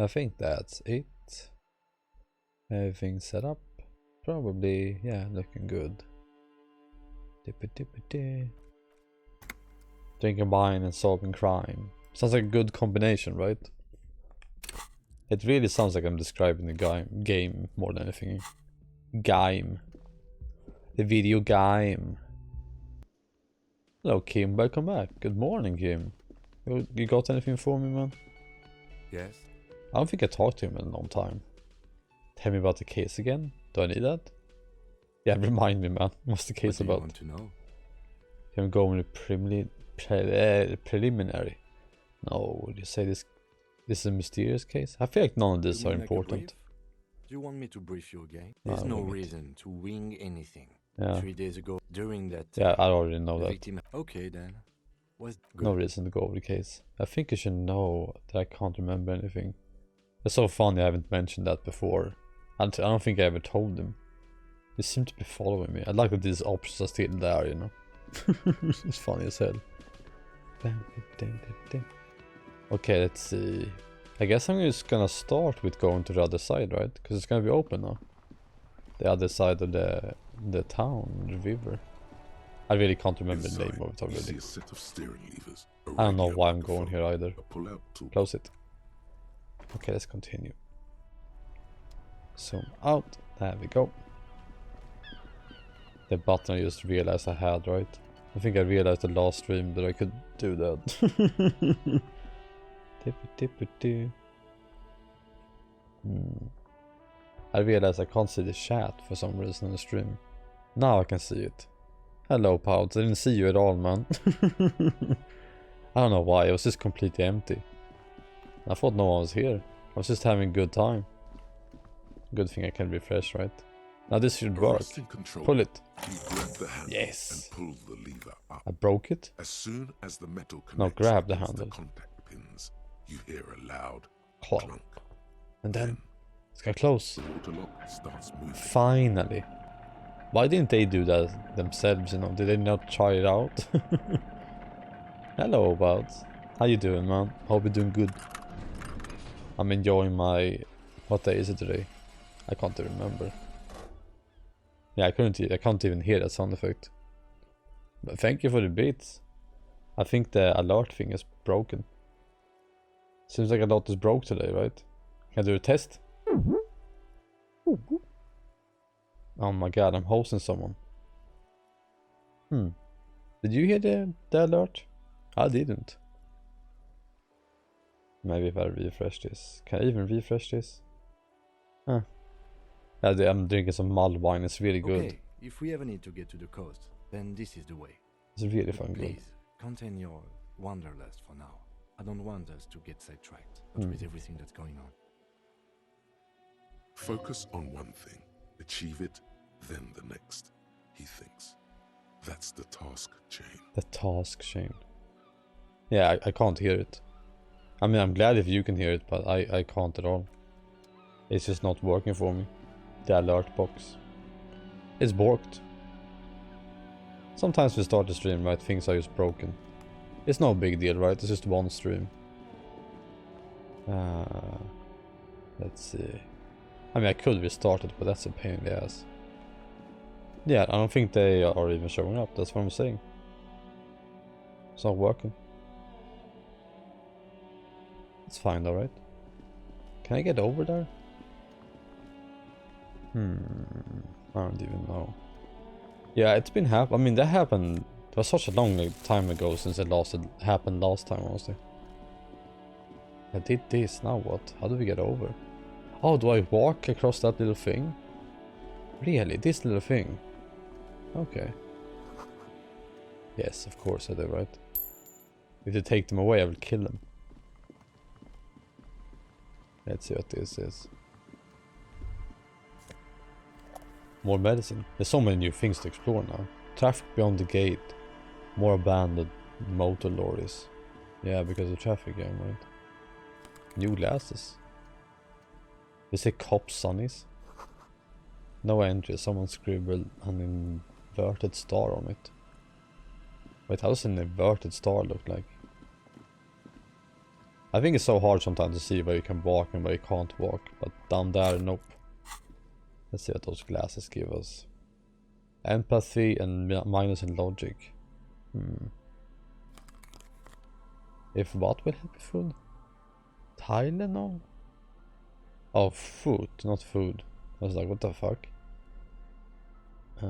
I think that's it. Everything set up. Probably, yeah, looking good. Drinking wine and solving crime. Sounds like a good combination, right? It really sounds like I'm describing the game more than anything. Game. The video game. Hello Kim, welcome back. Good morning Kim. You got anything for me, man? Yes? I don't think I talked to him in a long time. Tell me about the case again? Do I need that? Yeah, remind me, man. What's the case about? What do you want to know? Can we go with preliminary? No, would you say this is a mysterious case? I feel like none of this are important. Do you want me to brief you again? There's no reason to wing anything. Yeah. 3 days ago, during that... Yeah, I already know that. Victim... Okay then. Was good. No reason to go over the case. I think you should know that I can't remember anything. It's so funny I haven't mentioned that before. I don't think I ever told him. He seemed to be following me. I like that these options are still there, you know. It's funny as hell. Okay, let's see. I guess I'm just gonna start with going to the other side, right? Because it's gonna be open now. The other side of the town, the river. I really can't remember the name of it already. I don't know why I'm going here either. Close it. Okay, let's continue. Zoom out. There we go. The button I just realized I had, right? I think I realized the last stream that I could do that. I realized I can't see the chat for some reason in the stream. Now I can see it. Hello Pouts, I didn't see you at all, man. I don't know why, it was just completely empty. I thought no one was here. I was just having a good time. Good thing I can refresh, right? Now this should work. Pull it. Yes. And pull the lever up. I broke it. As soon as the metal connects now grab the against handle. The contact pins, you hear a loud clunk. And then it's gonna close. The water lock starts moving. Finally. Why didn't they do that themselves, you know? Did they not try it out? Hello, Bouts. How you doing, man? Hope you're doing good. I'm enjoying my... What day is it today? I can't even remember. Yeah, I can't even hear that sound effect. But thank you for the beats. I think the alert thing is broken. Seems like a lot is broke today, right? Can I do a test? Oh my god, I'm hosting someone. Did you hear the alert? I didn't. Maybe if I refresh this. Can I even refresh this? Huh. Yeah, I'm drinking some mulled wine, it's really good. Okay, if we ever need to get to the coast, then this is the way. It's really fun. Please, contain your wanderlust for now. I don't want us to get sidetracked with everything that's going on. Focus on one thing. Achieve it, then the next, he thinks. That's the task chain. The task chain. Yeah, I can't hear it. I mean, I'm glad if you can hear it, but I can't at all. It's just not working for me. The alert box. It's borked. Sometimes we start the stream, right? Things are just broken. It's no big deal, right? It's just one stream. Let's see. I mean, I could restart it, but that's a pain in the ass. Yeah, I don't think they are even showing up. That's what I'm saying. It's not working. It's fine though, right? Can I get over there? I don't even know. Yeah, it's been I mean, that happened. It was such a long time ago since it happened last time, honestly. I did this, now what? How do we get over? Oh, do I walk across that little thing? Really? This little thing? Okay. Yes, of course I do, right? If they take them away, I will kill them. Let's see what this is. More medicine. There's so many new things to explore now. Traffic beyond the gate. More abandoned motor lorries. Yeah, because of traffic jam, right? New glasses. They say cop sunnies. No entry. Someone scribbled an inverted star on it. Wait, how does an inverted star look like? I think it's so hard sometimes to see where you can walk and where you can't walk. But down there, nope. Let's see what those glasses give us. Empathy and minus in logic. If what will help you food? Tylenol? Oh, food, not food. I was like, what the fuck? I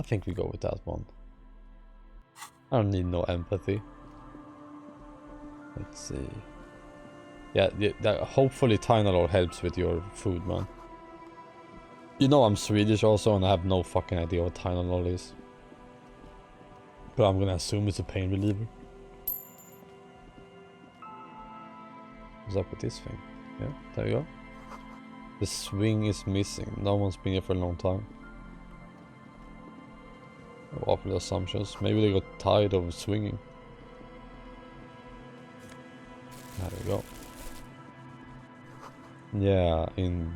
think we go with that one. I don't need no empathy. Let's see. Yeah, hopefully Tylenol helps with your food, man. You know I'm Swedish also, and I have no fucking idea what Tylenol is. But I'm gonna assume it's a pain reliever. What's up with this thing? Yeah, there you go. The swing is missing. No one's been here for a long time. Awful assumptions. Maybe they got tired of swinging. There we go. Yeah, in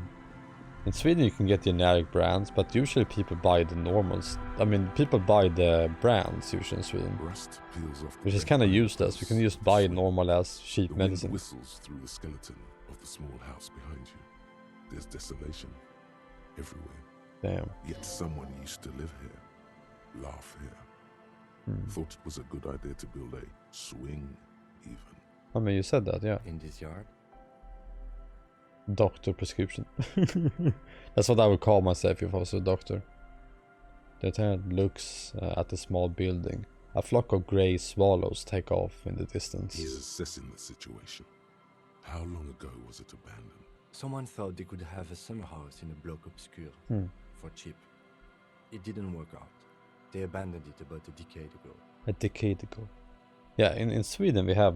Sweden you can get generic brands, but usually people buy the normals. I mean, people buy the brands usually in Sweden, which is kind of useless. You can just buy normal as cheap medicine. Whistles through the skeleton of the small house behind you. There's desolation everywhere. Damn. Yet someone used to live here, laugh here. Thought it was a good idea to build a swing, even. I mean, you said that, yeah. In this yard? Doctor prescription. That's what I would call myself if I was a doctor. The lieutenant looks at the small building. A flock of grey swallows take off in the distance. He's assessing the situation. How long ago was it abandoned? Someone thought they could have a summer house in a bloc obscure for cheap. It didn't work out. They abandoned it about a decade ago. A decade ago. Yeah, in Sweden we have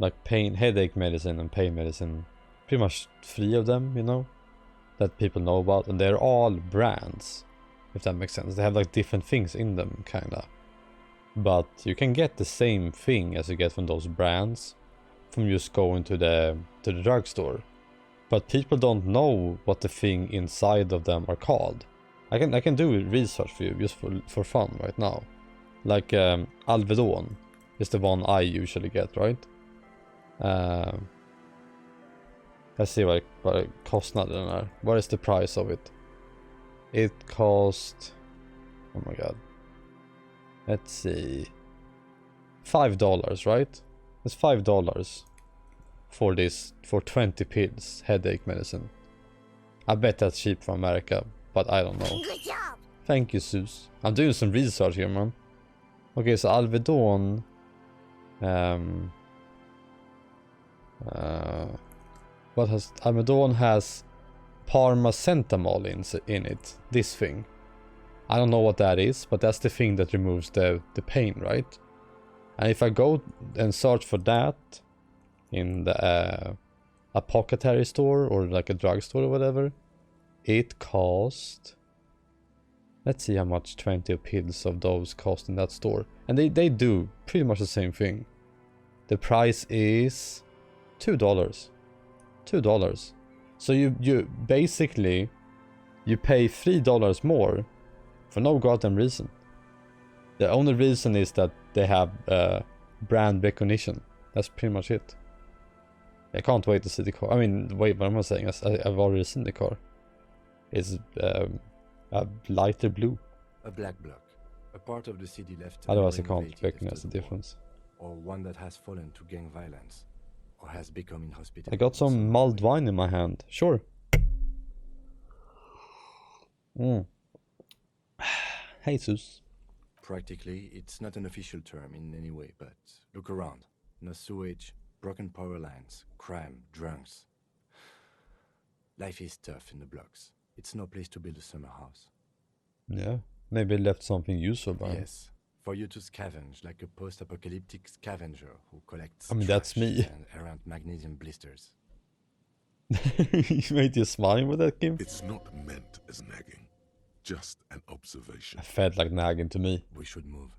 like headache medicine and pain medicine. Pretty much 3 of them, you know, that people know about, and they're all brands, if that makes sense. They have like different things in them, kinda, but you can get the same thing as you get from those brands from just going to the drugstore, but people don't know what the thing inside of them are called. I can do research for you just for fun right now. Like Alvedon is the one I usually get, right? Let's see what kostnaden är. What is the price of it? It cost... Oh my god. Let's see. $5, right? It's $5 for this, for 20 pills, headache medicine. I bet that's cheap from America, but I don't know. Good job. Thank you, Sus. I'm doing some research here, man. Okay, so Alvedon... what has Alvedon has parmacentamol in it. This thing. I don't know what that is, but that's the thing that removes the pain, right? And if I go and search for that in the apothecary store or like a drugstore or whatever, it cost... Let's see how much 20 pills of those cost in that store. And they do pretty much the same thing. The price is $2. $2. So you basically you pay $3 more for no goddamn reason. The only reason is that they have brand recognition. That's pretty much it. I can't wait to see the car. I mean, wait, what am I saying? I've already seen the car. It's a lighter blue. A black block. A part of the city left. Otherwise I can't recognize the difference. Or one that has fallen to gang violence. Or has become inhospitable. I got some mulled wine in my hand. Sure. Jesus. Practically, it's not an official term in any way, but look around. No sewage, broken power lines, crime, drunks. Life is tough in the blocks. It's no place to build a summer house. Yeah, maybe left something useful behind. Yes, for you to scavenge like a post-apocalyptic scavenger who collects that's me. And errant magnesium blisters. You made you smile with that, Kim? It's not meant as nagging, just an observation. It felt like nagging to me. We should move.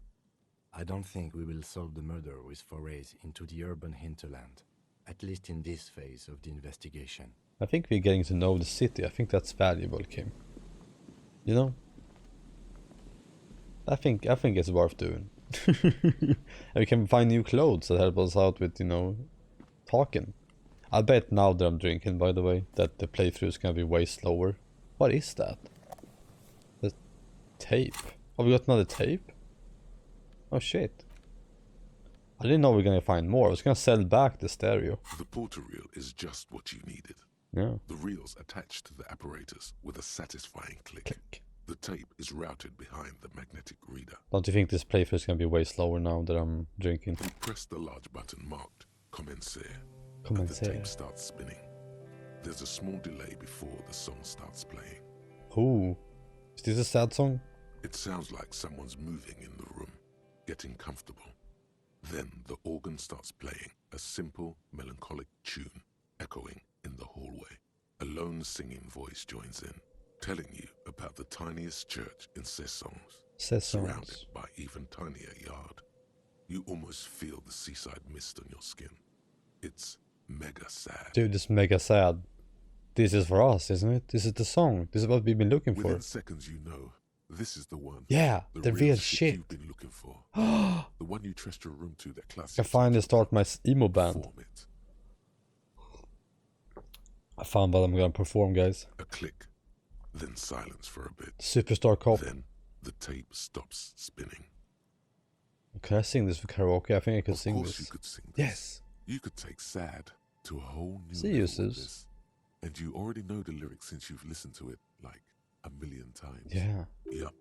I don't think we will solve the murder with forays into the urban hinterland, at least in this phase of the investigation. I think we're getting to know the city. I think that's valuable, Kim. You know? I think it's worth doing. And we can find new clothes that help us out with, you know, talking. I bet now that I'm drinking, by the way, that the playthrough is gonna be way slower. What is that? The tape. Oh, we got another tape? Oh shit. I didn't know we were gonna find more. I was gonna sell back the stereo. The porter reel is just what you needed. Yeah. The reels attached to the apparatus with a satisfying click. Click. The tape is routed behind the magnetic reader. Don't you think this playthrough is gonna be way slower now that I'm drinking? You press the large button marked Commencer. And Commencer. the tape starts spinning. There's a small delay before the song starts playing. Ooh. Is this a sad song? It sounds like someone's moving in the room, getting comfortable. Then the organ starts playing a simple, melancholic tune, echoing in the hallway. A lone singing voice joins in, telling you about the tiniest church in Cessons, surrounded by even tinier yard. You almost feel the seaside mist on your skin. It's mega sad. Dude, it's mega sad. This is for us, isn't it? This is the song. This is what we've been looking for. Within seconds, you know, this is the one. Yeah, the real shit. You've been looking for. The one you trust your room to, that classic. I finally start my emo band. I found what I'm gonna perform, guys. A click, then silence for a bit. Superstar Cop. Then the tape stops spinning. Can I sing this for karaoke? I think I could sing Of course this. you could sing this. Yes. You could take sad to a whole new See, level with uses. this. And you already know the lyrics since you've listened to it like a million times. Yeah. Yep,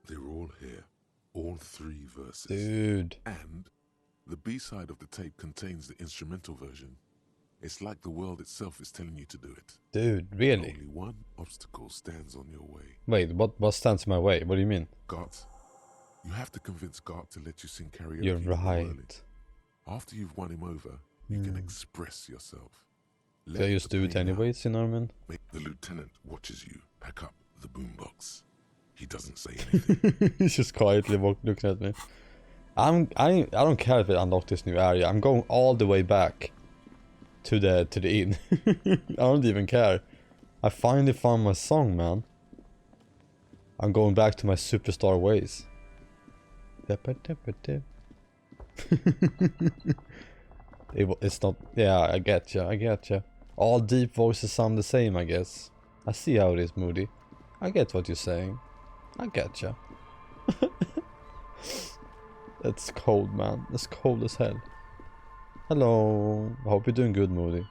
they're all here. All 3 verses. Dude. And the B-side of the tape contains the instrumental version. It's like the world itself is telling you to do it. Dude, really? Only one obstacle stands on your way. Wait, what stands in my way? What do you mean? Gart. You have to convince Gart to let you sing karaoke. You're with him early. right. After you've won him over, you can express yourself. So I just do it anyways, you know what I mean? The lieutenant watches you pack up the boombox. He doesn't say anything. He's just quietly looking at me. I don't care if I unlock this new area. I'm going all the way back to the inn. I don't even care. I finally found my song, man. I'm going back to my superstar ways. It's not. Yeah, I get ya. All deep voices sound the same, I guess. I see how it is, Moody. I get what you're saying. I get ya. That's cold, man. That's cold as hell. Hello. I hope you're doing good, Moody.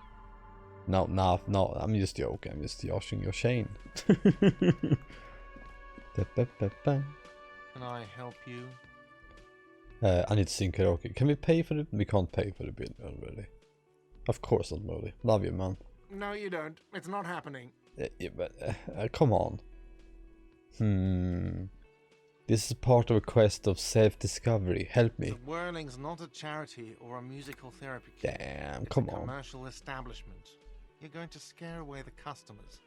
No, I'm just joking. I'm just joshing your chain. Can I help you? I need to sing karaoke. Can we pay for it? We can't pay for the bill already. Of course not, Moody. Love you, man. No, you don't. It's not happening. Yeah, but come on. This is part of a quest of self-discovery. Help me. The Whirling's not a charity or a musical therapy kit. Damn, It's come a on. commercial establishment. You're going to scare away the customers.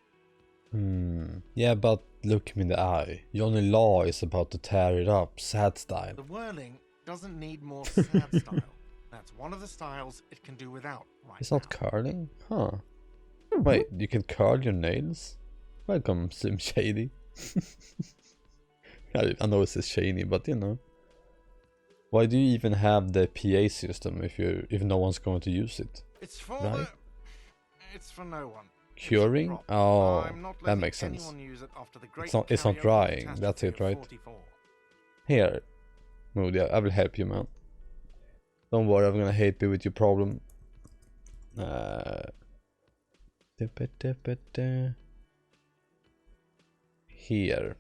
Yeah, but look me in the eye. Johnny Law is about to tear it up, sad style. The Whirling doesn't need more sad style. That's one of the styles it can do without right It's not now. curling? Huh. Wait, you can curl your nails? Welcome, Slim Shady. I know it says Shady, but you know. Why do you even have the PA system if no one's going to use it? It's for Right. It's for no one. Curing? It's a prop. Oh, I'm not that letting makes sense. anyone use it after the great It's not karaoke drying, that's it, catastrophe right? of 44. Here, Moody, I will help you, man. Don't worry, I'm gonna help you with your problem. Here.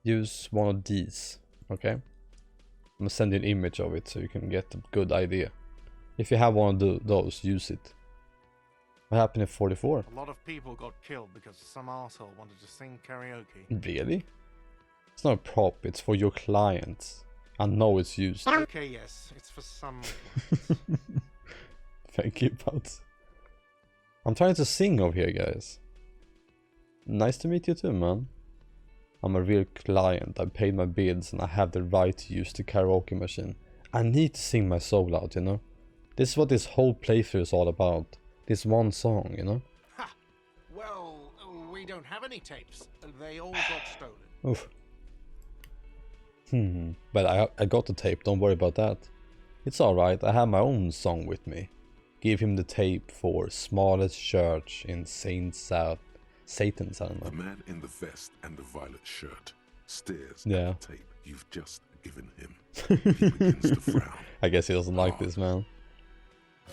Use one of these, okay? I'm gonna send you an image of it so you can get a good idea. If you have one of those, use it. What happened at 44? A lot of people got killed because some asshole wanted to sing karaoke. Really? It's not a prop, it's for your clients. I know it's used. Okay, yes, it's for some. Thank you, Pats. I'm trying to sing over here, guys. Nice to meet you too, man. I'm a real client. I paid my bids and I have the right to use the karaoke machine. I need to sing my soul out, you know? This is what this whole playthrough is all about. This one song, you know? Ha! Well, we don't have any tapes. They all got stolen. Oof. But I got the tape, don't worry about that. It's alright, I have my own song with me. Give him the tape for smallest church in Satan's, I don't know. The man in the vest and the violet shirt stares Yeah. at the tape you've just given him. He begins to frown. I guess he doesn't like this, man.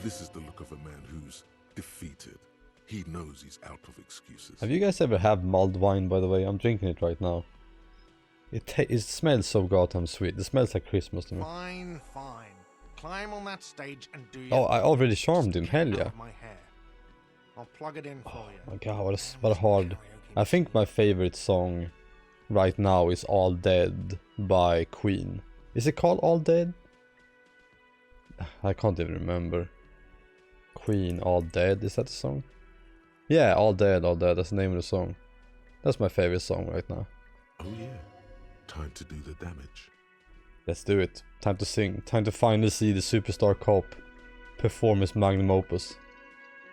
This is the look of a man who's defeated. He knows he's out of excuses. Have you guys ever had mulled wine, by the way? I'm drinking it right now. It smells so goddamn sweet. It smells like Christmas to me. Fine, fine. Climb on that stage and do your Oh, I thing. already charmed him, Just hell get out yeah. of my hair. I'll plug it in for you. Oh my god, what a hard... I think my favorite song right now is All Dead by Queen. Is it called All Dead? I can't even remember. Queen, All Dead, is that the song? Yeah, All Dead, that's the name of the song. That's my favorite song right now. Oh yeah, time to do the damage. Let's do it. Time to sing. Time to finally see the superstar cop perform his magnum opus.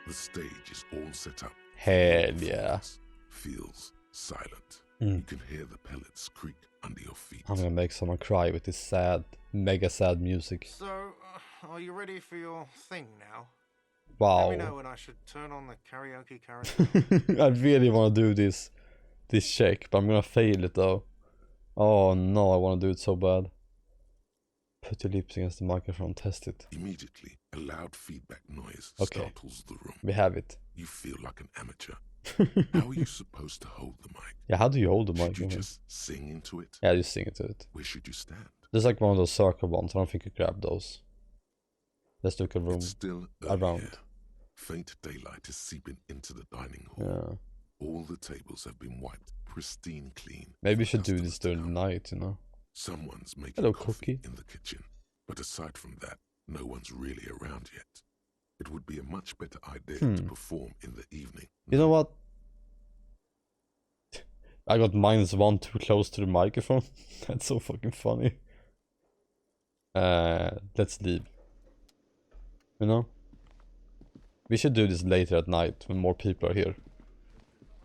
The stage is all set up. Hell The yeah. performance feels silent. You can hear the pellets creak under your feet. I'm gonna make someone cry with this sad, mega sad music. So, are you ready for your thing now? Wow. Let me know when I should turn on the karaoke carousel. I really want to do this check, but I'm gonna fail it though. Oh no, I want to do it so bad. Put your lips against the microphone, test it. Immediately, a loud feedback noise Okay. startles the room. We have it. You feel like an amateur. How are you supposed to hold the mic? Yeah, how do you hold the Should you microphone? just sing into it? Yeah, just sing it to it. Where should you stand? There's like one of those circle ones, I don't think you grab those. Let's look at room It's still early around. here. Faint daylight is seeping into the dining hall. Yeah. All the tables have been wiped pristine clean. Maybe we for should do customers this to during the come. night, you know? Someone's making Hello, coffee Cookie. in the kitchen. But aside from that, no one's really around yet. It would be a much better idea to perform in the evening. You know what? I got -1 too close to the microphone. That's so fucking funny. Let's leave. You know? We should do this later at night when more people are here.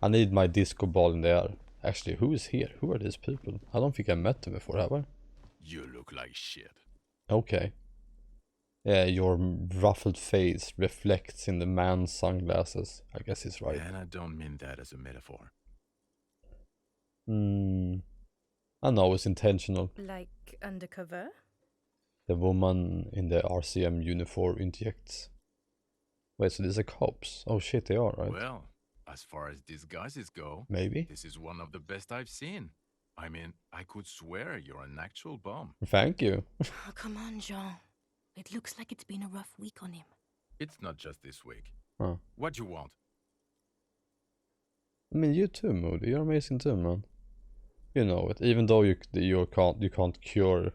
I need my disco ball in the air. Actually, who is here? Who are these people? I don't think I met them before, have I? You look like shit. Okay. Yeah, your ruffled face reflects in the man's sunglasses. I guess he's right. And I don't mean that as a metaphor. I know it's intentional. Like undercover? The woman in the RCM uniform injects. Wait, so these are cops? Oh shit, they are, right? Well, as far as disguises go, Maybe? this is one of the best I've seen. I mean, I could swear you're an actual bum. Thank you. Oh, come on, Jean. It looks like it's been a rough week on him. It's not just this week. Huh. What you want? I mean, you too, Moody. You're amazing too, man. You know it. Even though you can't cure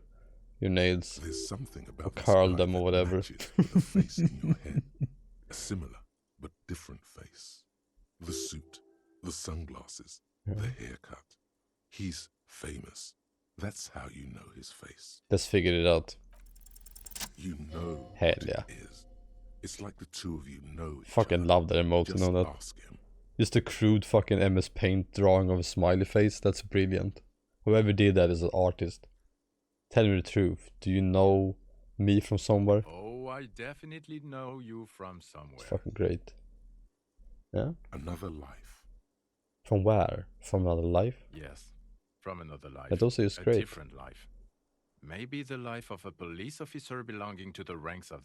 your nails. There's something about Or this curl guy them or that whatever. matches with the face in your head. A similar but different face. The suit, the sunglasses, the haircut. He's famous. That's how you know his face. Let's figure it out. You know Hell what yeah. it is. It's like the two of you know each Fucking other. love that emote, Just you know that? ask him. Just a crude fucking MS Paint drawing of a smiley face. That's brilliant. Whoever did that is an artist. Tell me the truth. Do you know me from somewhere? Oh, I definitely know you from somewhere. It's fucking great. Yeah? Another life. From where? From another life? Yes, from another life. That also is a great. different life. Maybe the life of a police officer belonging to the ranks of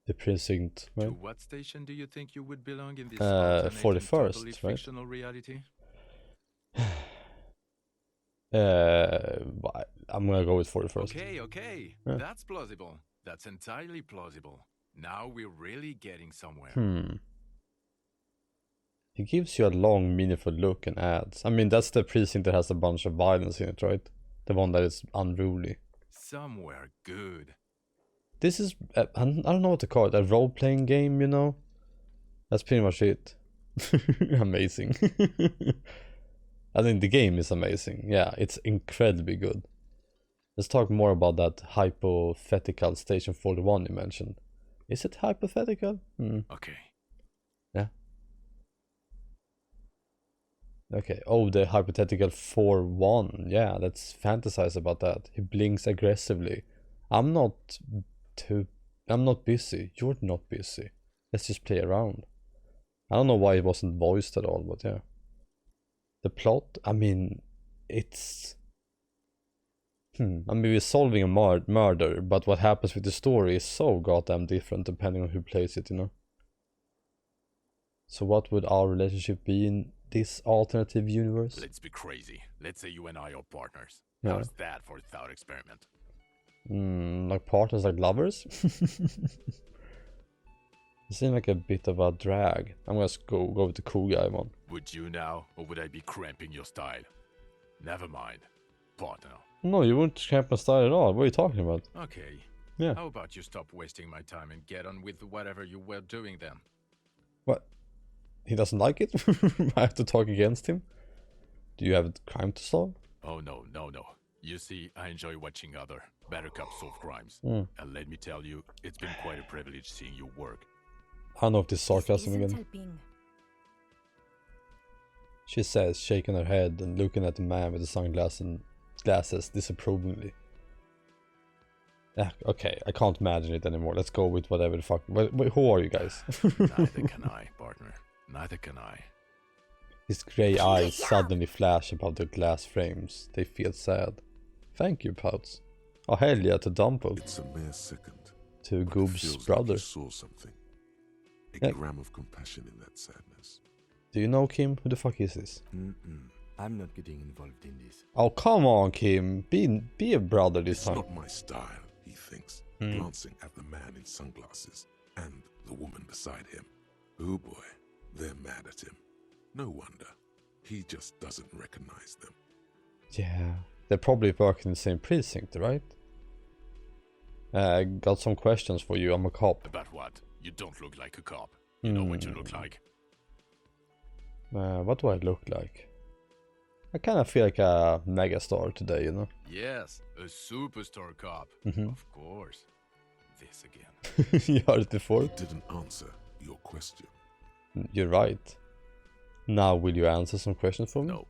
The precinct, To right? what station do you think you would belong in this 41st, totally right? fictional reality? I'm gonna go with 41st. Okay. Yeah. That's plausible. That's entirely plausible. Now we're really getting somewhere. He gives you a long, meaningful look and ads. I mean, that's the precinct that has a bunch of violence in it, right? The one that is unruly. Somewhere good. This is, I don't know what to call it, a role-playing game, you know? That's pretty much it. Amazing. I think the game is amazing. Yeah, it's incredibly good. Let's talk more about that hypothetical Station 41 you mentioned. Is it hypothetical? Okay. Yeah. Okay, oh, the hypothetical 4-1. Yeah, let's fantasize about that. He blinks aggressively. I'm not busy. You're not busy. Let's just play around. I don't know why it wasn't voiced at all, but yeah. The plot, I mean, it's... I mean, we're solving a murder, but what happens with the story is so goddamn different depending on who plays it, you know? So what would our relationship be in this alternative universe? Let's be crazy. Let's say you and I are partners. Yeah. How's that for a thought experiment? Like partners, like lovers? You seem like a bit of a drag. I'm gonna go with the cool guy one. Would you now, or would I be cramping your style? Never mind. Partner. No, you wouldn't cramp my style at all. What are you talking about? Okay. Yeah. How about you stop wasting my time and get on with whatever you were doing then? What? He doesn't like it? I have to talk against him? Do you have a crime to solve? Oh no. You see, I enjoy watching other better cops solve crimes. Mm. And let me tell you, it's been quite a privilege seeing you work. I don't know if this is sarcasm Isn't again. helping. She says, shaking her head and looking at the man with the sunglasses disapprovingly. Yeah, okay, I can't imagine it anymore. Let's go with whatever the fuck. Wait, who are you guys? Neither can I, partner. Neither can I. His grey eyes suddenly flash above the glass frames. They feel sad. Thank you, Pouts. Oh, hell yeah, to Dumpo. It's a mere second. To but it Goob's feels brother. Like you saw something. A Yeah. gram of compassion in that sadness. Do you know Kim? Who the fuck is this? I'm not getting involved in this. Oh, come on, Kim. Be a brother this It's time. not my style, he thinks, glancing at the man in sunglasses and the woman beside him. Oh boy, they're mad at him. No wonder. He just doesn't recognize them. Yeah, they probably work in the same precinct, right? I got some questions for you. I'm a cop. About what? You don't look like a cop. You know what you look like. What do I look like? I kind of feel like a megastar today, you know? Yes, a superstar cop. Mhm. Of course. This again. You heard it before? He didn't answer your question. You're right. Now will you answer some questions for me? No.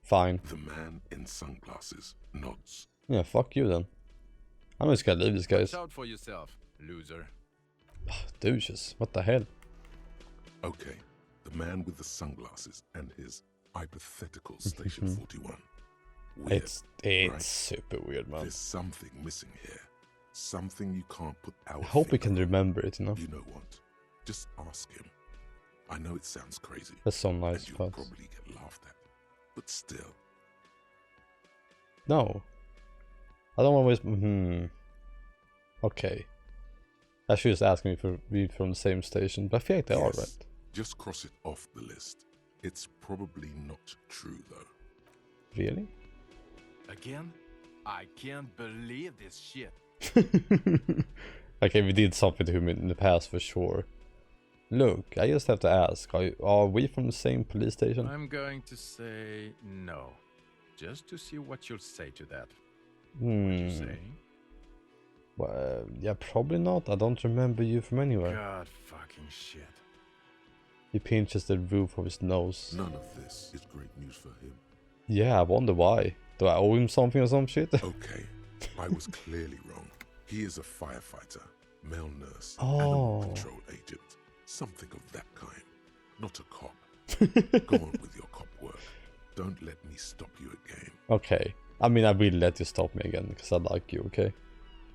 Fine. The man in sunglasses nods. Yeah, fuck you then. I'm just gonna leave these guys. Watch out for yourself, loser. Douches, what the hell? Okay, the man with the sunglasses and his hypothetical Station 41. Weird, It's right? super weird, man. There's something missing here. Something you can't put out. I hope we can remember it, you know? You know what? Just ask him. I know it sounds crazy. That's so nice, and you'll but... probably get laughed at. But still. No. I don't always... Okay. I should just ask me if we're from the same station, but I feel like they are, Yes. right? Just cross it off the list. It's probably not true, though. Really? Again? I can't believe this shit. Okay, we did something to him in the past for sure. Look, I just have to ask, are we from the same police station? I'm going to say no. Just to see what you'll say to that. What you say? Well, yeah, probably not. I don't remember you from anywhere. God fucking shit. He pinches the roof of his nose. None of this is great news for him. Yeah, I wonder why. Do I owe him something or some shit? Okay, I was clearly wrong. He is a firefighter, male nurse, Oh. animal control agent. Something of that kind. Not a cop. Go on with your cop work. Don't let me stop you again. Okay. I mean, I will let you stop me again because I like you, okay?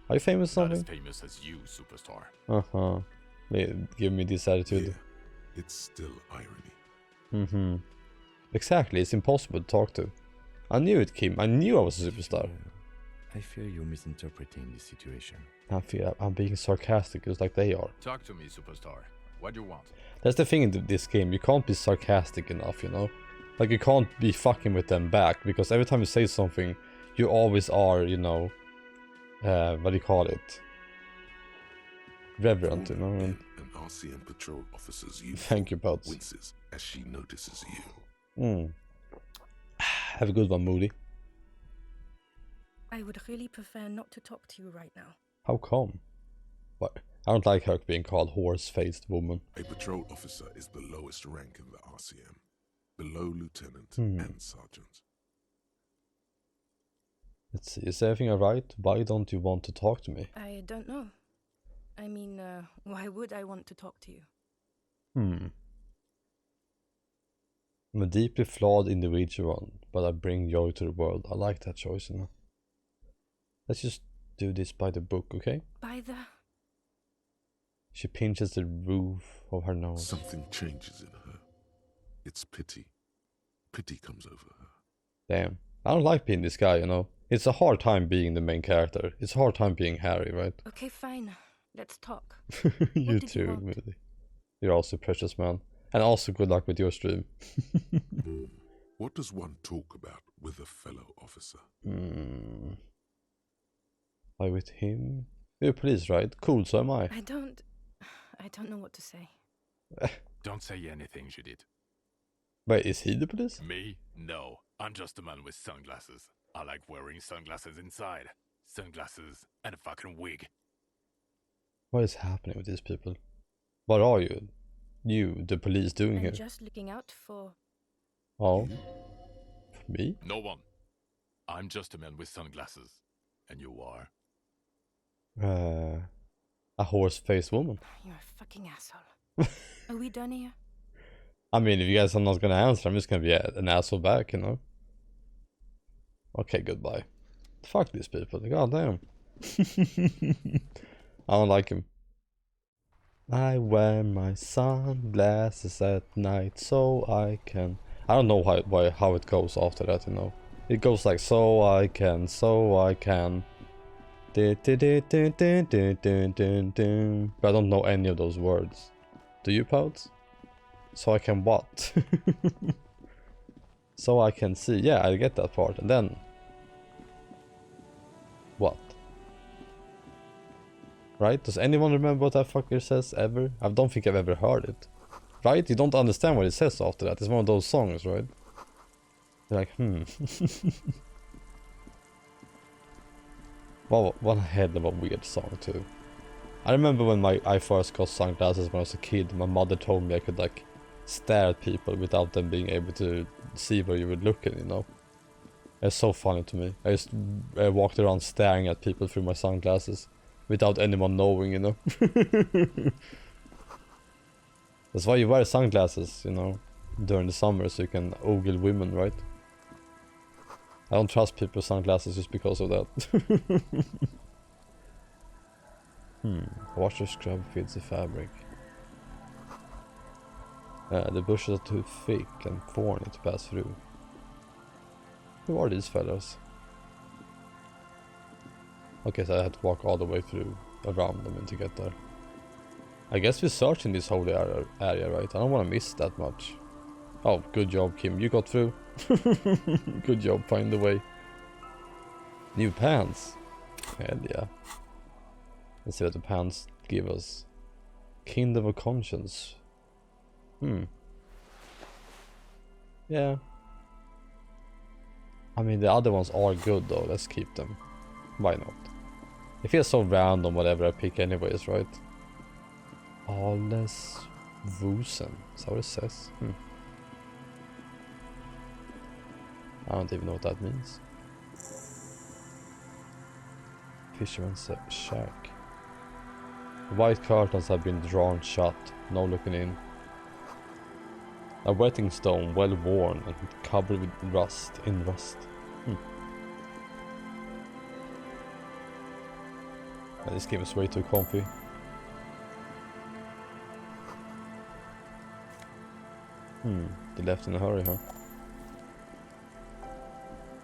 Are you famous or Not as something? famous as you, superstar. Uh-huh. Give me this attitude. Yeah, it's still irony. Mm-hmm. Exactly, it's impossible to talk to. I knew it, Kim. I knew I was a superstar. I fear you're misinterpreting the situation. I feel I'm being sarcastic just like they are. Talk to me, superstar. What do you want? That's the thing in this game. You can't be sarcastic enough, you know? Like, you can't be fucking with them back because every time you say something, you always are, you know... what do you call it? Reverent, you know what I mean? An RCM patrol officer's uniform Thank you, Pots. winces as she notices you. Have a good one, Moody. I would really prefer not to talk to you right now. How come? What? I don't like her being called horse-faced woman. A patrol officer is the lowest rank in the RCM. below lieutenant and sergeant. Let's see, is everything alright? Why don't you want to talk to me? I don't know. I mean, why would I want to talk to you? I'm a deeply flawed individual, but I bring joy to the world. I like that choice, you know. Let's just do this by the book, okay? By the... She pinches the roof of her nose. Something changes in her. It's pity. Pity comes over her. Damn. I don't like being this guy, you know. It's a hard time being the main character. It's a hard time being Harry, right? Okay, fine. Let's talk. You did you too, want? Moody. You're also precious, man. And also good luck with your stream. What does one talk about with a fellow officer? Why with him? You're police, right? Cool, so am I. I don't know what to say. Don't say anything, Judith. Wait, is he the police? Me? No. I'm just a man with sunglasses. I like wearing sunglasses inside. Sunglasses and a fucking wig. What is happening with these people? What are you? You, the police, doing I'm here? just looking out for... Oh? For me? No one. I'm just a man with sunglasses. And you are? A horse-faced woman. You're a fucking asshole. Are we done here? I mean, if you guys are not gonna answer, I'm just gonna be an asshole back, you know? Okay, goodbye. Fuck these people, god damn. I don't like him. I wear my sunglasses at night so I can... I don't know how it goes after that, you know? It goes like, so I can. But I don't know any of those words. Do you, Pouts? So I can what? So I can see. Yeah, I get that part. And then... what? Right? Does anyone remember what that fucker says ever? I don't think I've ever heard it. Right? You don't understand what it says after that. It's one of those songs, right? You're like, Well, one head of a weird song too. I remember when I first got sunglasses when I was a kid, my mother told me I could like stare at people without them being able to see where you were looking, you know. It's so funny to me. I just walked around staring at people through my sunglasses without anyone knowing, you know. That's why you wear sunglasses, you know, during the summer, so you can ogle women, right? I don't trust people with sunglasses just because of that. Washer scrub feeds the fabric. The bushes are too thick and thorny to pass through. Who are these fellas? Okay, so I had to walk all the way through around them to get there. I guess we're searching this whole area, right? I don't want to miss that much. Oh, good job, Kim. You got through. Good job, find the way. New pants. Hell yeah. Let's see what the pants give us. Kingdom of Conscience. Yeah. I mean, the other ones are good though. Let's keep them. Why not? It feels so random whatever I pick anyways, right? Alles Wusen. Is that what it says? I don't even know what that means. Fisherman's shack. White curtains have been drawn shut. No looking in. A wetting stone, well worn and covered with rust. This game is way too comfy. They left in a hurry, huh?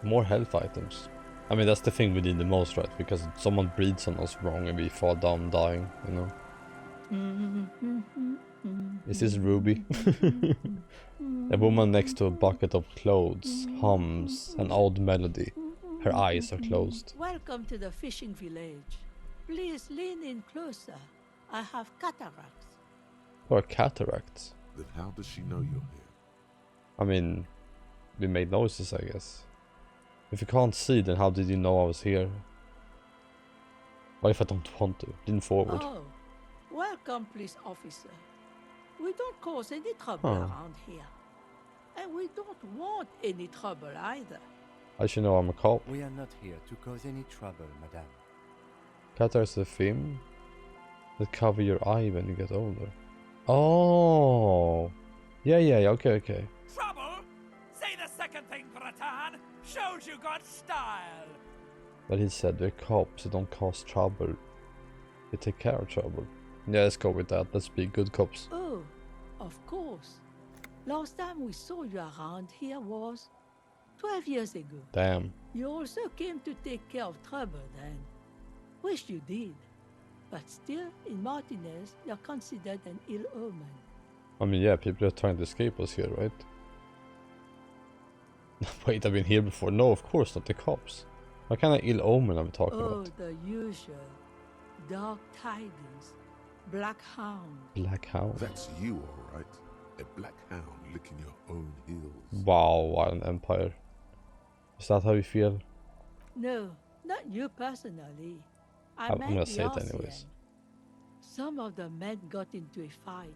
More health items. I mean, that's the thing we need the most, right? Because someone breathes on us wrong and we fall down dying, you know? Is this Ruby? A woman next to a bucket of clothes hums an old melody. Her eyes are closed. Welcome to the fishing village. Please lean in closer. I have cataracts. Or cataracts. Then how does she know you're here? I mean, we made noises, I guess. If you can't see, then how did you know I was here? What if I don't want to? Lean forward. Oh, welcome, police officer. We don't cause any trouble around here. And we don't want any trouble either. I should know I'm a cop. We are not here to cause any trouble, madame. Qatar is a film that cover your eye when you get older. Oh, yeah, okay. Trouble? Say the second thing, Gratan. Shows you got style. But he said they're cops, so don't cause trouble. They take care of trouble. Yeah, let's go with that. Let's be good cops. Oh, of course. Last time we saw you around here was 12 years ago. Damn. You also came to take care of trouble then. Wish you did. But still, in Martinez, you're considered an ill omen. I mean, yeah, people are trying to escape us here, right? Wait, I've been here before. No, of course not. The cops. What kind of ill omen are we talking Oh, about? the usual. Dark tidings. Black hound. Black Hound. That's you, all right. A black hound licking your own heels. Wow, what an empire. Is that how you feel? No, not you personally. I'm meant gonna the say it RCM. anyways. Some of the men got into a fight.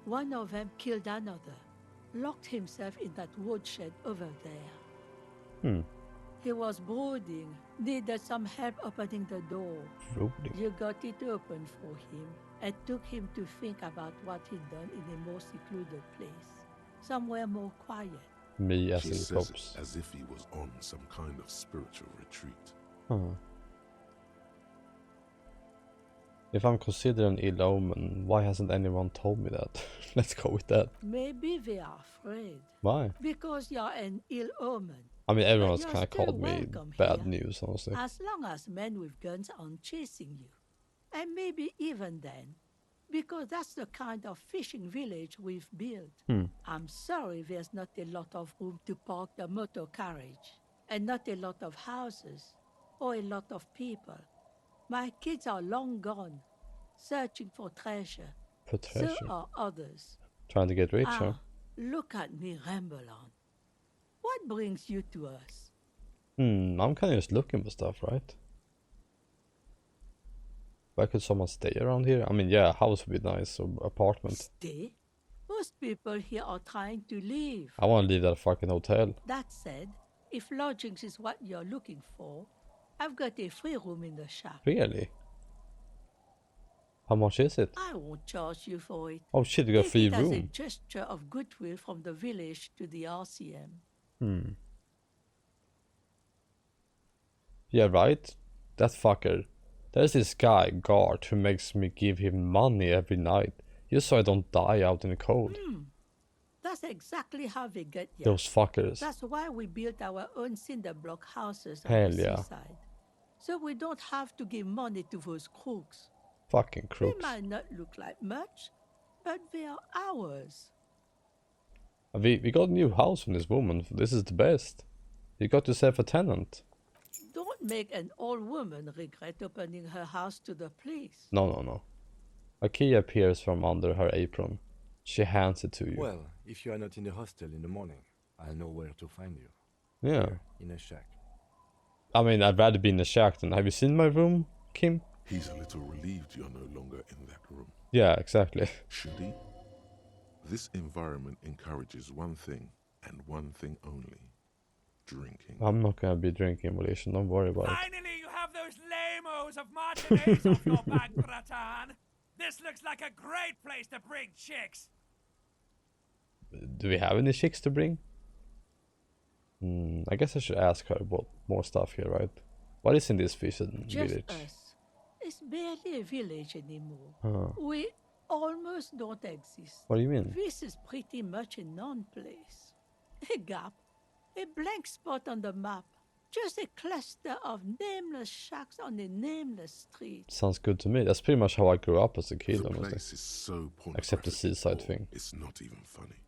One of them killed another. Locked himself in that woodshed over there. He was brooding. Needed some help opening the door. Brooding. You got it open for him and took him to think about what he'd done in a more secluded place. Somewhere more quiet. Me as She in the says cops. it as if he was on some kind of spiritual retreat. Huh. If I'm considered an ill omen, why hasn't anyone told me that? Let's go with that. Maybe they are afraid. Why? Because you're an ill omen. I mean, everyone's you're kind of still called me welcome bad here. news, honestly. As long as men with guns aren't chasing you. And maybe even then. Because that's the kind of fishing village we've built. I'm sorry there's not a lot of room to park the motor carriage. And not a lot of houses. Or a lot of people. My kids are long gone. Searching for treasure. For treasure. So are others. Trying to get rich, huh? Look at me ramble on. What brings you to us? I'm kind of just looking for stuff, right? Why could someone stay around here? I mean, yeah, a house would be nice, or apartment. Stay? Most people here are trying to leave. I want to leave that fucking hotel. That said, if lodgings is what you're looking for, I've got a free room in the shop. Really? How much is it? I won't charge you for it. Oh shit, you got a Take free it as a room. gesture of goodwill from the village to the RCM. Yeah, right? That fucker. There's this guy, guard, who makes me give him money every night. Just so I don't die out in the cold. That's exactly how they get you. Those fuckers. That's why we built our own cinder block houses on Hell the yeah. seaside. So we don't have to give money to those crooks. Fucking They crooks. might not look like much, but they are ours. We got a new house from this woman. This is the best. You got yourself a tenant. Don't make an old woman regret opening her house to the police. No. A key appears from under her apron. She hands it to you. Well, if you are not in the hostel in the morning, I'll know where to find you. Yeah. Here, in a shack. I mean, I'd rather be in the shack than... Have you seen my room, Kim? He's a little relieved you're no longer in that room. Yeah, exactly. Should he? This environment encourages one thing, and one thing only. Drinking. I'm not gonna be drinking, Malaysian. Don't worry about it. Finally, you have those lame-os of Martinez off your back, Gratan. This looks like a great place to bring chicks. Do we have any chicks to bring? I guess I should ask her about more stuff here, right? What is in this fishing Just village? us. It's barely a village anymore. We almost don't exist. What do you mean? This is pretty much a non-place. A gap. A blank spot on the map. Just a cluster of nameless shacks on a nameless street. Sounds good to me. That's pretty much how I grew up as a kid, The honestly. place is so Except the pornographic seaside poor, thing. It's not even funny.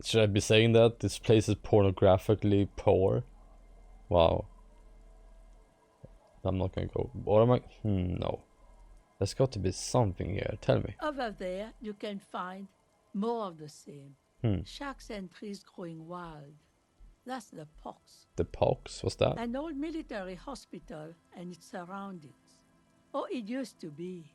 Should I be saying that? This place is pornographically poor? Wow. I'm not gonna go. Or am I? No. There's got to be something here. Tell me. Over there, you can find more of the same. Shacks and trees growing wild. That's the pox. The pox? What's that? An old military hospital and its surroundings. Or it used to be.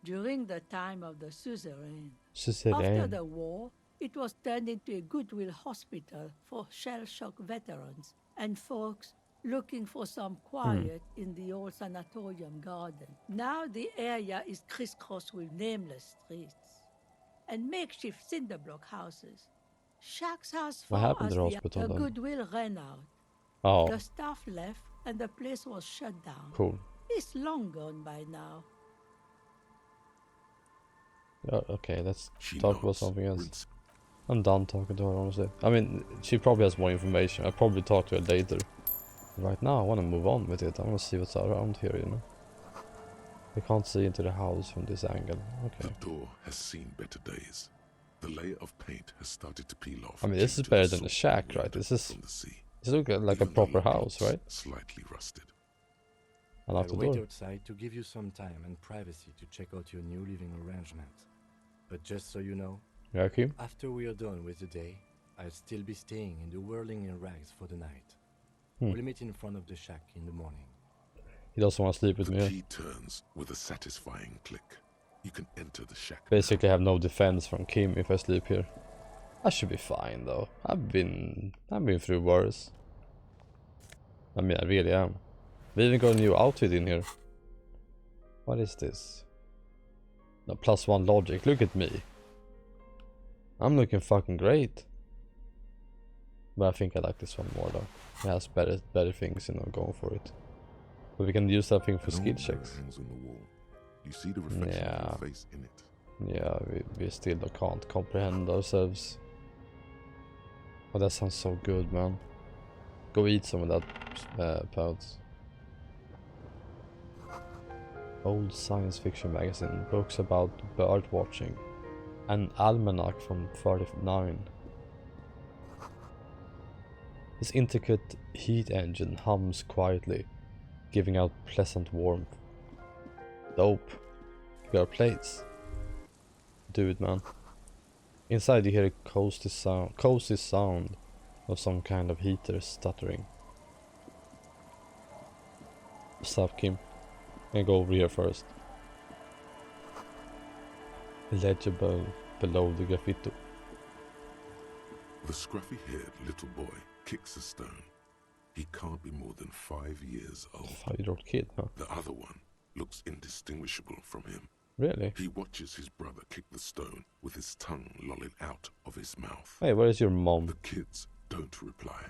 during the time of the suzerain. After Suzerain. the war, it was turned into a goodwill hospital for shell-shock veterans and folks looking for some quiet in the old sanatorium garden. Now the area is crisscrossed with nameless streets and makeshift cinder block houses. Shacks as What far happened as to the the hospital then? goodwill ran out. Oh, The staff left and the place was shut down. cool. It's long gone by now. Okay, let's She talk about nods, something else. rinse- I'm done talking to her, honestly. I mean, she probably has more information. I'll probably talk to her later. Right now, I want to move on with it. I want to see what's around here, you know. I can't see into the house from this angle. Okay. The door has seen better days. The layer of paint has started to peel off. I mean, this due is to better the than the salt shack, wind right? This is... from the sea. This looks like a Even the proper lock house, looks right? Slightly rusted. I'll I'll have to wait do. outside to give you some time and privacy to check out your new living arrangements. But just so you know, Yeah, Kim? after we are done with the day, I'll still be staying in the whirling in rags for the night. Hmm. We'll meet in front of the shack in the morning. He doesn't want to sleep with The me. key turns with a satisfying click. You can enter the shack. Basically, I have no defense from Kim if I sleep here. I should be fine though. I've been through worse. I mean, I really am. We even got a new outfit in here. What is this? No, +1 logic. Look at me. I'm looking fucking great. But I think I like this one more though. It has better things, you know, going for it. But we can use that thing for An skill old mirror checks. hangs on the wall. You see the reflection Yeah. of your face in it. Yeah, we still can't comprehend ourselves. Oh, that sounds so good, man. Go eat some of that, Pouts. Old science fiction magazine, books about bird watching. An almanac from 39. This intricate heat engine hums quietly, giving out pleasant warmth. Dope. You got plates. Do it, man. Inside you hear a cozy sound of some kind of heater stuttering. Stop, Kim. I go over here first. Legible below the graffiti. The scruffy-haired little boy kicks a stone. He can't be more than 5 years old. 5-year-old kid, huh? The other one looks indistinguishable from him. Really? He watches his brother kick the stone with his tongue lolling out of his mouth. Hey, where is your mom? The kids don't reply,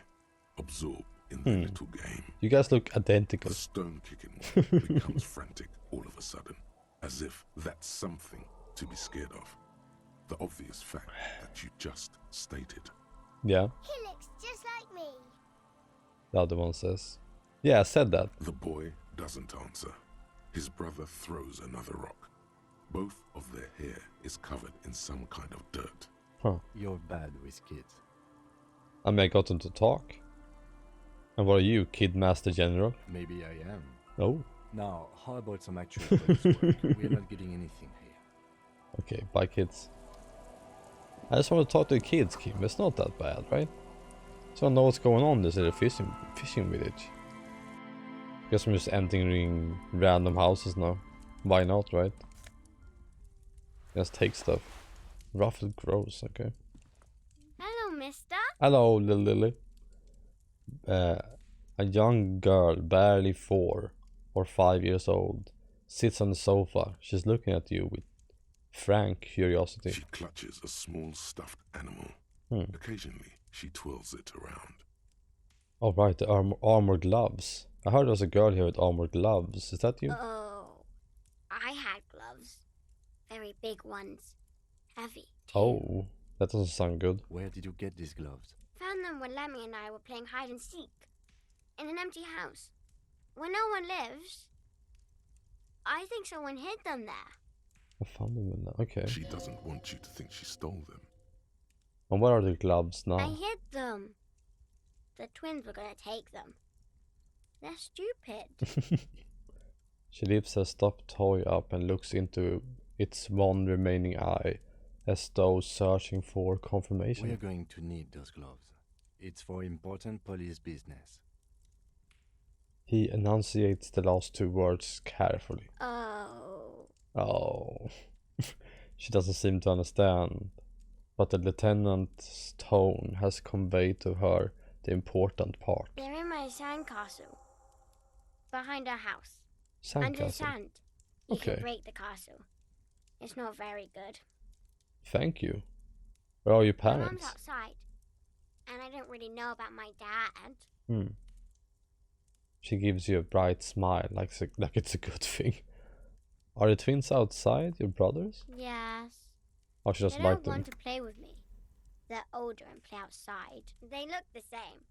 absorbed in their little game. You guys look identical. The stone kicking one becomes frantic all of a sudden, as if that's something to be scared of. The obvious fact that you just stated. Yeah, He looks just like me. the other one says. Yeah, I said that. The boy doesn't answer. His brother throws another rock. Both of their hair is covered in some kind of dirt. Huh. You're bad with kids. I mean, I got them to talk. And what are you, Kid Master General? Maybe I am. Oh, Now, how about some actual police work? We're not getting anything here. okay, bye kids. I just want to talk to the kids, Kim. It's not that bad, right? So I know what's going on in this little fishing village. Guess I'm just entering random houses now. Why not, right? Just take stuff. Ruffled gross, okay. Hello, mister. Hello, little Lily. A young girl, barely 4 or 5 years old, sits on the sofa. She's looking at you with frank curiosity. She clutches a small stuffed animal. Occasionally, she twirls it around. Oh right, the armored gloves. I heard there was a girl here with armored gloves. Is that you? Oh, I had gloves. Very big ones. Heavy. Oh, that doesn't sound good. Where did you get these gloves? Found them when Lemmy and I were playing hide and seek. In an empty house. Where no one lives. I think someone hid them there. I found them in there. Okay. She doesn't want you to think she stole them. And where are the gloves I now? hid them. The twins were gonna take them. They're stupid. She lifts her stuffed toy up and looks into its one remaining eye, as though searching for confirmation. We're going to need those gloves. It's for important police business. He enunciates the last 2 words carefully. Oh, Oh. She doesn't seem to understand. But the lieutenant's tone has conveyed to her the important part. They're in my sandcastle. Behind our house. Under the Sandcastle. sand. You Okay. can break the castle. It's not very good. Thank you. Where are your My mom's parents? outside. And I don't really know about my dad. Hmm. She gives you a bright smile, like it's a good thing. Are the twins outside, your brothers? Yes. Or she just They like don't them? want to play with me. They're older and play outside. They look the same.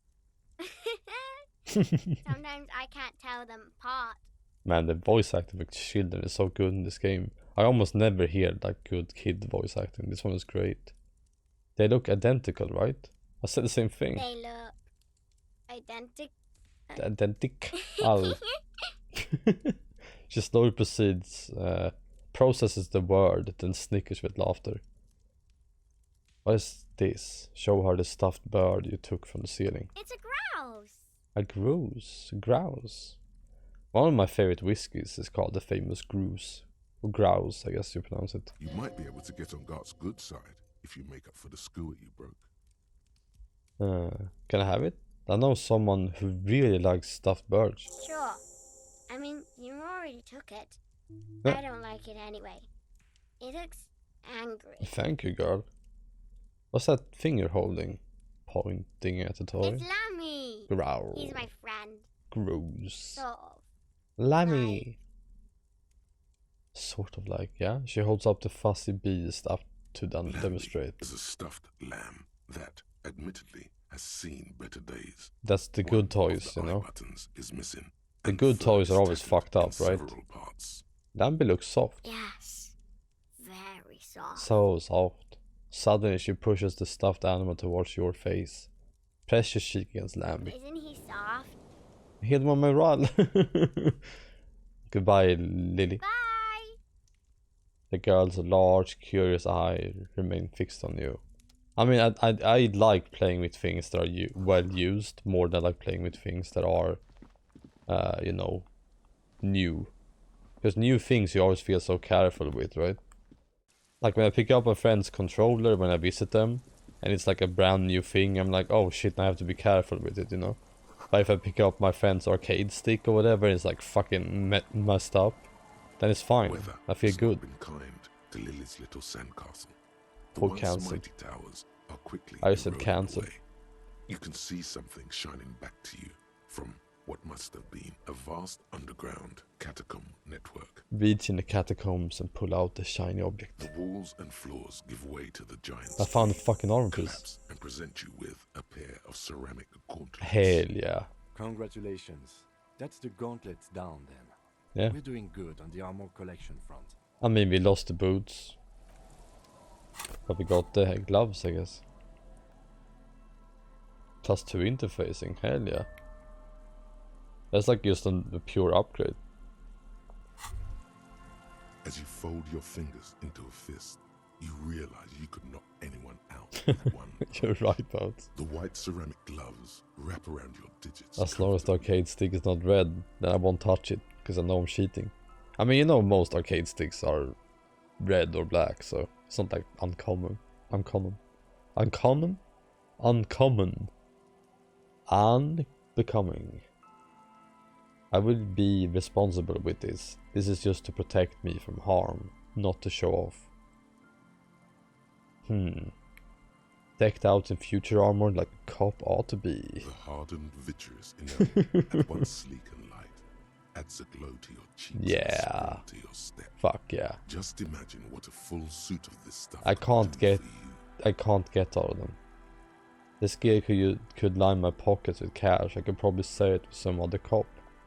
Sometimes I can't tell them apart. Man, the voice acting for children is so good in this game. I almost never hear like good kid voice acting. This one is great. They look identical, right? I said the same thing. They look identical. Identical. She slowly proceeds, processes the word, then snickers with laughter. What is this? Show her the stuffed bird you took from the ceiling. It's a grouse. A grouse. Grouse. One of my favorite whiskies is called the famous Grouse. Or Grouse, I guess you pronounce it. You might be able to get on Gart's good side if you make up for the skewer you broke. Can I have it? I know someone who really likes stuffed birds. Sure. I mean, you already took it. Yeah. I don't like it anyway. It looks angry. Thank you, girl. What's that thing you're holding? Pointing at the toy? It's Lammy. Growl. He's my friend. Grouse. Sort of. Lammy. Sort of like, yeah. She holds up the fuzzy beast up to Lammy demonstrate. is a stuffed lamb that, admittedly, has seen better days. That's the One good of toys, the you eye know. buttons is missing, The and good fur toys is are always tattered fucked in up, right? several parts. Lamby looks soft. Yes. Very soft. So soft. Suddenly she pushes the stuffed animal towards your face. Press your cheek against Lamby. Isn't he soft? Hit him on my run. Goodbye, Lily. Bye. The girl's large, curious eye remain fixed on you. I mean, I like playing with things that are well used more than like playing with things that are, you know, new. Because new things you always feel so careful with, right? Like when I pick up a friend's controller when I visit them, and it's like a brand new thing, I'm like, oh shit, I have to be careful with it, you know? But if I pick up my friend's arcade stick or whatever, and it's like fucking messed up, then it's fine. Weather I feel has not good. been kind to Lily's little sandcastle. The Poor once cancer. mighty towers are quickly I said eroding cancer. away. You can see something shining back to you from what must have been a vast underground catacomb network. Reach in the catacombs and pull out the shiny object. The walls and floors give way to the giant's I found a feet, fucking orange juice. collapse and present you with a pair of ceramic gauntlets. Hell yeah. Congratulations. That's the gauntlets down then. Yeah. We're doing good on the armor collection front. I mean, we lost the boots. But we got the gloves, I guess. +2 interfacing, hell yeah. That's like just a pure upgrade. As you fold your fingers into a fist, you realize you could knock anyone out with one. You're right, Bout. The white ceramic gloves wrap around your digits. As long as the arcade stick is not red, then I won't touch it, because I know I'm cheating. I mean, you know most arcade sticks are red or black, so it's not like uncommon. Uncommon. Unbecoming. I will be responsible with this. This is just to protect me from harm, not to show off. Decked out in future armor like a cop ought to be. The hardened vitreous enamel, at once sleek and light, adds a glow to your cheeks. and a Yeah. spring to your step. Fuck yeah. Just imagine what a full suit of this stuff I could can't do get- for you. I can't get all of them. This gear could line my pockets with cash. I could probably sell it to some other cop.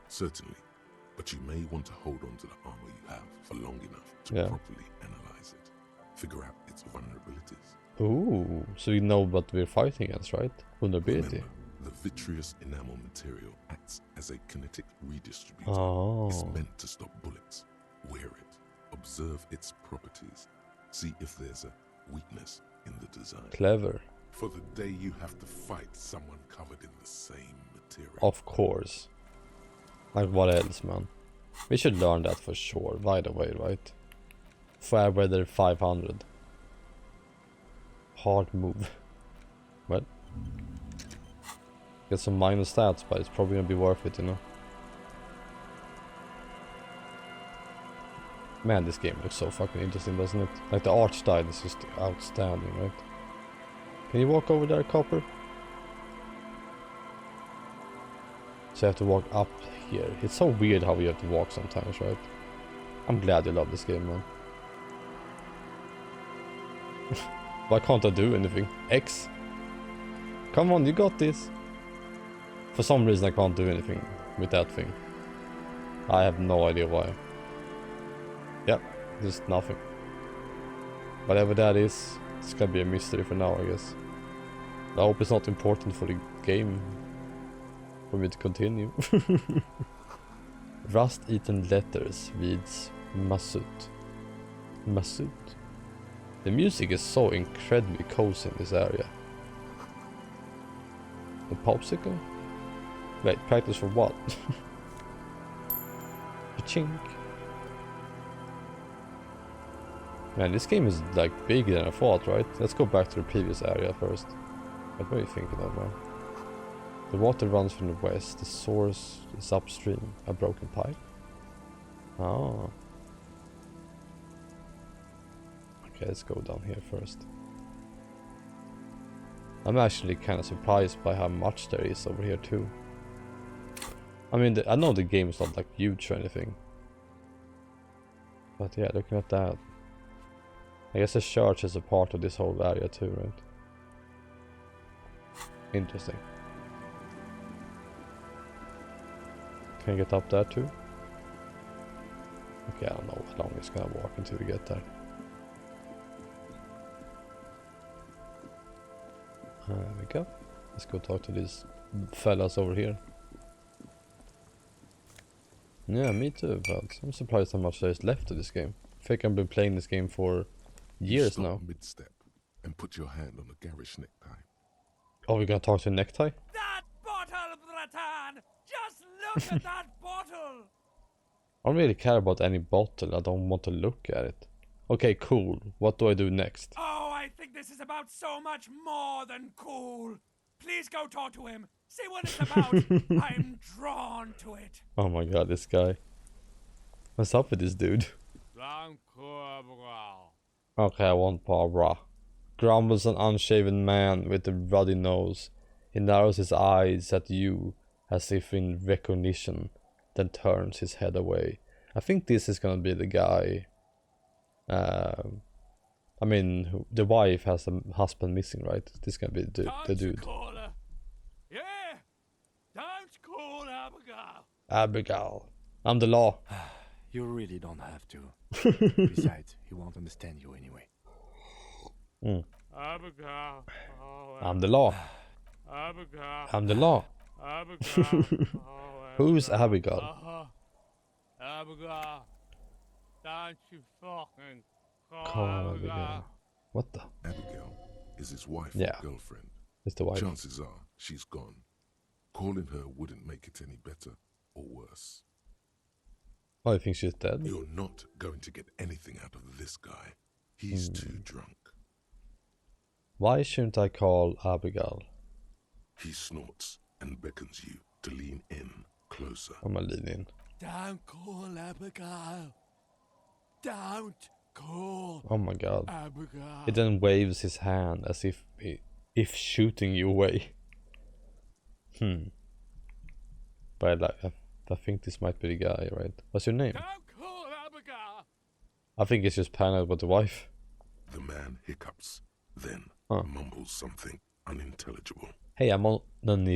Certainly, but you may want to hold on to the armor you have for long enough to Yeah. properly analyze it, figure out its vulnerabilities. Ooh, so you know what we're fighting against, right? Vulnerability. Remember, the vitreous enamel material acts as a kinetic redistributor. Oh. It's meant to stop bullets. Wear it, observe its properties, see if there's a weakness in the design. Clever. For the day you have to fight someone covered in the same material. Of course. Like what else, man? We should learn that for sure, right away, right? Fair weather 500. Hard move. Well, get some minor stats, but it's probably gonna be worth it, you know. Man, this game looks so fucking interesting, doesn't it? Like the art style is just outstanding, right? Can you walk over there, Copper? So you have to walk up here. It's so weird how you have to walk sometimes, right? I'm glad you love this game, man. Why can't I do anything? X? Come on, you got this. For some reason I can't do anything with that thing. I have no idea why. Yep, just nothing. Whatever that is, it's gonna be a mystery for now, I guess. I hope it's not important for the game for me to continue. Rust-eaten letters reads Masut. Masut. The music is so incredibly cozy in this area. A popsicle? Wait, practice for what? Chink. Man, this game is like bigger than I thought, right? Let's go back to the previous area first. What are you thinking of, man? The water runs from the west. The source is upstream. A broken pipe? Oh. Okay, let's go down here first. I'm actually kind of surprised by how much there is over here too. I mean, I know the game is not like huge or anything. But yeah, looking at that. I guess the church is a part of this whole area too, right? Interesting. Can I get up there too? Okay, I don't know how long it's gonna walk until we get there. There we go. Let's go talk to these fellas over here. Yeah, me too, but I'm surprised how much there is left of this game. I think I've been playing this game for years now. Mid-step and put your hand on the garish necktie. Oh, we're gonna talk to Necktie? That bottle, Bratan! Just look at that bottle! I don't really care about any bottle, I don't want to look at it. Okay, cool. What do I do next? Oh, I think this is about so much more than cool. Please go talk to him. See what it's about. I'm drawn to it. Oh my god, this guy. What's up with this dude? Okay, I want Barbara. Grumbles an unshaven man with a ruddy nose. He narrows his eyes at you as if in recognition, then turns his head away. I think this is gonna be the guy. I mean, the wife has a husband missing, right? This is gonna be the dude. Call her. Yeah, don't call Abigail. Abigail. I'm the law. You really don't have to. Besides, he won't understand you anyway. Abigail. Oh, I'm the law. Abigail. I'm the law. Abigail. Who's Abigail? Abigail. Don't you fucking Call Abigail. What the? Abigail is his wife Yeah. or girlfriend. It's the wife. Chances are she's gone. Calling her wouldn't make it any better or worse. Oh, I think she's dead. You're not going to get anything out of this guy. He's too drunk. Why shouldn't I call Abigail? He snorts and beckons you to lean in closer. I'm gonna lean in. Don't call Abigail. Don't call Oh my god. Abigail. He then waves his hand as if shooting you away. But I think this might be the guy, right? What's your name? Don't call Abigail. I think it's just paranoid about the wife. The man hiccups, then mumbles something unintelligible. Hey, I'm on an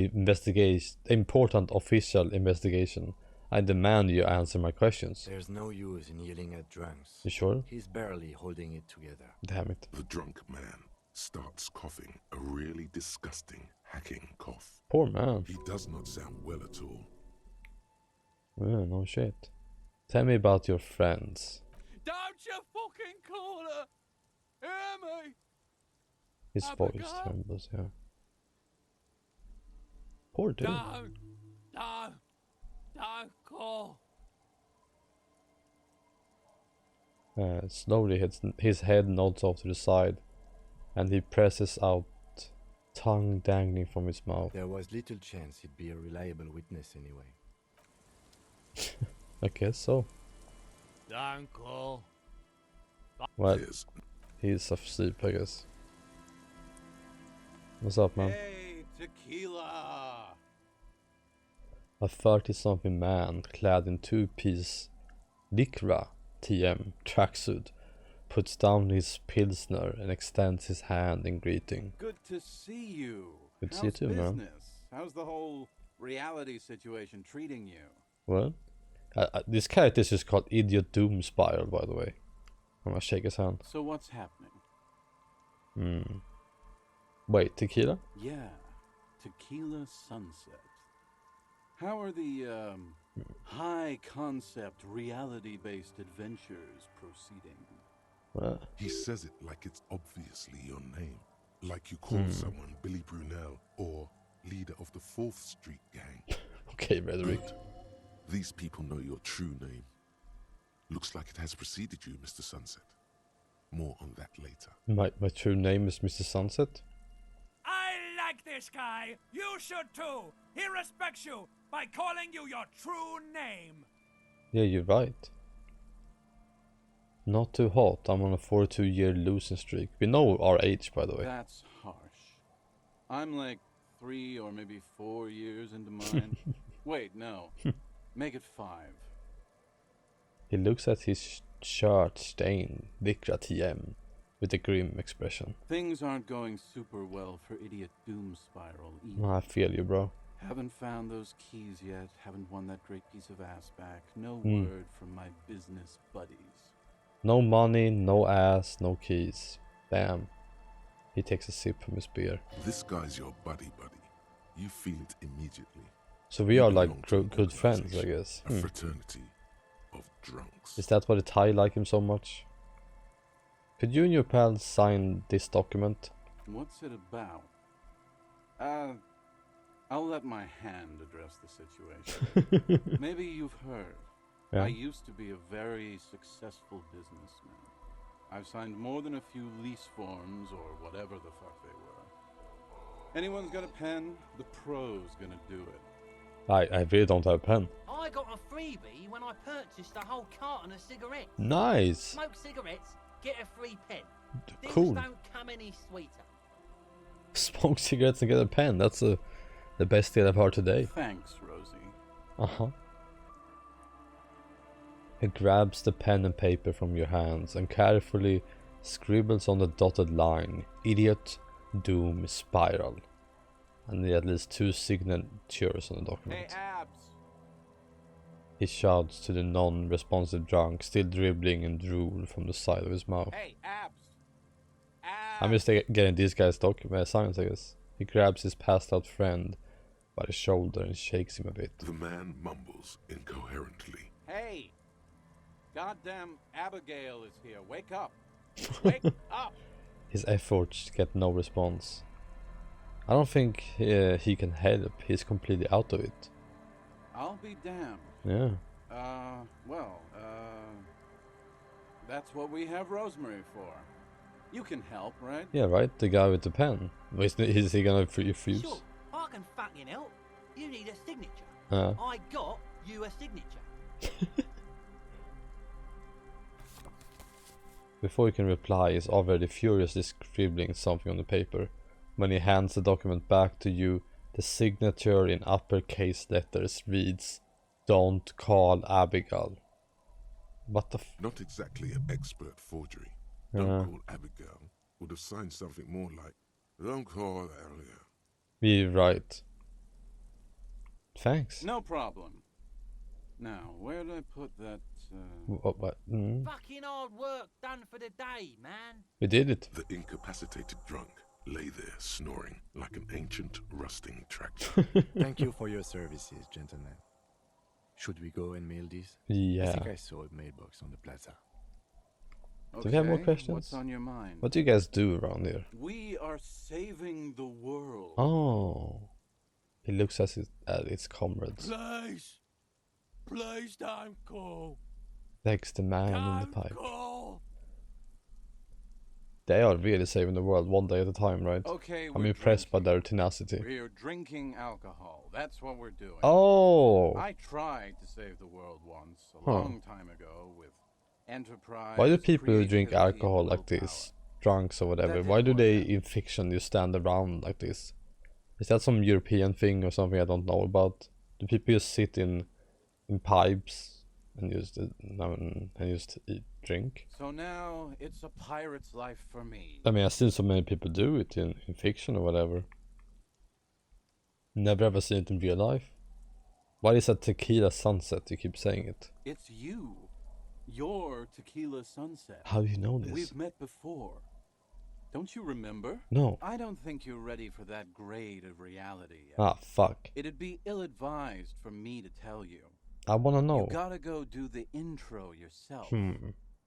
important official investigation. I demand you answer my questions. There's no use in yelling at drunks. You sure? He's barely holding it together. Damn it. The drunk man starts coughing, a really disgusting, hacking cough. Poor man. He does not sound well at all. Yeah, no shit. Tell me about your friends. Don't you fucking call her. Hear me? His Abigail? voice trembles, yeah. Poor dude. Don't call. Slowly his head nods off to the side, and he presses out, tongue dangling from his mouth. There was little chance he'd be a reliable witness anyway. I guess so. Uncle. Well, Yes. he's asleep, I guess. What's up, man? Hey, tequila! A 30-something man clad in two-piece Lycra TM tracksuit puts down his pilsner and extends his hand in greeting. Good to see you. Good to see you too, man. Business? How's the whole reality situation treating you? Well, this character is just called Idiot Doom Spiral, by the way. I'm gonna shake his hand. So what's happening? Wait, tequila? Yeah, Tequila Sunset. How are the high concept reality based adventures proceeding? Well, He says it like it's obviously your name. Like you call someone Billy Brunel or leader of the 4th Street Gang. okay, Rhetoric. Good. These people know your true name. Looks like it has preceded you, Mr. Sunset. More on that later. My true name is Mr. Sunset? I like this guy. You should too. He respects you by calling you your true name. Yeah, you're right. Not too hot. I'm on a 42-year losing streak. We know our age, by the way. That's harsh. I'm like 3 or maybe 4 years into mine. Wait, no. Make it 5. He looks at his shirt stained Lycra TM with a grim expression. Things aren't going super well for Idiot Doom Spiral either. I feel you, bro. Haven't found those keys yet. Haven't won that great piece of ass back. No word from my business buddies. No money, no ass, no keys. Damn. He takes a sip from his beer. This guy's your buddy. You feel it immediately. So we You are belong like to an good friends, I organization, guess. A fraternity of drunks. Is that why the Thai like him so much? Could you and your pals sign this document? What's it about? I'll let my hand address the situation. Maybe you've heard. Yeah. I used to be a very successful businessman. I've signed more than a few lease forms or whatever the fuck they were. Anyone's got a pen? The pro's gonna do it. I really don't have a pen. I got a freebie when I purchased a whole carton of cigarettes. Nice. Smoke cigarettes, get a free pen. Things Cool. don't come any sweeter. Smoke cigarettes and get a pen. That's the best deal I've heard today. Thanks, Rosie. Uh-huh. He grabs the pen and paper from your hands and carefully scribbles on the dotted line, Idiot Doom Spiral. And there are at least 2 signatures on the document. Hey, Abs! He shouts to the non-responsive drunk, still dribbling and drool from the side of his mouth. Hey, Abs! Abs! I'm just getting this guy's signs, I guess. He grabs his passed out friend by the shoulder and shakes him a bit. The man mumbles incoherently. Hey! Goddamn Abigail is here. Wake up! Wake up! His efforts get no response. I don't think he can help. He's completely out of it. I'll be damned. Yeah. That's what we have Rosemary for. You can help, right? Yeah, right? The guy with the pen. Is he gonna refuse? Sure, I can fucking help. You need a signature. I got you a signature. Before he can reply, he's already furiously scribbling something on the paper. When he hands the document back to you, the signature in uppercase letters reads, "Don't call Abigail." What the Not exactly an expert forgery. Don't call Abigail. Would have signed something more like, don't call Abigail. You're right. Thanks. No problem. Now, where did I put that? What? Fucking hard work done for the day, man. We did it. The incapacitated drunk lay there snoring like an ancient rusting tractor. Thank you for your services, gentlemen. Should we go and mail this? Yeah. I think I saw a mailbox on the plaza. Do we have more Okay, questions? What's on your mind? What do you guys do around here? We are saving the world. Oh. He looks at its comrades. Please don't call. Begs the man in the Don't pipe. call. They are really saving the world one day at a time, right? Okay, I'm we're impressed by drinking. their tenacity. We're drinking alcohol. That's what we're doing. Oh! I tried to save the world once, a Huh. long time ago, with enterprise. Why do people who drink creativity, and alcohol like willpower. this, drunks or whatever, That why do didn't they work out. in fiction just stand around like this? Is that some European thing or something I don't know about? Do people just sit in pipes and just drink? So now it's a pirate's life for me. I mean, I've seen so many people do it in fiction or whatever. Never ever seen it in real life. Why is that tequila sunset? You keep saying it. It's you. Your tequila sunset. How do you know this? We've met before. Don't you remember? No. I don't think you're ready for that grade of reality yet. Ah, fuck. It'd be ill-advised for me to tell you. I wanna know. You gotta go do the intro yourself.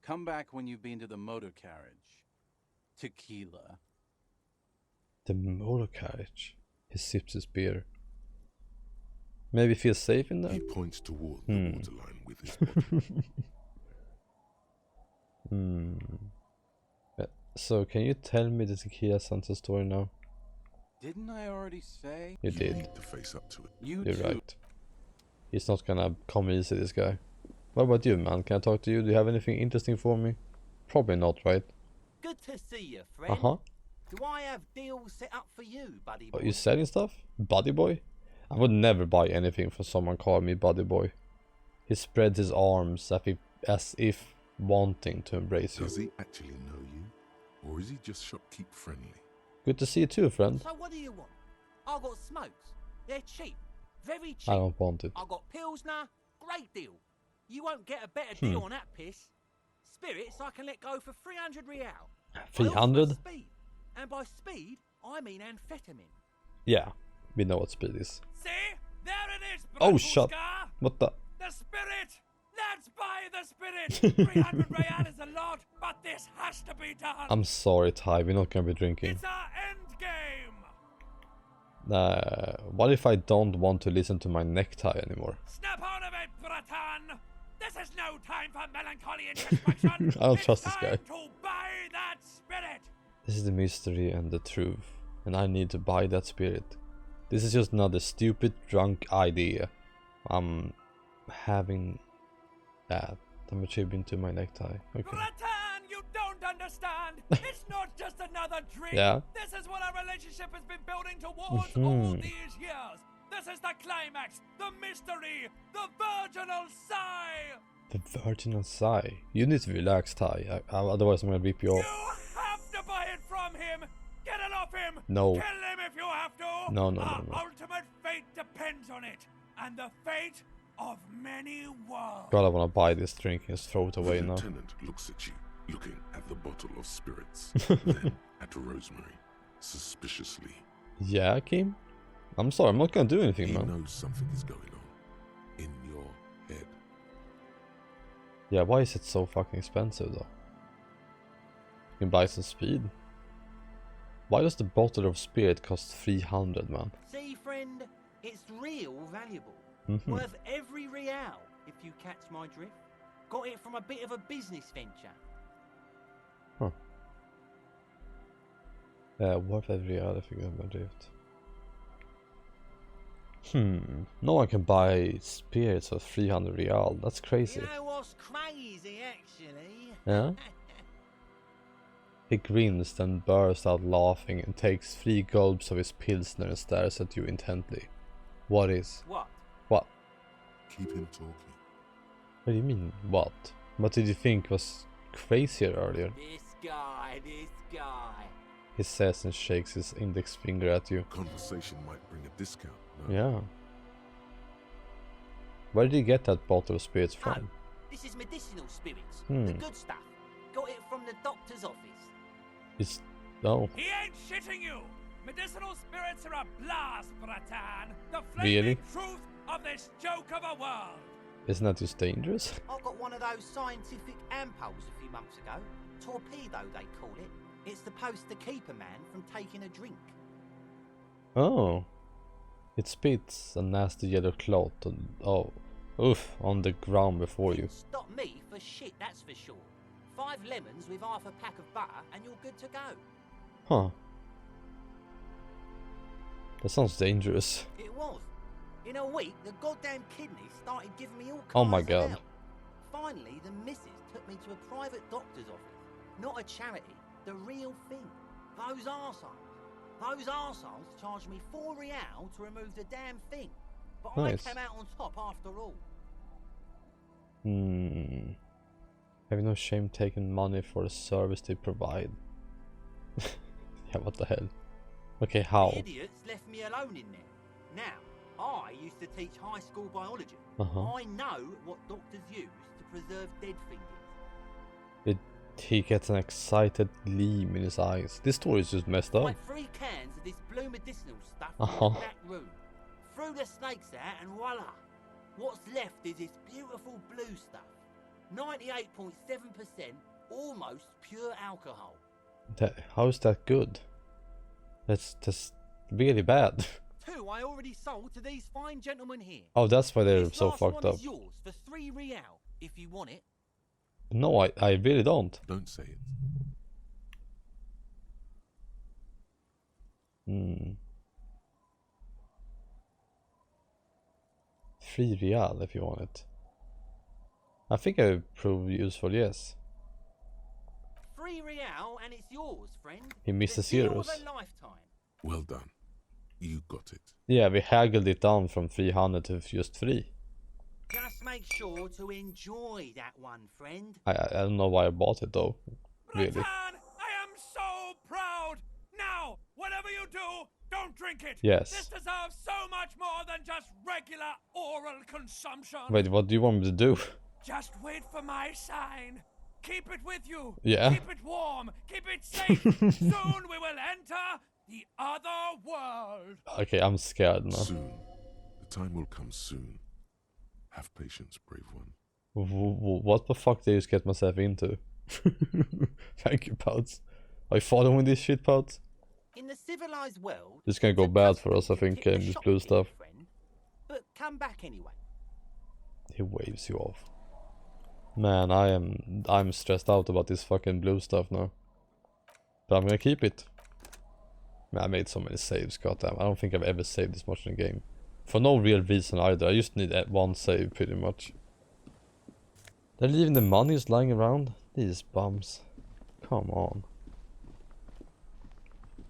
Come back when you've been to the motor carriage. Tequila. The motor carriage. He sips his beer. Maybe feel safe in there? He points toward the waterline with his body. So can you tell me the tequila sunset story now? Didn't I already say? You You did. need to face up to it. You You're too. right. He's not gonna come easy, this guy. What about you, man? Can I talk to you? Do you have anything interesting for me? Probably not, right? Good to see you, friend. Uh-huh. Do I have deals set up for you, buddy boy? Are you selling stuff? Buddy boy? I would never buy anything from someone calling me buddy boy. He spreads his arms as if wanting to embrace you. Does he actually know you? Or is he just shopkeep friendly? Good to see you too, friend. So what do you want? I got smokes. They're cheap. Very cheap. I don't want it. I got Pilsner. Great deal. You won't get a better deal on that piss. Spirits I can let go for 300 real. 300? Speed. And by speed, I mean amphetamine. Yeah, we know what speed is. See? There it is, Oh, shut. Bratulska. What the? The spirit! Let's buy the spirit! 300 real is a lot, but this has to be done! I'm sorry, Ty, we're not gonna be drinking. It's our end game! What if I don't want to listen to my necktie anymore? Snap out of it, Bratan! This is no time for melancholy introspection! I don't trust this guy. It's time to buy that spirit! This is the mystery and the truth, and I need to buy that spirit. This is just another stupid drunk idea. I'm having that. I'm attributing to my necktie. Okay. Bratan, you don't understand! It's not just another drink! Yeah. This is what our relationship has been building towards all these years! This is the climax, the mystery, the virginal sigh! The virginal sigh. You need to relax, Ty. Otherwise I'm gonna rip you You off. have to buy it from him! Get it off him! No. Kill him if you have to! No, no, Our no, no. ultimate fate depends on it! And the fate of many worlds! God, I wanna buy this drink and just throw it The away now. lieutenant looks at you, looking at the bottle of spirits, then at Rosemary, suspiciously. Yeah, Kim? I'm sorry, I'm not gonna do anything, He man. knows something is going on in your head. Yeah, why is it so fucking expensive though? You can buy some speed. Why does the bottle of spirit cost 300, man? See, friend, it's real valuable. Mhm. Worth every real, if you catch my drift. Got it from a bit of a business venture. Huh. Worth every other figure of my drift. No one can buy spirits for 300 real. That's crazy. You know what's crazy, actually? Yeah? He grins, then bursts out laughing and takes 3 gulps of his pilsner and stares at you intently. What is? What? What? Keep him talking. What do you mean, what? What did you think was crazier earlier? This guy. He says and shakes his index finger at you. Conversation might bring a discount. No? Yeah. Where did you get that bottle of spirits Oh, from? this is medicinal spirits. Hmm. The good stuff. Got it from the doctor's office. It's... Oh, He ain't shitting you! Medicinal spirits are a blast, Bratan! The Really? flaming truth of this joke of a world! isn't that just dangerous? I got one of those scientific ampules a few months ago. Torpedo, they call it. It's supposed to keep a man from taking a drink. Oh. It spits a nasty yellow clot on the ground before you. Stop me for shit, that's for sure. 5 lemons with half a pack of butter and you're good to go. Huh. That sounds dangerous. It was. In a week, the goddamn kidneys started giving me all Oh my kinds of God. help. Finally, the missus took me to a private doctor's office. Not a charity, the real thing. Those arseholes charged me £4 to remove the damn thing. But Nice. I came out on top after all. Have no shame taking money for the service they provide. Yeah, what the hell? Okay, how? The idiots left me alone in there. Now, I used to teach high school biology. I know what doctors use to preserve dead things. He gets an excited gleam in his eyes. This story is just messed up. Like 3 cans of this blue medicinal stuff from the back room. Threw the snakes out and voila. What's left is this beautiful blue stuff. 98.7% almost pure alcohol. How is that good? That's just really bad. 2 I already sold to these fine gentlemen here. Oh, that's why they're This so last fucked one up. is yours for £3 if you want it. No, I really don't. Don't say it. £3 if you want it. I think I would prove useful, yes. £3 and it's yours, friend. He misses The deal zeros. of a lifetime. Well done. You got it. Yeah, we haggled it down from 300 to just 3. Just make sure to enjoy that one, friend. I don't know why I bought it though. Really. Ratan, I am so proud. Now, whatever you do, don't drink it. Yes. This deserves so much more than just regular oral consumption. Wait, what do you want me to do? Just wait for my sign. Keep it with you. Yeah. Keep it warm. Keep it safe. Soon we will enter the other world. Okay, I'm scared now. Soon. The time will come soon. Have patience, brave one. What the fuck did I just get myself into? Thank you, Pouts. Are you following this shit, Pouts? In the civilized world, This is gonna go bad for us, I think, this blue stuff. friend, but come back anyway. He waves you off. Man, I'm stressed out about this fucking blue stuff now. But I'm gonna keep it. Man, I made so many saves, goddamn. I don't think I've ever saved this much in a game. For no real reason either, I just need one save pretty much. They're leaving the monies lying around? These bums. Come on.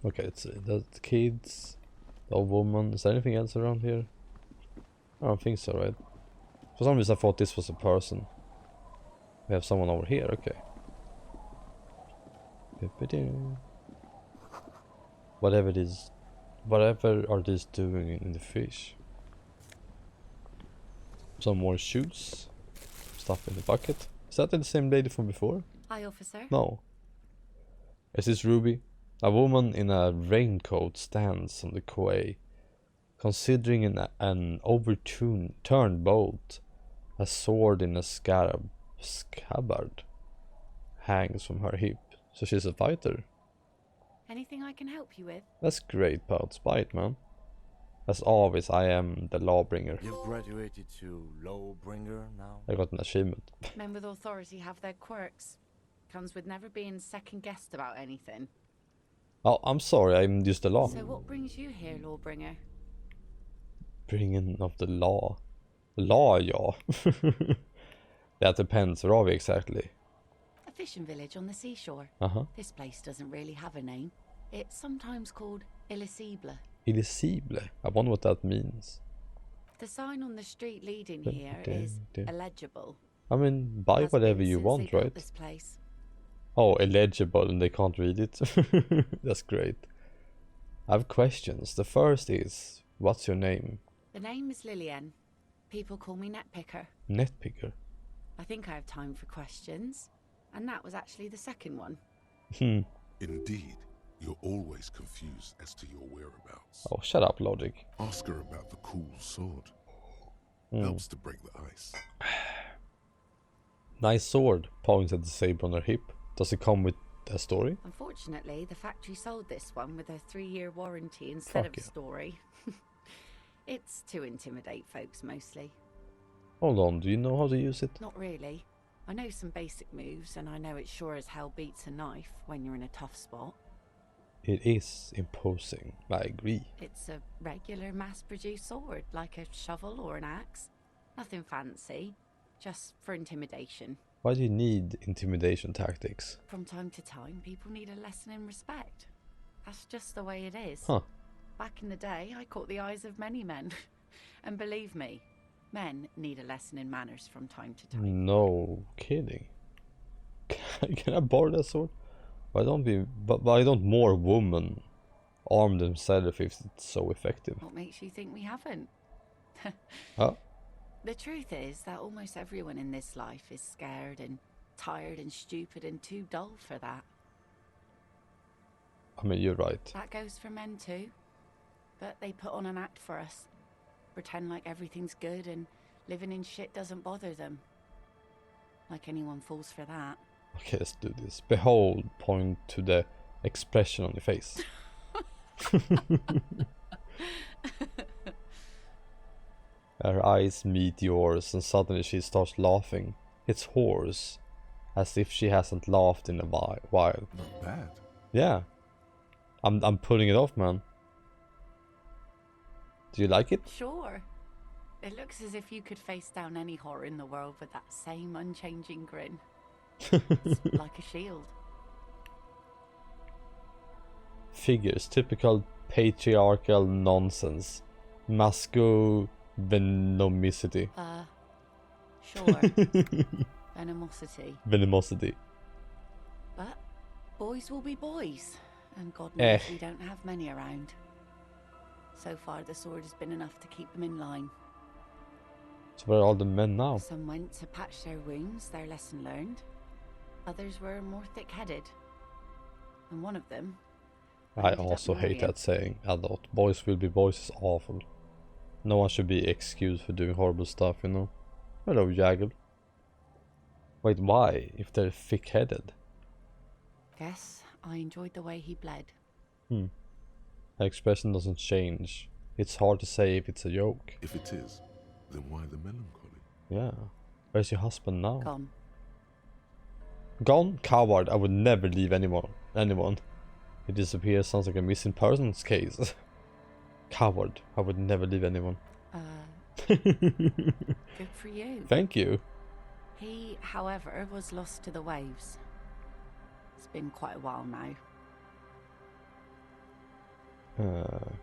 Okay, let's see. The kids, the old woman. Is there anything else around here? I don't think so, right? For some reason I thought this was a person. We have someone over here, okay. Whatever it is. Whatever are these doing in the fish? Some more shoes. Stuff in the bucket. Is that the same lady from before? Hi, officer. No. Is this Ruby? A woman in a raincoat stands on the quay, considering an overturned boat. A sword in a scabbard hangs from her hip. So she's a fighter. Anything I can help you with? That's great, Pouts. Spite, man. As always, I am the lawbringer. You've graduated to lawbringer now? I got an achievement. Men with authority have their quirks. Comes with never being second-guessed about anything. Oh, I'm sorry, I'm just the law. So what brings you here, lawbringer? Bringing of the law. Law, ja. That depends. Where are we exactly? A fishing village on the seashore. This place doesn't really have a name. It's sometimes called Elysium. Elysible. I wonder what that means. The sign on the street leading here is illegible. I mean, buy Has whatever been you since want, they built right? This place. Oh, illegible and they can't read it. That's great. I have questions. The first is, what's your name? The name is Lillian. People call me Netpicker. Netpicker. I think I have time for questions. And that was actually the second one. Indeed. You're always confused as to your whereabouts. Oh, shut up, Logic. Ask her about the cool sword. Helps to break the ice. Nice sword. Points at the saber on her hip. Does it come with a story? Unfortunately, the factory sold this one with a 3-year warranty instead of a story. It's to intimidate folks mostly. Hold on, do you know how to use it? Not really. I know some basic moves, and I know it sure as hell beats a knife when you're in a tough spot. It is imposing, I agree. It's a regular mass-produced sword, like a shovel or an axe. Nothing fancy, just for intimidation. Why do you need intimidation tactics? From time to time, people need a lesson in respect. That's just the way it is. Huh. Back in the day, I caught the eyes of many men. And believe me, men need a lesson in manners from time to time. No kidding. Can I borrow that sword? Why don't more women arm themselves if it's so effective? What makes you think we haven't? Huh? The truth is that almost everyone in this life is scared and tired and stupid and too dull for that. I mean, you're right. That goes for men too. But they put on an act for us. Pretend like everything's good and living in shit doesn't bother them. Like anyone falls for that. Okay, let's do this. Behold, point to the expression on your face. Her eyes meet yours and suddenly she starts laughing. It's hoarse, as if she hasn't laughed in a while. Not bad. Yeah. I'm pulling it off, man. Do you like it? Sure. It looks as if you could face down any horror in the world with that same unchanging grin. It's like a shield. Figures, typical patriarchal nonsense. Masculinomicity. Sure. Venomosity. Venomosity. But boys will be boys, and God knows we don't have many around. So far the sword has been enough to keep them in line. So where are all the men now? Some went to patch their wounds, their lesson learned. Others were more thick-headed. And one of them... I also hate that saying. Adult boys will be boys is awful. No one should be excused for doing horrible stuff, you know. Hello, Jaggle. Wait, why? If they're thick-headed? Guess I enjoyed the way he bled. The expression doesn't change. It's hard to say if it's a joke. If it is, then why the melancholy? Yeah. Where's your husband now? Gone. Gone? Coward. I would never leave anyone. He disappears sounds like a missing persons case. Coward. I would never leave anyone. Good for you. Thank you. He, however, was lost to the waves. It's been quite a while now. It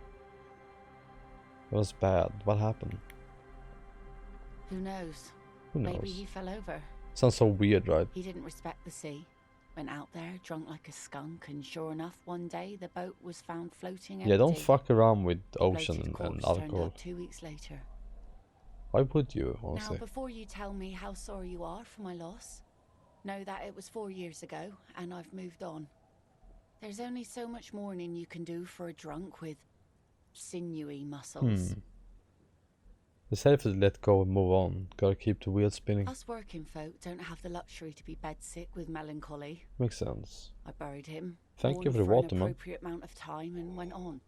was bad. What happened? Who knows? Who knows? Maybe he fell over. Sounds so weird, right? He didn't respect the sea. Went out there, drunk like a skunk, and sure enough, one day the boat was found floating empty. Yeah, don't fuck around with ocean and turned alcohol. up 2 weeks later. Why would you, honestly? Now, before you tell me how sorry you are for my loss, know that it was 4 years ago, and I've moved on. There's only so much mourning you can do for a drunk with sinewy muscles. It's safe to let go and move on. Gotta keep the wheel spinning. Us working folk don't have the luxury to be bedsick with melancholy. Makes sense. I buried him. Thank you for the an water, man. appropriate amount of time and went on.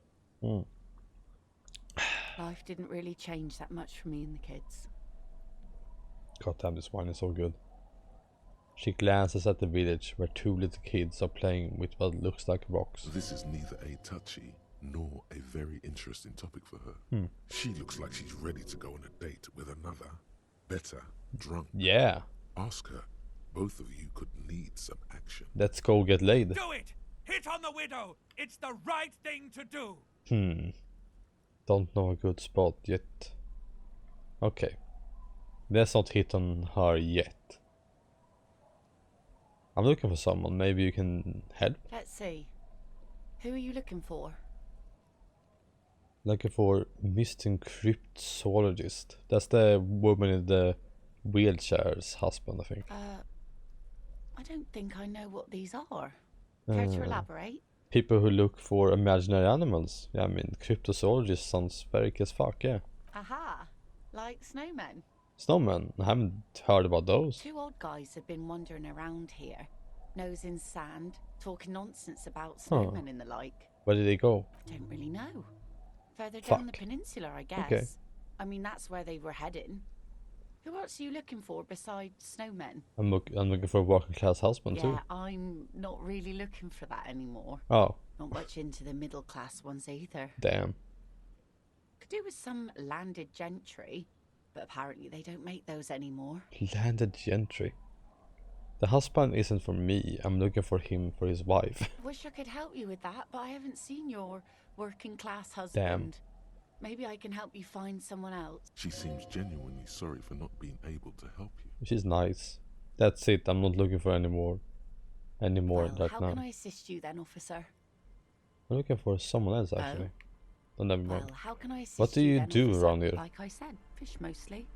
Life didn't really change that much for me and the kids. God damn, this wine is so good. She glances at the village where 2 little kids are playing with what looks like rocks. This is neither a touchy nor a very interesting topic for her. She looks like she's ready to go on a date with another, better, drunk. Yeah. Ask her. Both of you could need some action. Let's go get laid. Do it! Hit on the widow! It's the right thing to do! Don't know a good spot yet. Okay. Let's not hit on her yet. I'm looking for someone. Maybe you can help? Let's see. Who are you looking for? Looking for missing cryptozoologist. That's the woman in the wheelchair's husband, I think. I don't think I know what these are. Care to elaborate? People who look for imaginary animals. Yeah, I mean, cryptozoologist sounds very as fuck, yeah. Aha! Like snowmen. Snowmen? I haven't heard about those. 2 old guys have been wandering around here, nose in sand, talking nonsense about snowmen and the like. Where did they go? I don't really know. Further down the peninsula, I guess. Okay. I mean, that's where they were heading. Who else are you looking for besides snowmen? I'm looking for a working class husband too. Yeah, I'm not really looking for that anymore. Oh. Not much into the middle class ones either. Damn. Could do with some landed gentry, but apparently they don't make those anymore. Landed gentry. The husband isn't for me. I'm looking for him for his wife. Wish I could help you with that, but I haven't seen your working class husband. Damn. Maybe I can help you find someone else. She seems genuinely sorry for not being able to help you. She's nice. That's it. I'm not looking for any more Well, right how now. can I assist you then, officer? I'm looking for someone else actually. Oh, never mind. Well, how can I assist What do you then, do officer? around here? Like I said, fish mostly.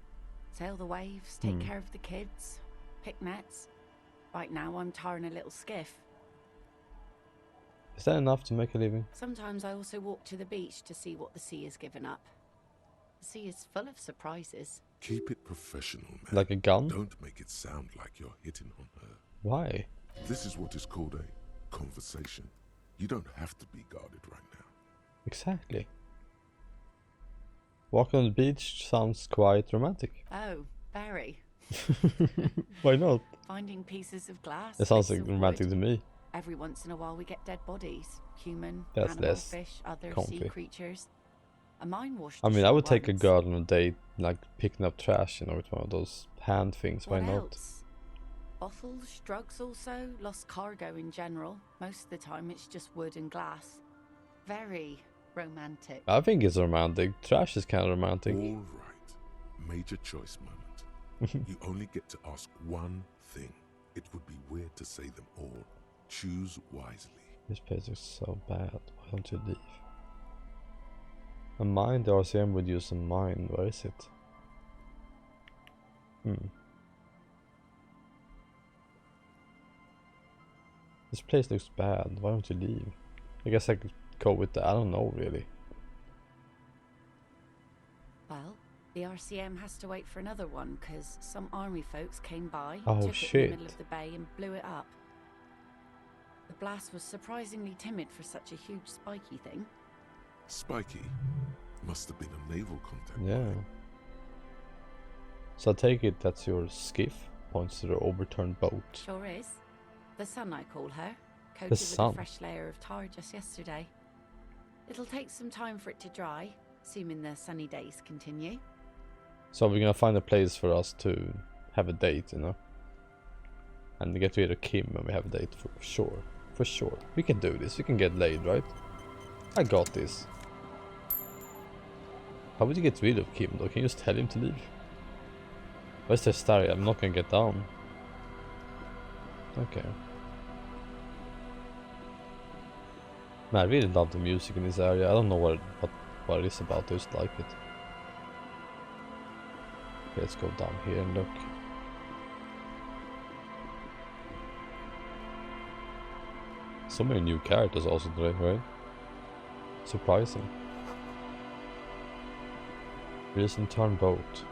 Sail the waves, take Hmm. care of the kids, pick nets. Right now I'm tarring a little skiff. Is that enough to make a living? Sometimes I also walk to the beach to see what the sea has given up. The sea is full of surprises. Keep it professional, man. Like a gun? Don't make it sound like you're hitting on her. Why? This is what is called a conversation. You don't have to be guarded right now. Exactly. Walking on the beach sounds quite romantic. Oh, very. Why not? Finding pieces of glass. It sounds bits like of romantic wood. to me. Every once in a while we get dead bodies. Human, That's animal, less fish, other comfy. sea creatures. A mine washed I mean, I ashore would take a once. girl on a date, like picking up trash, you know, with one of those hand things. Why What not? else? Bottles, drugs also, lost cargo in general. Most of the time it's just wood and glass. Very romantic. I think it's romantic. Trash is kind of romantic. All right. Major choice moment. You only get to ask one thing. It would be weird to say them all. Choose wisely. This place is so bad. Why don't you leave? A mine, the RCM would use a mine. Where is it? This place looks bad. Why don't you leave? I guess I could go with the... I don't know, really. Well, the RCM has to wait for another one because some army folks came by, Oh, took it in shit. the middle of the bay and blew it up. The blast was surprisingly timid for such a huge spiky thing. Spiky must have been a naval contact. Yeah. So I take it that's your skiff? Points to the overturned boat. Sure is. The Sun, I call her. Coated with Sun. a fresh layer of tar just yesterday. It'll take some time for it to dry, assuming the sunny days continue. So we're gonna find a place for us to have a date, you know? And get rid of Kim when we have a date, for sure. For sure. We can do this. We can get laid, right? I got this. How would you get rid of Kim though? Can you just tell him to leave? Where's the star? I'm not gonna get down. Okay. Man, I really love the music in this area. I don't know what it is about, I just like it. Okay, let's go down here and look. So many new characters also today, right? Surprising. Recent turn boat.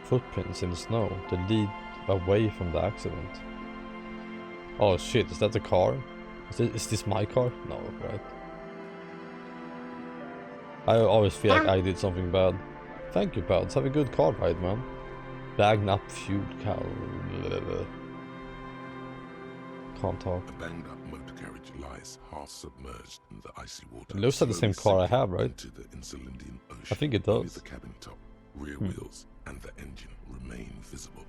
Footprints in the snow that lead away from the accident. Oh shit, is that the car? Is this my car? No, right? I always feel like I did something bad. Thank you, pals. Have a good car ride, man. Bagged up fuel cow. Can't talk. A banged up motor carriage lies half submerged in the icy water. It looks like the same car I have, right? Into the Insulindian Ocean. I think it Only does. the cabin top, rear wheels, and the engine remain visible.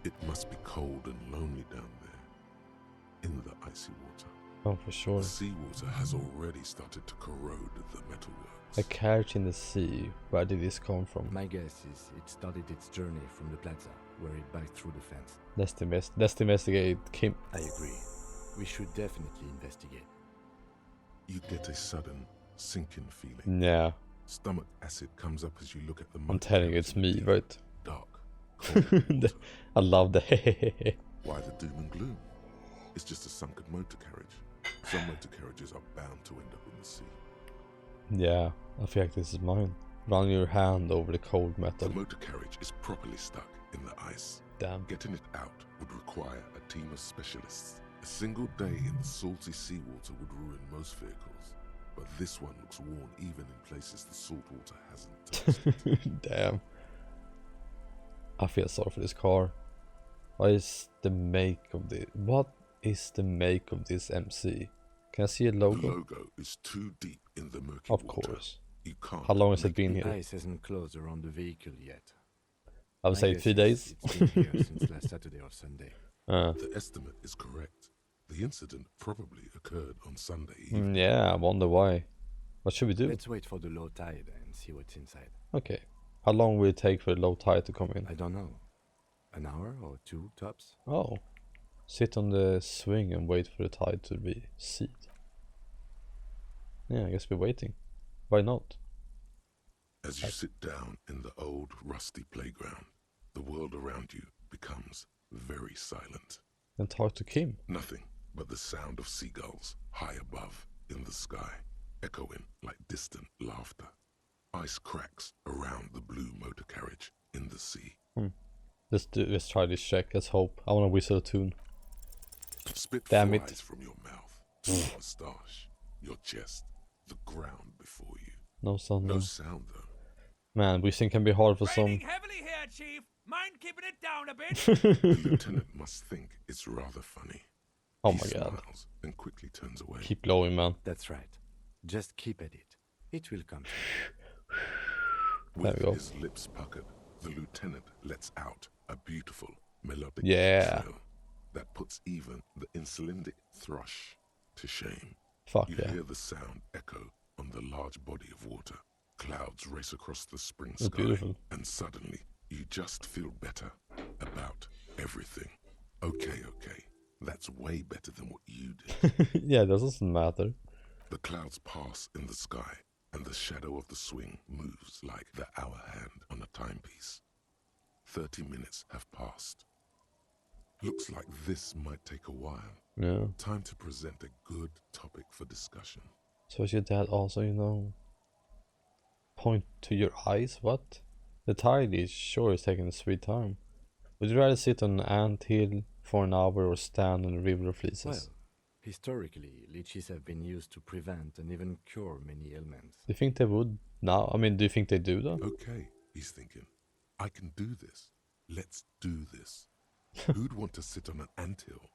It must be cold and lonely down there, in the icy water. Oh, for sure. The seawater has already started to corrode the metalworks. A carriage in the sea. Where did this come from? My guess is it started its journey from the plaza, where it backed through the fence. Let's investigate Kim. I agree. We should definitely investigate. You get a sudden sinking feeling. Yeah. Stomach acid comes up as you look at the I'm telling you, it's me, right? Dark, cold water. I love the Why the doom and gloom? It's just a sunken motor carriage. Some motor carriages are bound to end up in the sea. Yeah, I feel like this is mine. Run your hand over the cold metal. The motor carriage is properly stuck in the ice. Damn. Getting it out would require a team of specialists. A single day in the salty seawater would ruin most vehicles, but this one looks worn even in places the salt water hasn't touched. Damn. I feel sorry for this car. What is the make of this? What is the make of this MC? Can I see a logo? The logo is too deep in the murky Of water. course. You can't How long has it make been The here? ice hasn't closed around the vehicle yet. I would My say guess 3 is days. It's been here since last Saturday or Sunday. The estimate is correct. The incident probably occurred on Sunday evening. Yeah, I wonder why. What should we do? Let's wait for the low tide and see what's inside. Okay. How long will it take for the low tide to come in? I don't know. An hour or two tops? Oh. Sit on the swing and wait for the tide to recede. Yeah, I guess we're waiting. Why not? As you sit down in the old rusty playground, the world around you becomes very silent. And talk to Kim. Nothing but the sound of seagulls high above in the sky, echoing like distant laughter. Ice cracks around the blue motor carriage in the sea. Let's try this check. Let's hope. I want to whistle a tune. Spit Damn flies it. from your mouth to your moustache, your chest, the ground before you. No sound. No sound though. Man, whistling can be hard for some. Raining heavily here, Chief. Mind keeping it down a bit? The lieutenant must think it's rather funny. Oh He my god. smiles and quickly turns away. Keep blowing, man. That's right. Just keep at it. It will come. There With we go. his lips puckered, the lieutenant lets out a beautiful melodic Yeah. trill that puts even the insulindic thrush to shame. Fuck You yeah. hear the sound echo on the large body of water. Clouds race across the spring That's sky, beautiful. and suddenly you just feel better about everything. Okay, that's way better than what you did. Yeah, that doesn't matter. The clouds pass in the sky, and the shadow of the swing moves like the hour hand on a timepiece. 30 minutes have passed. Looks like this might take a while. Yeah. Time to present a good topic for discussion. So is your dad also, you know, point to your eyes? What? The tide is sure is taking a sweet time. Would you rather sit on an ant hill for an hour or stand on a river of fleeces? Well, historically, leeches have been used to prevent and even cure many ailments. Do you think they would now? I mean, do you think they do though? Okay, he's thinking, I can do this. Let's do this. Who'd want to sit on an anthill?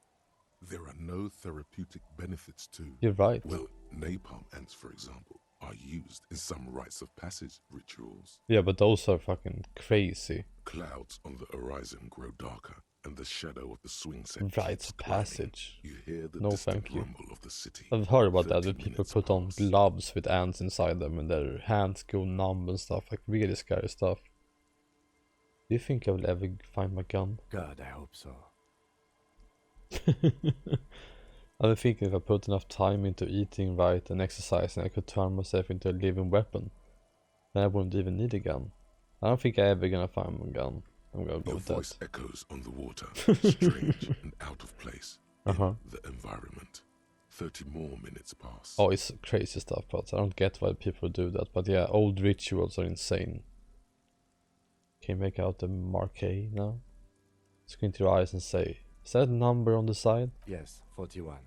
There are no therapeutic benefits to... You're right. Well, napalm ants, for example, are used in some rites of passage rituals. Yeah, but those are fucking crazy. Clouds on the horizon grow darker, and the shadow of the swing set Rites keeps of climbing. passage. You hear the No, distant thank you. rumble of the city. I've heard about that. 30 That people minutes put on pass. gloves with ants inside them and their hands go numb and stuff. Like really scary stuff. Do you think I will ever find my gun? God, I hope so. I've been thinking if I put enough time into eating right and exercising, I could turn myself into a living weapon. Then I wouldn't even need a gun. I don't think I ever gonna find my gun. I'm gonna go Your with voice that. echoes on the water, strange and out of place in the environment. 30 more minutes pass. Oh, it's crazy stuff, but I don't get why people do that. But yeah, old rituals are insane. Can you make out the marquee now? Squint your eyes and say, is that a number on the side? Yes, 41.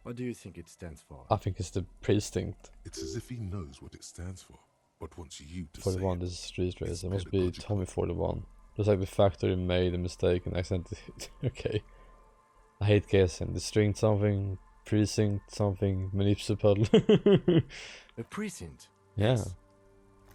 What do you think it stands for? I think it's the precinct. It's as if he knows what it stands for, but wants you to 41, say this is street race. It's It must be pedagogical. Tommy 41. Looks like the factory made a mistake and accidentally okay. I hate guessing. The string something, precinct something, municipal. A precinct? Yeah. Yes.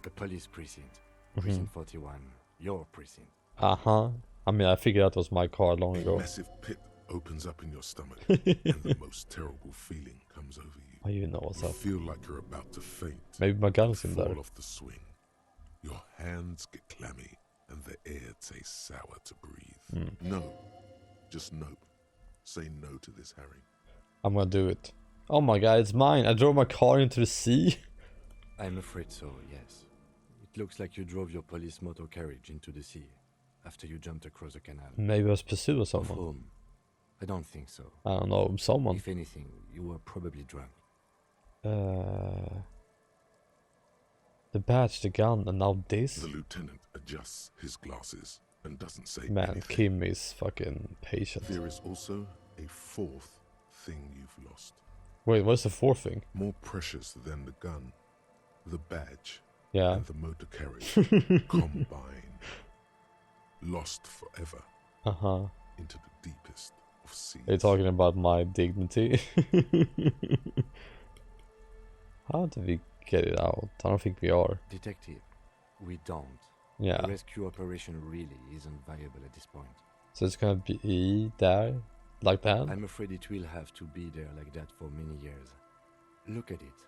The police precinct. Precinct 41. Your precinct. Uh-huh. I mean, I figured that was my car long A ago. massive pit opens up in your stomach, and the most terrible feeling comes over you. I even know what's You up. feel like you're about to faint. Maybe my gun's in Fall there. off the swing. Your hands get clammy, and the air tastes sour to breathe. No, just nope. Say no to this, Harry. I'm gonna do it. Oh my god, it's mine. I drove my car into the sea. I'm afraid so, yes. It looks like you drove your police motor carriage into the sea after you jumped across the canal. Maybe I was pursued or Of someone. whom? I don't think so. I don't know, someone. If anything, you were probably drunk. The badge, the gun, and now this? The lieutenant adjusts his glasses and doesn't say Man, anything. Kim is fucking patient. There is also a fourth thing you've lost. Wait, what's the fourth thing? More precious than the gun, the badge, Yeah. and the motor carriage combined. lost forever Uh-huh. into the deepest of seas. Are you talking about my dignity? How did we get it out? I don't think we are. Detective, we don't. Yeah. The rescue operation really isn't viable at this point. So it's gonna be there? Like that? I'm afraid it will have to be there like that for many years. Look at it.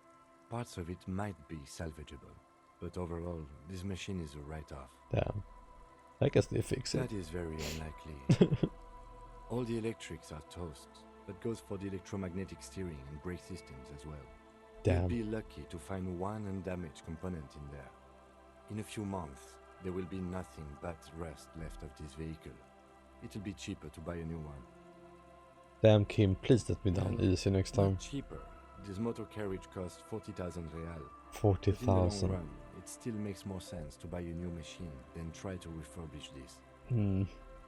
Parts of it might be salvageable, but overall, this machine is a write-off. Damn. I guess they fix it. That is very unlikely. All the electrics are toast. That goes for the electromagnetic steering and brake systems as well. Damn. You'll be lucky to find one undamaged component in there. In a few months, there will be nothing but rust left of this vehicle. It'll be cheaper to buy a new one. Damn, Kim, please let me down easy next time. Not cheaper. This motor carriage costs 40,000 real. 40,000. It still makes more sense to buy a new machine than try to refurbish this.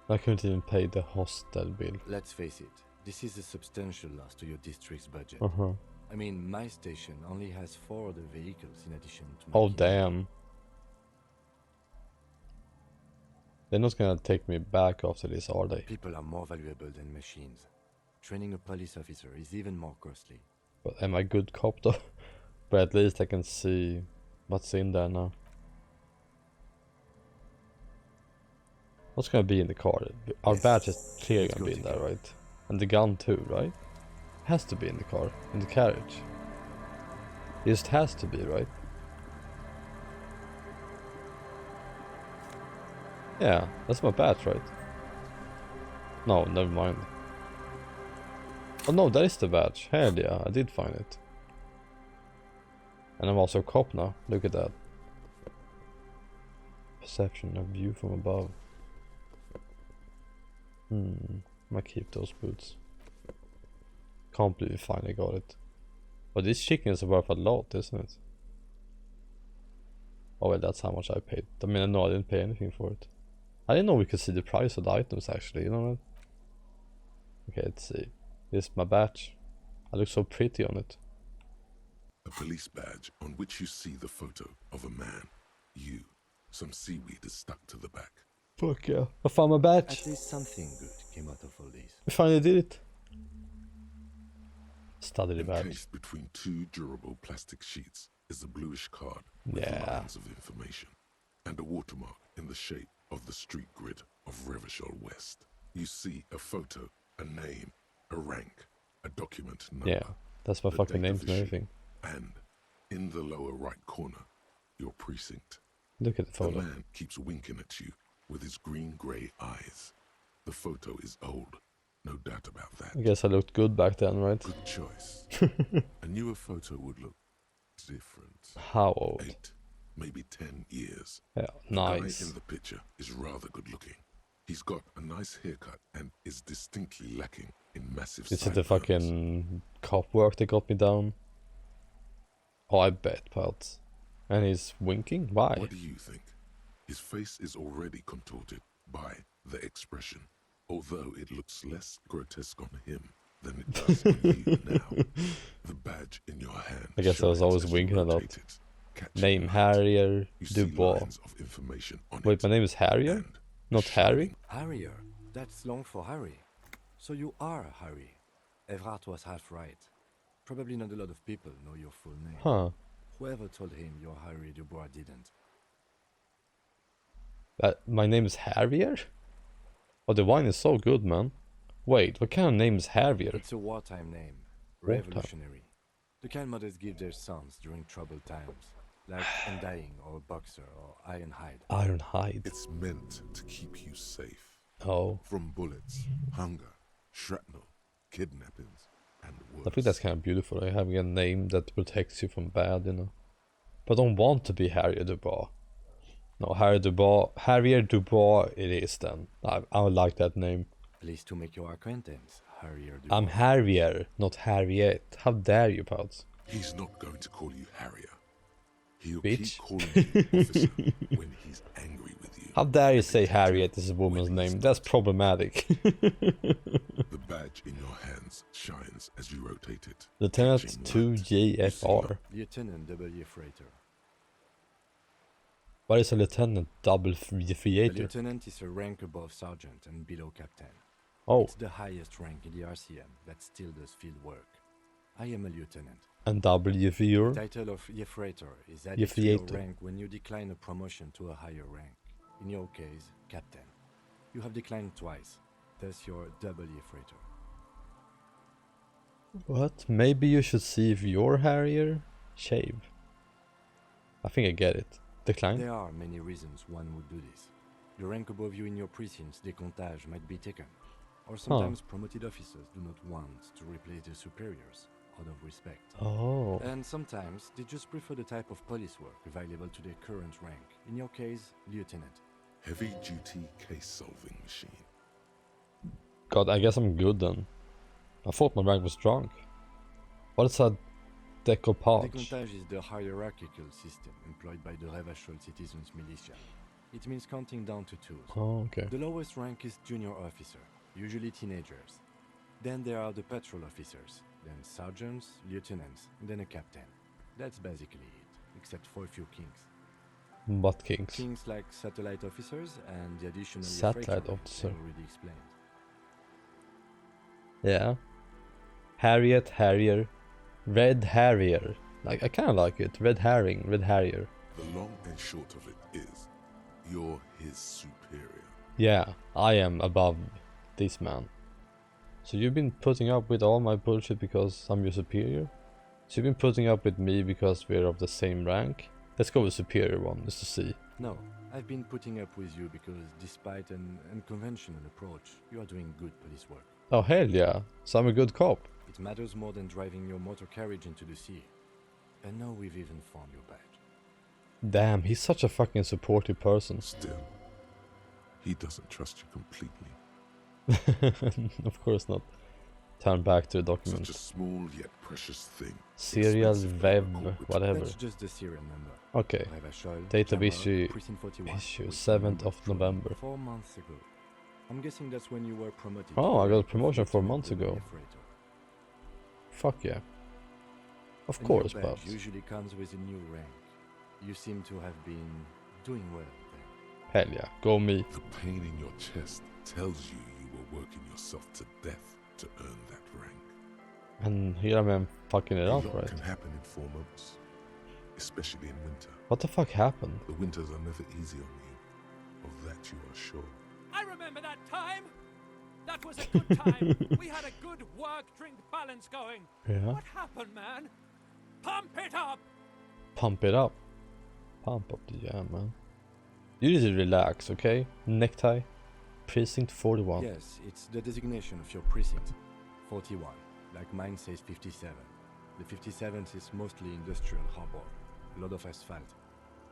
I couldn't even pay the hostel bill. Let's face it, this is a substantial loss to your district's budget. Uh-huh. I mean, my station only has 4 other vehicles in addition to my Oh, key. damn. They're not gonna take me back after this, are they? People are more valuable than machines. Training a police officer is even more costly. But am I good cop though? But at least I can see what's in there now. What's gonna be in the car? Our badge is clearly gonna be in there, right? And the gun too, right? Has to be in the car, in the carriage. It just has to be, right? Yeah, that's my badge, right? No, never mind. Oh no, that is the badge. Hell yeah, I did find it. And I'm also a cop now. Look at that. Perception of view from above. Might keep those boots. Can't believe we finally got it. But these chickens are worth a lot, isn't it? Oh well, that's how much I paid. I mean, no, I didn't pay anything for it. I didn't know we could see the price of the items actually, you know that? Okay, let's see. This is my badge. I look so pretty on it. A police badge on which you see the photo of a man. You. Some seaweed is stuck to the back. Fuck yeah. I found my badge. At least something good came out of all this. We finally did it. Study the badge. Encased between 2 durable plastic sheets is a bluish card with Yeah. lines of information and a watermark in the shape of the street grid of Revachol West. You see a photo, a name, a rank, a document number. Yeah, that's my the fucking date names of and issue, everything. And in the lower right corner, your precinct. Look at the photo. The man keeps winking at you with his green-grey eyes. The photo is old, no doubt about that. I guess I looked good back then, right? Good choice. A newer photo would look different. How old? 8, maybe 10 years. Yeah, The nice. guy in the picture is rather good looking. He's got a nice haircut and is distinctly lacking in massive Is it the sideburns. fucking cop work that got me down? Oh, I bet, pals. And he's winking? Why? What do you think? His face is already contorted by the expression, although it looks less grotesque on him than it does on you now. The badge in your hand. I guess I was shines always as you winking a lot. rotate it, catching Name light. Harrier You see Dubois. lines of information on Wait, it, my name is Harrier? and Not Harry? Harrier. That's long for Harry. So you are Harry. Evrard was half right. Probably not a lot of people know your full name. Huh. Whoever told him you're Harry Dubois didn't. My name is Harrier? Oh, the wine is so good, man. Wait, what kind of name is Harrier? It's a wartime name. Wartime. Revolutionary. The kind mothers give their sons during troubled times. Like Undying or Boxer or Ironhide. Ironhide. it's meant to keep you safe Oh. from bullets, hunger, shrapnel, kidnappings, and worse. I think that's kind of beautiful, like having a name that protects you from bad, you know. But I don't want to be Harrier Dubois. No, Harrier Dubois it is then. I would like that name. Pleased to make your acquaintance, Harrier Dubois. I'm Harrier, not Harriet. How dare you, pals? He's not going to call you Harrier. He'll Bitch. keep calling you officer when he's angry with you. How dare you say Harriet is a woman's name? That's problematic. The badge in your hands shines as you rotate it. Lieutenant catching light. 2JFR. Lieutenant W. Freighter. What is a lieutenant double A theater? lieutenant is a rank above sergeant and below captain. Oh, It's the highest rank in the RCM that still does field work. I am a lieutenant. and double The theater? title of Yefrator is added to your Yefrator. rank when you decline a promotion to a higher rank. In your case, captain. You have declined twice, thus you're double Yefrator. What? Maybe you should see if you're Harrier? Shave. I think I get it. Decline? There are many reasons one would do this. The rank above you in your precinct's decomptage might be taken. Or sometimes promoted officers do not want to replace their superiors out of respect. Oh. And sometimes they just prefer the type of police work available to their current rank. In your case, lieutenant. Heavy duty case solving machine. God, I guess I'm good then. I thought my rank was drunk. What is a decoupage? Decomptage is the hierarchical system employed by the Revachol Citizens Militia. It means counting down to twos. Oh, okay. The lowest rank is junior officer, usually teenagers. Then there are the patrol officers, then sergeants, lieutenants, and then a captain. That's basically it, except for a few kings. What kings? Kings like satellite officers and the additional Satellite Yefrator officer. I already explained. Yeah. Harriet, Harrier. Red Harrier. Like, I kinda like it. Red Herring, Red Harrier. The long and short of it is, you're his superior. Yeah, I am above this man. So you've been putting up with all my bullshit because I'm your superior? So you've been putting up with me because we're of the same rank? Let's go with superior one, just to see. No, I've been putting up with you because despite an unconventional approach, you are doing good police work. Oh hell yeah, so I'm a good cop. It matters more than driving your motor carriage into the sea. And now we've even found your badge. Damn, he's such a fucking supportive person. Still, he doesn't trust you completely. Of course not. Turn back to the document. Such a small yet precious thing. Serial Expensive web, and awkward. whatever. That's just the serial number. Okay. Revachol, Date of Jammer, issue, Precinct 41, issue with 7th number of 4, November. 4 months ago. I'm guessing that's when you were promoted. Oh, to I got a rank of promotion 4 lieutenant months double ago. Yefrator. Fuck yeah. Of And course, your but... badge usually comes with a new rank. You seem to have been doing well there. Hell yeah, go me. The pain in your chest tells you you were working yourself to death to earn that rank. And here I am fucking it A up, lot right? can happen in 4 months, especially in winter. What the fuck happened? The winters are never easy on you, of that you are sure. I remember that time. That was a good time. We had a good work-drink balance going. Yeah. What happened, man? Pump it up. Pump it up. Pump up the jam, man. You need to relax, okay? Necktie. Precinct 41. Yes, it's the designation of your precinct. 41. Like mine says 57. The 57th is mostly industrial harbor. A lot of asphalt.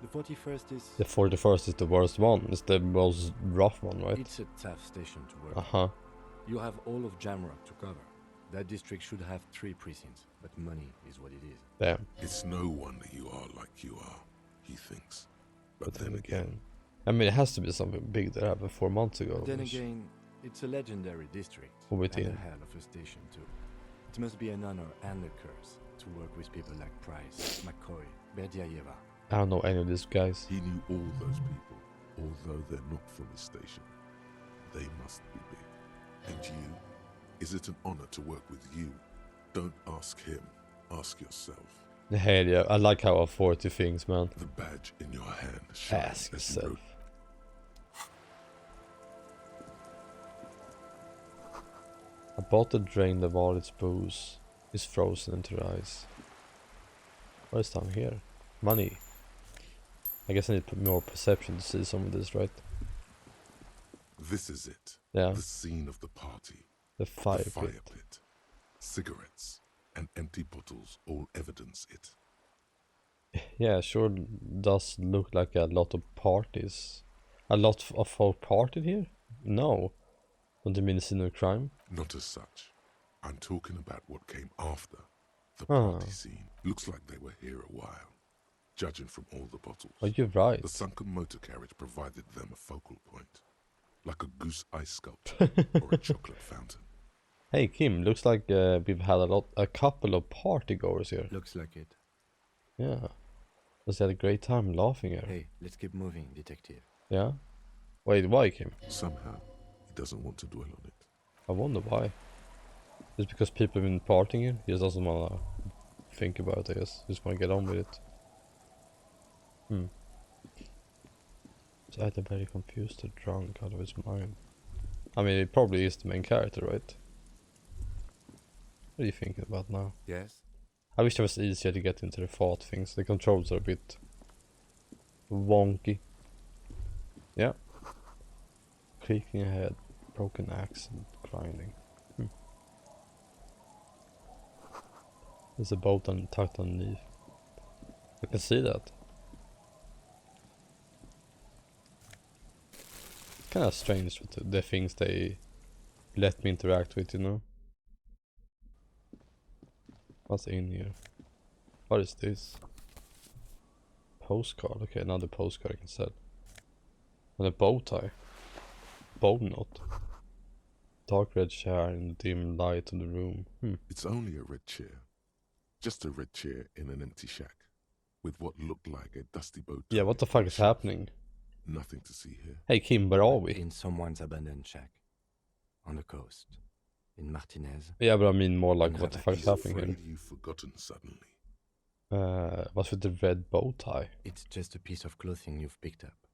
The 41st is... The 41st is the worst one. It's the most rough one, right? It's a tough station to work. Uh-huh. You have all of Jamrock to cover. That district should have 3 precincts, but money is what it is. Damn. It's no wonder you are like you are, he thinks. But then again... I mean, it has to be something big that happened 4 months ago. But then which- again, it's a legendary district. Oh, wait, and yeah. a hell of a station too. It must be an honor and a curse to work with people like Price, McCoy, Berdiaeva. I don't know any of these guys. He knew all those people, although they're not from his station. They must be big. And you? Is it an honor to work with you? Don't ask him, ask yourself. Hell yeah, I like how I afford to things, man. The badge in your hand shines Ask as you yourself. wrote. A bottle drained of all its booze is frozen into ice. What is down here? Money. I guess I need more perception to see some of this, right? This is it. Yeah. The scene of the party. The fire The fire pit. pit. Cigarettes and empty bottles all evidence it. Yeah, sure does look like a lot of parties. A lot of folk partied here? No. Don't you mean it's no crime? Not as such. I'm talking about what came after the Ah. party scene. Looks like they were here a while, judging from all the bottles. Oh, you're right. The sunken motor carriage provided them a focal point, like a goose ice sculpture or a chocolate fountain. Hey Kim, looks like we've had a couple of party goers here. Looks like it. Yeah. Because he had a great time laughing at her. Hey, let's keep moving, detective. Yeah? Wait, why, Kim? Somehow, he doesn't want to dwell on it. I wonder why. Just because people have been partying here? He just doesn't wanna think about it, I guess. Just wanna get on with it. So either very confused or drunk out of his mind. I mean, it probably is the main character, right? What are you thinking about now? Yes? I wish it was easier to get into the thought things. The controls are a bit wonky. Yeah. Creaking ahead, broken axe and grinding. There's a boat tucked underneath. I can see that. Kinda strange with the things they let me interact with, you know? What's in here? What is this? Postcard. Okay, another postcard I can sell. And a bow tie. Bow knot. Dark red chair in the dim light of the room. It's only a red chair. Just a red chair in an empty shack. With what looked like a dusty boat. Yeah, what the fuck is happening? Nothing to see here. Hey Kim, where are we? In someone's abandoned shack. On the coast. In Martinez. Yeah, but I mean more like what the fuck is He's happening afraid here? you've forgotten suddenly. What's with the red bow tie? It's just a piece of clothing you've picked up.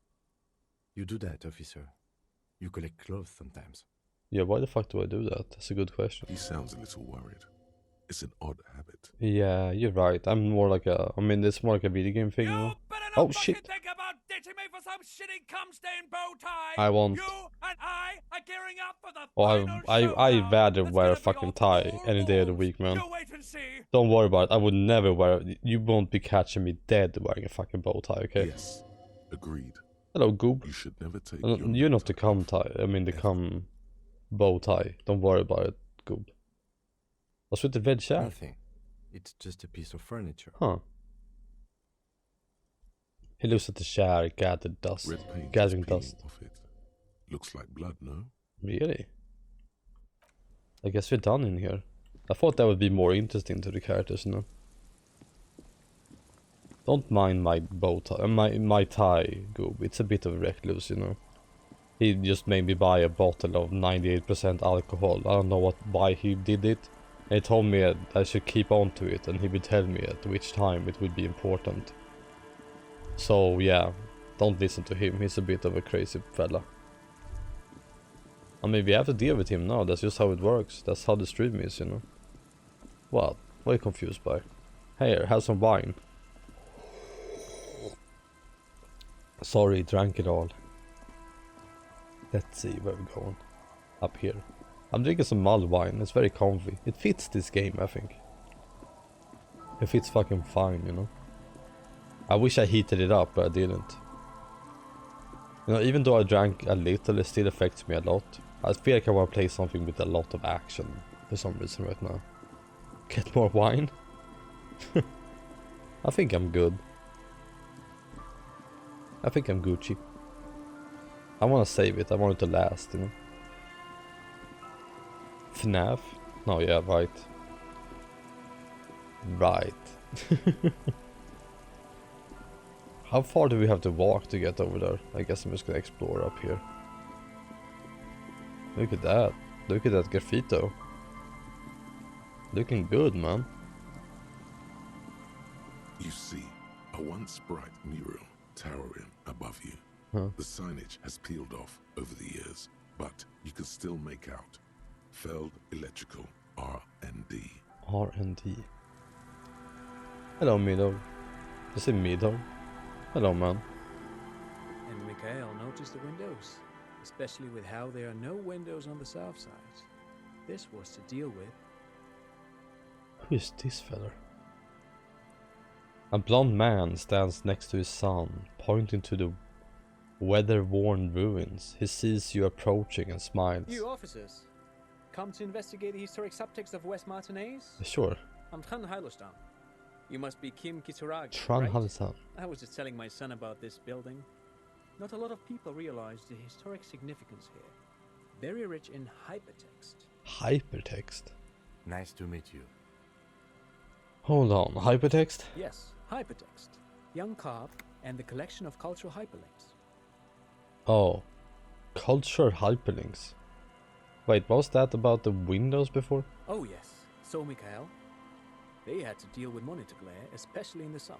You do that, officer. You collect clothes sometimes. Yeah, why the fuck do I do that? That's a good question. He sounds a little worried. It's an odd habit. Yeah, you're right. I'm more like a... I mean, it's more like a video game thing, you know? Oh, shit! Think about ditching me for some shitty cum-stained bow tie. I want... You and I are gearing up for the Oh, final I'd rather wear a fucking tie any day of the week, man. You wait and see. Don't worry about it. I would never wear it. You won't be catching me dead wearing a fucking bow tie, okay? Yes, agreed. Hello, Goob. You should never take You're not the cum tie. I mean, the cum bow tie. Don't worry about it, Goob. What's with the red chair? Nothing. It's just a piece of furniture. Huh. He looks at the chair, gathering dust. Off it. Looks like blood, no? Really? I guess we're done in here. I thought that would be more interesting to the characters, you know? Don't mind my bow tie, my tie, Goob. It's a bit of a recluse, you know? He just made me buy a bottle of 98% alcohol. I don't know why he did it. He told me I should keep on to it, and he would tell me at which time it would be important. So yeah, don't listen to him. He's a bit of a crazy fella. I mean, we have to deal with him now. That's just how it works. That's how the stream is, you know. What? What are you confused by? Here, have some wine. Sorry, drank it all. Let's see where we're going. Up here. I'm drinking some mulled wine. It's very comfy. It fits this game, I think. It fits fucking fine, you know. I wish I heated it up, but I didn't. You know, even though I drank a little, it still affects me a lot. I feel like I want to play something with a lot of action for some reason right now. Get more wine? I think I'm good. I think I'm Gucci. I want to save it. I want it to last, you know. FNAF? No, yeah, right. Right. How far do we have to walk to get over there? I guess I'm just gonna explore up here. Look at that. Look at that graffito. Looking good, man. You see a once bright mural towering above you. Huh. The signage has peeled off over the years, but you can still make out Feld Electrical R&D. R&D. Hello, Meadow. Is it Meadow? Hello, man. And Mikhail noticed the windows, especially with how there are no windows on the south side. This was to deal with. Who is this fella? A blond man stands next to his son, pointing to the weather-worn ruins. He sees you approaching and smiles. You officers, come to investigate the historic subtext of West Martinez? Sure. I'm Tran Halostan. You must be Kim Kituragi, Tran right? Halostan. I was just telling my son about this building. Not a lot of people realize the historic significance here. Very rich in hypertext. Hypertext? Nice to meet you. Hold on, hypertext? Yes, hypertext. Young carp, and the collection of cultural hyperlinks. Oh, culture hyperlinks. Wait, was that about the windows before? Oh yes, so Mikhail. They had to deal with monitor glare, especially in the summer.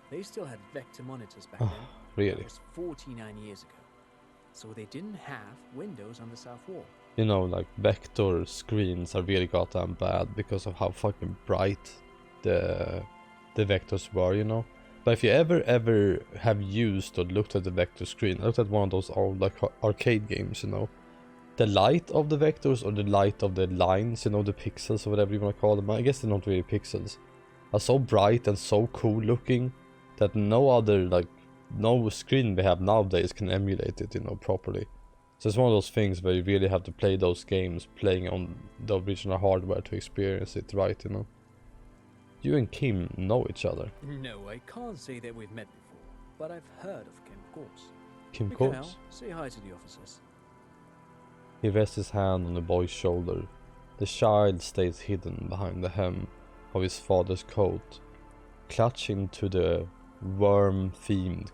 They still had vector monitors back then. Really? That was 49 years ago. So they didn't have windows on the south wall. You know, like vector screens are really goddamn bad because of how fucking bright the vectors were, you know. But if you ever have used or looked at the vector screen, I looked at one of those old like arcade games, you know. The light of the vectors or the light of the lines, you know, the pixels or whatever you want to call them, I guess they're not really pixels, are so bright and so cool looking that no screen we have nowadays can emulate it, you know, properly. So it's one of those things where you really have to play those games playing on the original hardware to experience it right, you know. You and Kim know each other. No, I can't say that we've met before, but I've heard of Kim, of course. Kim Mikhail, Coates. say hi to the officers. He rests his hand on the boy's shoulder. The child stays hidden behind the hem of his father's coat, clutching to the worm-themed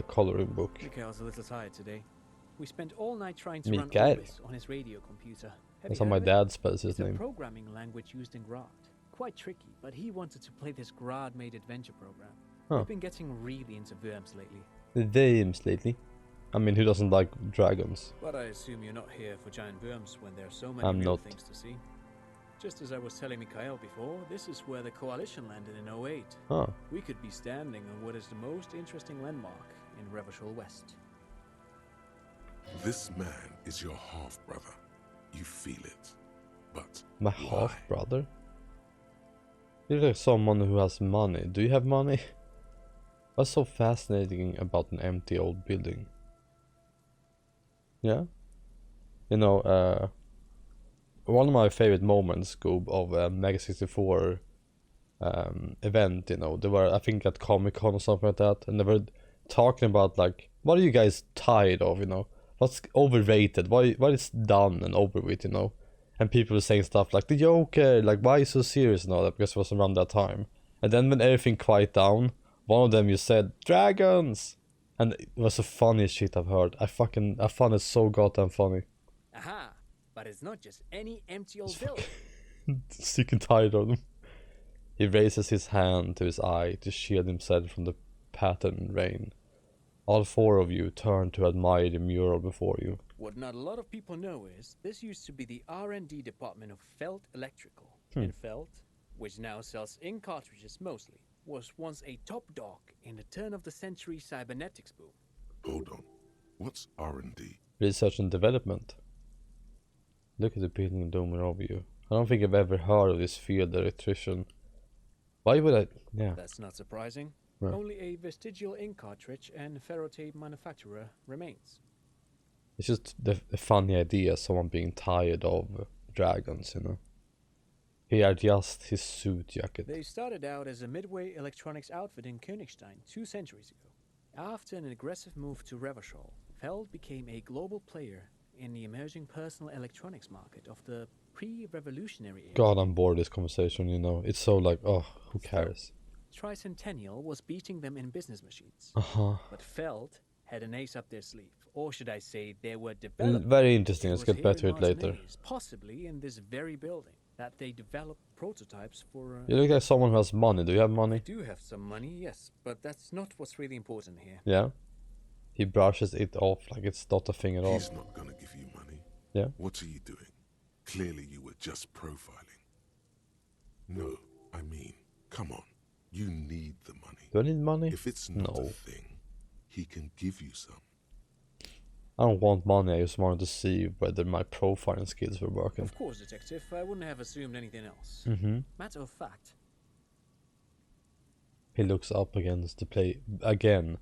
coloring book. Mikhail's a little tired today. We spent all night trying to Mikael. run Orbis on his radio computer. That's how my dad spells his name. It's a programming language used in Grad. Quite tricky, but he wanted to play this Grad-made adventure program. Huh. We've been getting really into Worms lately. The games lately. I mean, who doesn't like dragons? But I assume you're not here for giant worms when there are so many I'm real not. things to see. Just as I was telling Mikhail before, this is where the Coalition landed in 08. Huh. We could be standing on what is the most interesting landmark in Revachol West. This man is your half-brother. You feel it. But My why? half-brother? You're like someone who has money. Do you have money? What's so fascinating about an empty old building? Yeah? You know, one of my favorite moments, Goob, of Mega 64 event, you know, they were, I think, at Comic-Con or something like that, and they were talking about, like, what are you guys tired of, you know? What's overrated? What is done and over with, you know? And people were saying stuff like, the Joker, like, why are you so serious and all that, because it was around that time. And then when everything quieted down, one of them you said, dragons! And it was the funniest shit I've heard. I found it so goddamn funny. Aha! But it's not just any empty old building. Sick and tired of them. He raises his hand to his eye to shield himself from the patterned rain. All four of you turn to admire the mural before you. What not a lot of people know is, this used to be the R&D department of Felt Electrical. And Felt, which now sells ink cartridges mostly, was once a top dog in the turn-of-the-century cybernetics boom. Hold on. What's R&D? Research and development. Look at the building looming over you. I don't think I've ever heard of this field electrician. Why would I? Yeah. That's not surprising. Right. Only a vestigial ink cartridge and ferrotape manufacturer remains. It's just the funny idea of someone being tired of dragons, you know. He adjusts his suit jacket. They started out as a midway electronics outfit in Königstein 2 centuries ago. After an aggressive move to Revachol, Feld became a global player in the emerging personal electronics market of the pre-revolutionary era. God, I'm bored of this conversation, you know. It's so like, oh, who cares? Tricentennial was beating them in business machines. But Feld had an ace up their sleeve. Or should I say, they were developing. Very interesting, let's get back to it later. Possibly in this very building, that they developed prototypes for... You look like someone who has money. Do you have money? I do have some money, yes, but that's not what's really important here. Yeah? He brushes it off like it's not a thing at all. He's not gonna give you money. Yeah? What are you doing? Clearly you were just profiling. No, I mean, come on. You need the money. Do I need money? If it's not a No. thing, he can give you some. I don't want money, I just wanted to see whether my profiling skills were working. Of course, detective, I wouldn't have assumed anything else. Matter of fact. He looks up against the play again.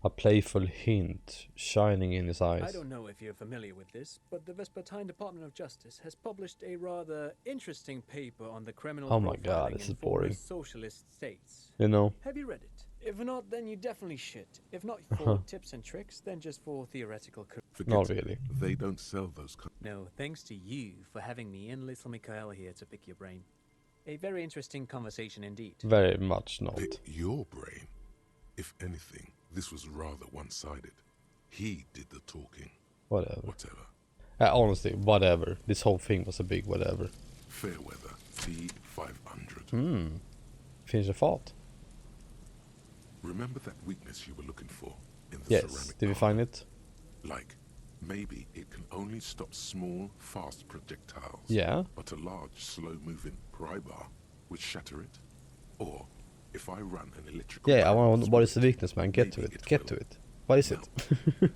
A playful hint shining in his eyes. I don't know if you're familiar with this, but the Vespertine Department of Justice has published a rather interesting paper on the criminal Oh my profiling God, this in is former boring. socialist states. You know? Have you read it? If not, then you definitely should. If not for tips and tricks, then just for theoretical... Not really. They don't sell those... No, thanks to you for having me and little Mikhail here to pick your brain. A very interesting conversation indeed. Very much not. Pick your brain? If anything, this was rather one-sided. He did the talking. Whatever. Honestly, whatever. This whole thing was a big whatever. Fairweather T500. Finns det fart? Remember that weakness you were looking for in the Yes. ceramic Did we find it? Like, maybe it can only stop small, fast projectiles. Yeah. But a large, slow-moving pry bar would shatter it. Or, if I run an electrical... Yeah, I want. What is the weakness, man? Get to it. Get to it. What is it?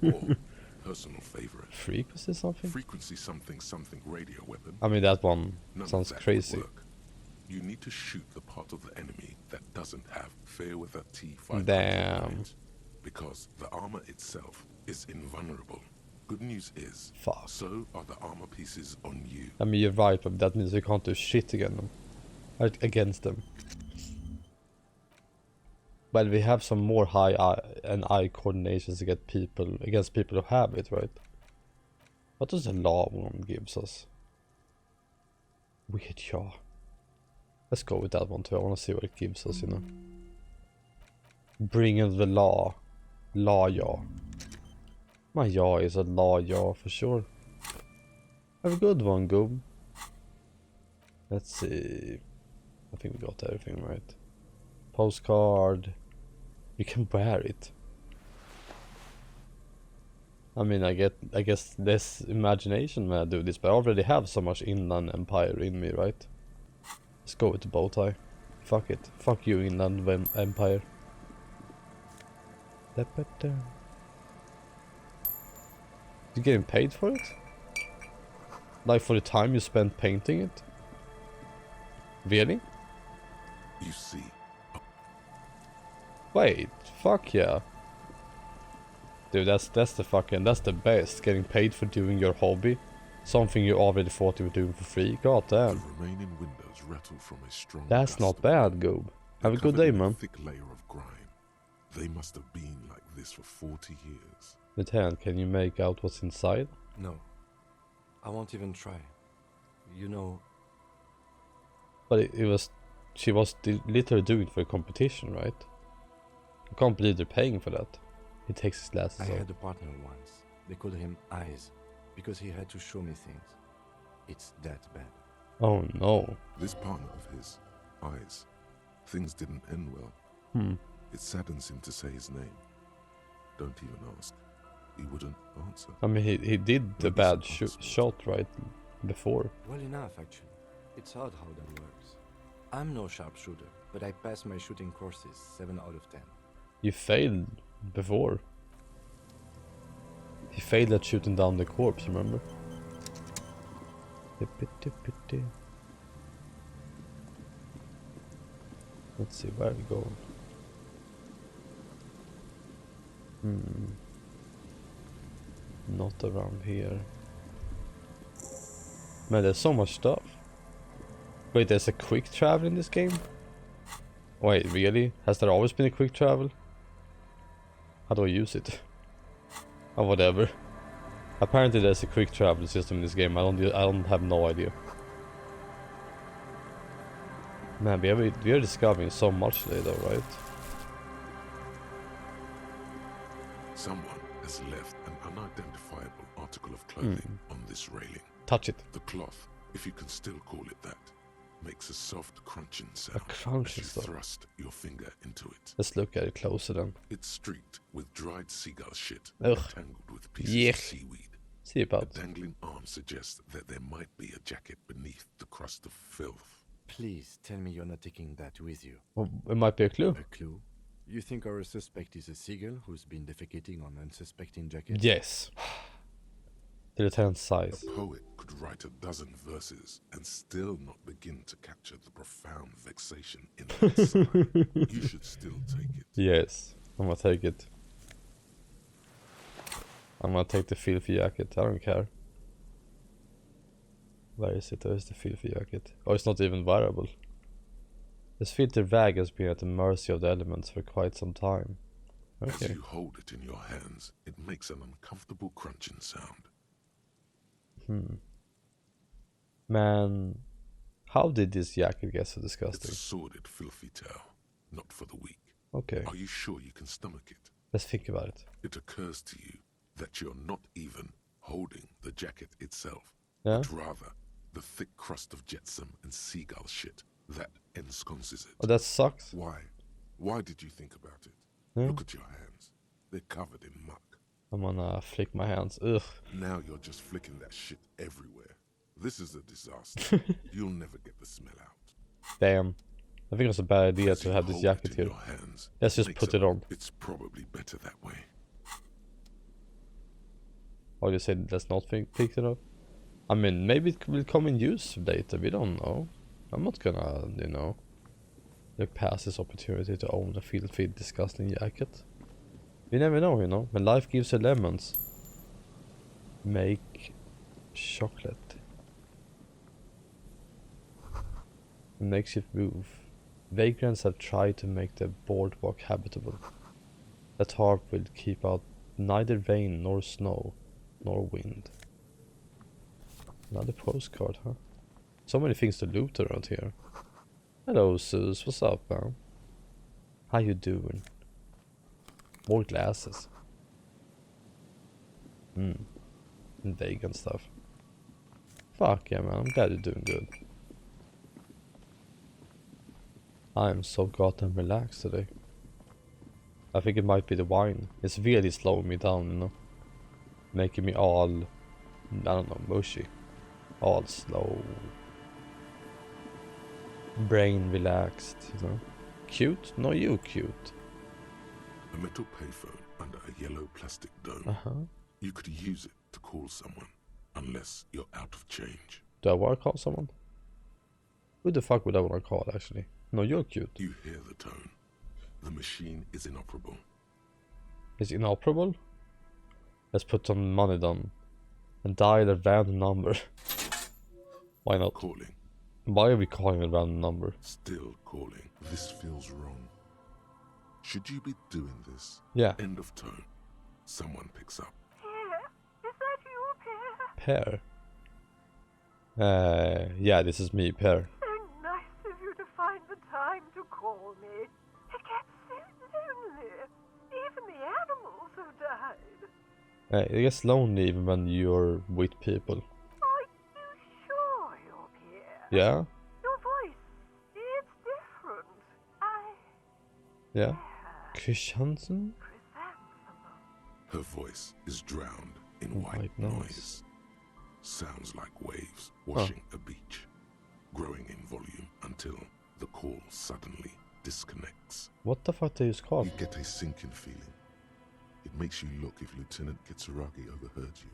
Or, personal favorite. Frequency something? Frequency something radio weapon. I mean, that one None sounds of that crazy. would work. You need to shoot the part of the enemy that doesn't have Fairweather T500 Damn. on it, because the armor itself is invulnerable. Good news is, so are the armor pieces on you. I mean, you're right, but that means we can't do shit against them. But we have some more high eye coordinations to get against people who have it, right? What does the law one gives us? Weird jaw. Let's go with that one too. I want to see what it gives us, you know. Bring in the law. Law jaw. My jaw is a law jaw for sure. Have a good one, Goob. Let's see. I think we got everything right. Postcard. You can wear it. I mean, I guess less imagination when I do this, but I already have so much Inland Empire in me, right? Let's go with the bow tie. Fuck it. Fuck you, Inland Empire. You getting paid for it? Like for the time you spent painting it? Really? You see. Wait, fuck yeah. Dude, that's the best. Getting paid for doing your hobby. Something you already thought you were doing for free. God damn. The remaining windows rattle from a strong That's not bad, Goob. Have a good day, man. Thick layer of grime. They must have been like this for 40 years. Lieutenant, can you make out what's inside? No. I won't even try. You know... But she was literally doing it for a competition, right? I can't believe they're paying for that. He takes his glasses off. I had a partner once. They called him Eyes, because he had to show me things. It's that bad. Oh no. This partner of his, Eyes, things didn't end well. It saddens him to say his name. Don't even ask. He wouldn't answer. I mean, he did the bad shot right before. Well enough, actually. It's odd how that works. I'm no sharpshooter, but I passed my shooting courses 7 out of 10. You failed before. He failed at shooting down the corpse, remember? Let's see, where are we going? Not around here. Man, there's so much stuff. Wait, there's a quick travel in this game? Wait, really? Has there always been a quick travel? How do I use it? Oh, whatever. Apparently there's a quick travel system in this game. I don't have no idea. Man, we are discovering so much today though, right? Someone has left an unidentifiable article of clothing on this railing. Touch it. The cloth, if you can still call it that, makes a soft crunching sound A crunching as you sound. thrust your finger into it. Let's look at it closer then. It's streaked with dried seagull shit, Ugh. tangled with pieces Yuck. of seaweed. See about. The dangling arm suggests that there might be a jacket beneath the crust of filth. Please tell me you're not taking that with you. Well, it might be a clue. A clue? You think our suspect is a seagull who's been defecating on unsuspecting jackets? Yes. The lieutenant's size. A poet could write 12 verses and still not begin to capture the profound vexation in that sigh. You should still take it. Yes, I'm gonna take it. I'm gonna take the filthy jacket. I don't care. Where is it? Where's the filthy jacket? Oh, it's not even wearable. This filthy rag has been at the mercy of the elements for quite some time. As Okay. you hold it in your hands, it makes an uncomfortable crunching sound. Man, how did this jacket get so disgusting? It's a sordid, filthy tale, not for the weak. Okay. Are you sure you can stomach it? Let's think about it. It occurs to you that you're not even holding the jacket itself, Yeah? but rather the thick crust of jetsam and seagull shit that ensconces it. Oh, that sucks. Why? Why did you think about it? Yeah? Look at your hands. They're covered in muck. I'm gonna flick my hands. Ugh. Now you're just flicking that shit everywhere. This is a disaster. You'll never get the smell out. Damn. I think it's a bad idea As to you have this hold jacket it in here. your hands, Let's just makes put it on. It's probably better that way. Or you said let's not pick it up? I mean, maybe it will come in use later. We don't know. I'm not gonna, you know, look past this opportunity to own a filthy, disgusting jacket. You never know, you know. When life gives you lemons, make chocolate. It makes it move. Vagrants have tried to make the boardwalk habitable. The tarp will keep out neither rain nor snow nor wind. Another postcard, huh? So many things to loot around here. Hello, Zeus. What's up, man? How you doing? More glasses. And vegan stuff. Fuck yeah, man. I'm glad you're doing good. I'm so goddamn relaxed today. I think it might be the wine. It's really slowing me down, you know. Making me all, I don't know, mushy. All slow. Brain relaxed, you know. Cute? No, you cute. A metal payphone under a yellow plastic dome. Uh-huh. You could use it to call someone, unless you're out of change. Do I want to call someone? Who the fuck would I want to call, actually? No, you're cute. You hear the tone. The machine is inoperable. Is inoperable? Let's put some money down. And dial a random number. Why not? Calling. Why are we calling a random number? Still calling. This feels wrong. Should you be doing this? Yeah. End of tone. Someone picks up. Is that you, Pear? Pear? Yeah, this is me, Pear. So nice of you to find the time to call me. It gets so lonely. Even the animals have died. It gets lonely even when you're with people. Are you sure you're Pear? Yeah? Your voice, it's different. Yeah? Christiansen? Her voice is drowned in white noise. Sounds like waves washing a beach, growing in volume until the call suddenly disconnects. What the fuck do you call? You get a sinking feeling. It makes you look if Lieutenant Kitsuragi overheard you.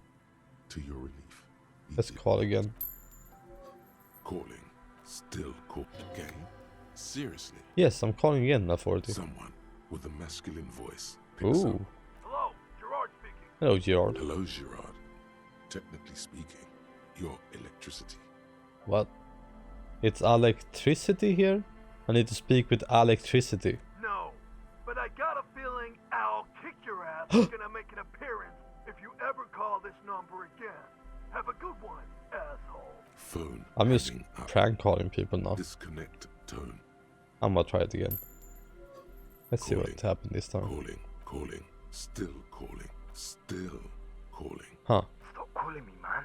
To your relief. Let's call again. Calling. Still called again? Seriously? Yes, I'm calling again, authority. Someone with a masculine voice picks up. Hello, Gerard speaking. Hello, Gerard. Hello, Gerard. Technically speaking, your electricity. What? It's electricity here? I need to speak with electricity. No, but I got a feeling I'll kick your ass. It's gonna make an appearance if you ever call this number again. Have a good one, asshole. Phone. I'm just prank calling people now. Disconnect tone. I'm gonna try it again. Let's see what happened this time. Calling, still calling, still calling. Huh. Stop calling me, man.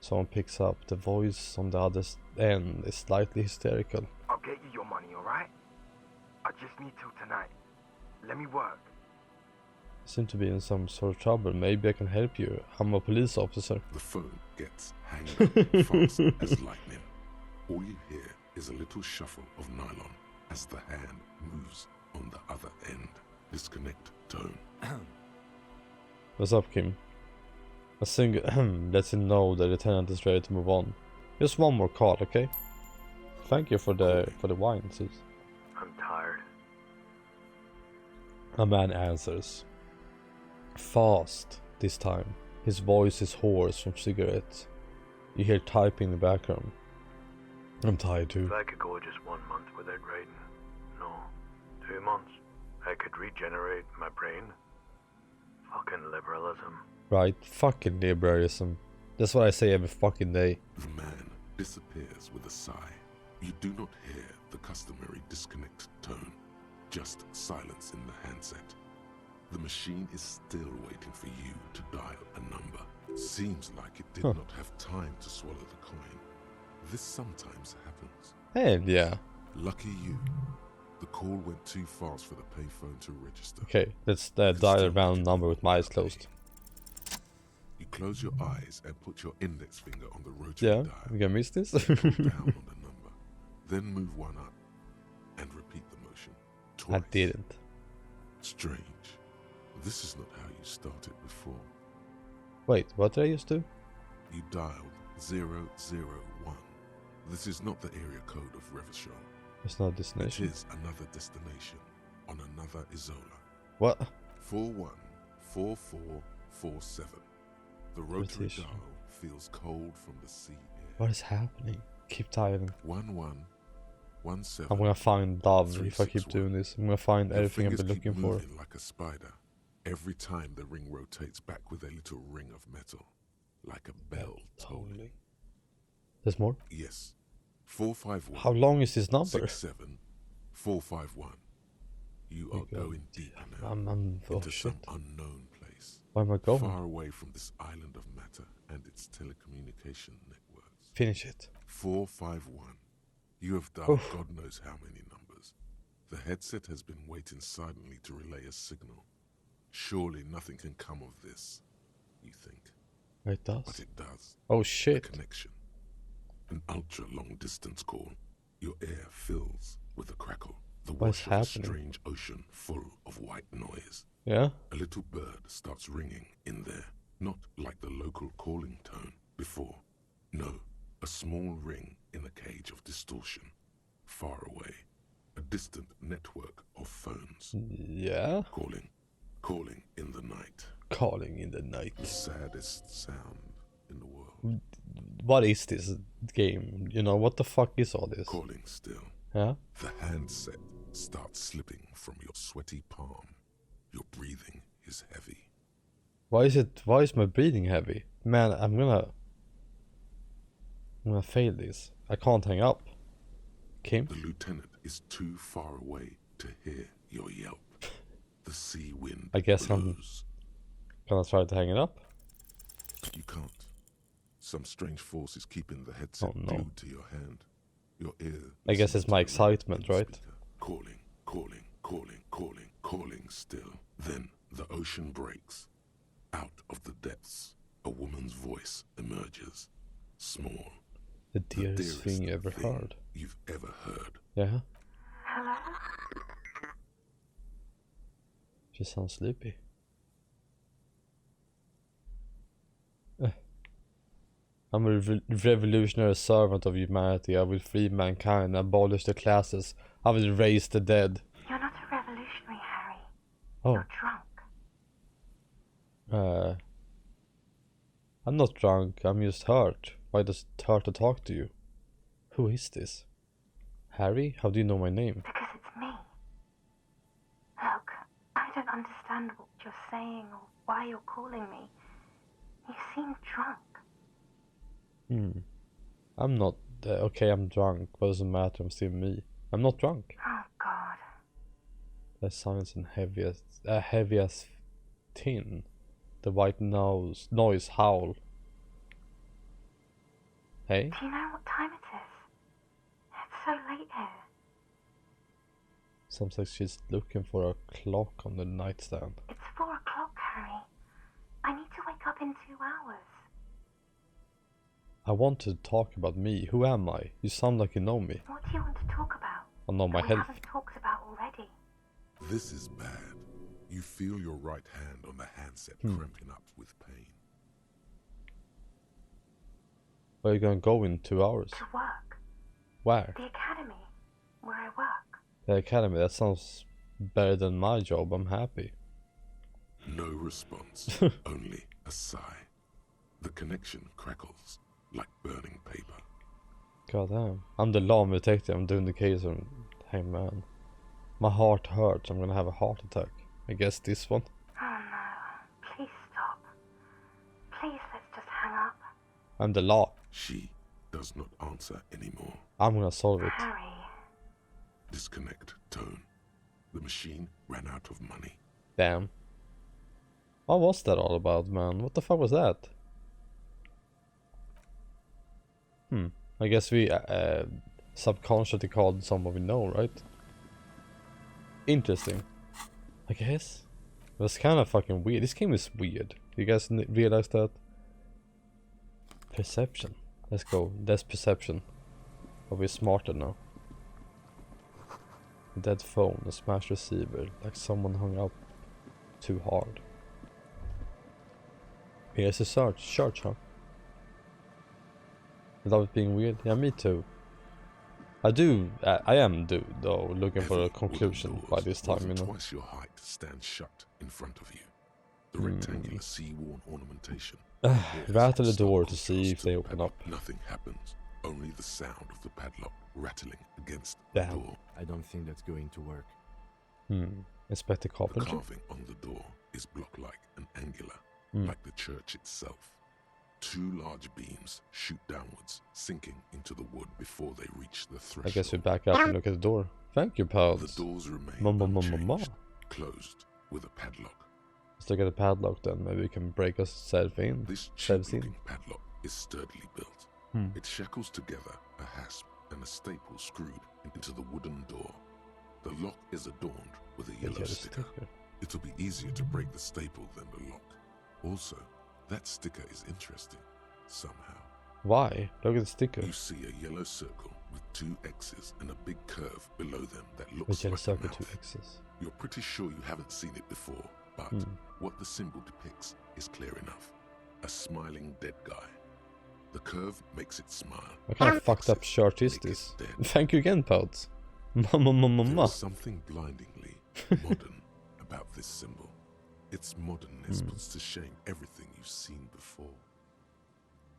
Someone picks up. The voice on the other end is slightly hysterical. I'll get you your money, alright? I just need till tonight. Let me work. I seem to be in some sort of trouble. Maybe I can help you. I'm a police officer. The phone gets hanged up fast as lightning. All you hear is a little shuffle of nylon as the hand moves on the other end. Disconnect tone. What's up, Kim? A single lets him know the lieutenant is ready to move on. Just one more call, okay? Thank you for the wine, Sus. I'm tired. A man answers. Fast this time. His voice is hoarse from cigarettes. You hear typing in the background. I'm tired too. If I could go just 1 month without writing, no, 2 months, I could regenerate my brain. Fucking liberalism. Right, fucking liberalism. That's what I say every fucking day. The man disappears with a sigh. You do not hear the customary disconnect tone. just silence in the handset. The machine is still waiting for you to dial a number. Seems like it did not have time to swallow the coin. This sometimes happens. Hell yeah. Lucky you. The call went too fast for the payphone to register. Okay, let's dial a random number with my eyes closed. You close your eyes and put your index finger on the rotary dial. Yeah, we can miss this. Pull down on the number. Then move one up and repeat the motion twice. I didn't. Strange. This is not how you started before. Wait, what did I used to? You dialed 001. This is not the area code of Revachol. It's not a destination. It is another destination on another Isola. What? 414447. The rotary dial feels cold from the sea air. What is happening? Keep dialing. 1117. I'm gonna find love if I keep doing this. I'm gonna find everything I've been looking for. Like a spider. Every time the ring rotates back with a little ring of metal, like a bell tolling. There's more? Yes. 451. How long is this number? 67451. You are going deeper now into some unknown place. Where am I going? Far away from this island of matter and its telecommunication networks. Finish it. 451. You have dialed God knows how many numbers. The headset has been waiting silently to relay a signal. Surely nothing can come of this, you think. It does. But it does. Oh shit. A connection. An ultra long distance call. Your air fills with a crackle. The wash of a strange ocean full of white noise. Yeah? A little bird starts ringing in there. Not like the local calling tone before. No, a small ring in a cage of distortion. Far away. A distant network of phones. Yeah? Calling in the night. Calling in the night. The saddest sound in the world. What is this game? You know, what the fuck is all this? Calling still. Yeah? The handset starts slipping from your sweaty palm. Your breathing is heavy. Why is my breathing heavy? Man, I'm gonna fail this. I can't hang up. Kim? The lieutenant is too far away to hear your yelp. The sea wind I guess blows. I'm gonna try to hang it up. You can't. Some strange force is keeping the headset glued to your hand. Your ear. I guess it's my excitement, right? Calling still. Then the ocean breaks. Out of the depths, a woman's voice emerges. Small. The dearest thing you ever heard. You've ever heard. Yeah? Hello? She sounds sleepy. I'm a revolutionary servant of humanity. I will free mankind, abolish the classes. I will raise the dead. You're not a revolutionary, Harry. Oh. You're drunk. I'm not drunk. I'm just hurt. Why does it hurt to talk to you? Who is this? Harry? How do you know my name? Because it's me. Look, I don't understand what you're saying or why you're calling me. You seem drunk. I'm not... okay, I'm drunk. What does it matter? I'm still me. I'm not drunk. Oh, God. That sounds heavy as tin. The white noise howl. Hey? Do you know what time it is? It's so late here. Sounds like she's looking for a clock on the nightstand. It's 4 o'clock, Harry. I need to wake up in 2 hours. I want to talk about me. Who am I? You sound like you know me. What do you want to talk about? I know my we health. haven't talked about already. This is bad. You feel your right hand on the handset cramping up with pain. Where are you gonna go in 2 hours? To work. Where? The academy, where I work. The academy. That sounds better than my job. I'm happy. No response. Only a sigh. The connection crackles like burning paper. God damn. I'm the alarm detective. I'm doing the case on... Hey man. My heart hurts. I'm gonna have a heart attack. I guess this one. Oh no. Please stop. Please, let's just hang up. I'm the law. She does not answer anymore. I'm gonna solve it. Harry. Disconnect tone. the machine ran out of money. Damn. What was that all about, man? What the fuck was that? I guess we subconsciously called someone we know, right? Interesting. I guess. It was kind of fucking weird. This game is weird. You guys realize that? Perception. Let's go. That's perception. But we're smarter now. Dead phone, a smashed receiver, like someone hung up too hard. Here's a church, huh? Without it being weird? Yeah, me too. I am though looking for a conclusion by this time, you know. Twice your height stands shut in front of you. The rectangular sea-worn ornamentation. Rattle the door to see if they open up. Nothing happens. Only the sound of the padlock rattling against the door. I don't think that's going to work. Inspector Carpenter. The carving on the door is block-like and angular, like the church itself. Two large beams shoot downwards, sinking into the wood before they reach the threshold. I guess we back up and look at the door. Thank you, pals. The doors remain unchanged, closed with a padlock. Let's look at the padlock then. Maybe we can break ourselves in. This cheap-looking padlock is sturdily built. It shackles together a hasp and a staple screwed into the wooden door. The lock is adorned with a yellow sticker. It'll be easier to break the staple than the lock. Also, that sticker is interesting, somehow. Why? Look at the sticker. You see a yellow circle with two X's and a big curve below them that looks yellow like circle, a mouth. two X's. You're pretty sure you haven't seen it before, but what the symbol depicts is clear enough. A smiling dead guy. The curve makes it smile. What kind of fucked up shirt is this? Thank you again, pals. There's something blindingly modern about this symbol. Its modernness puts to shame everything you've seen before.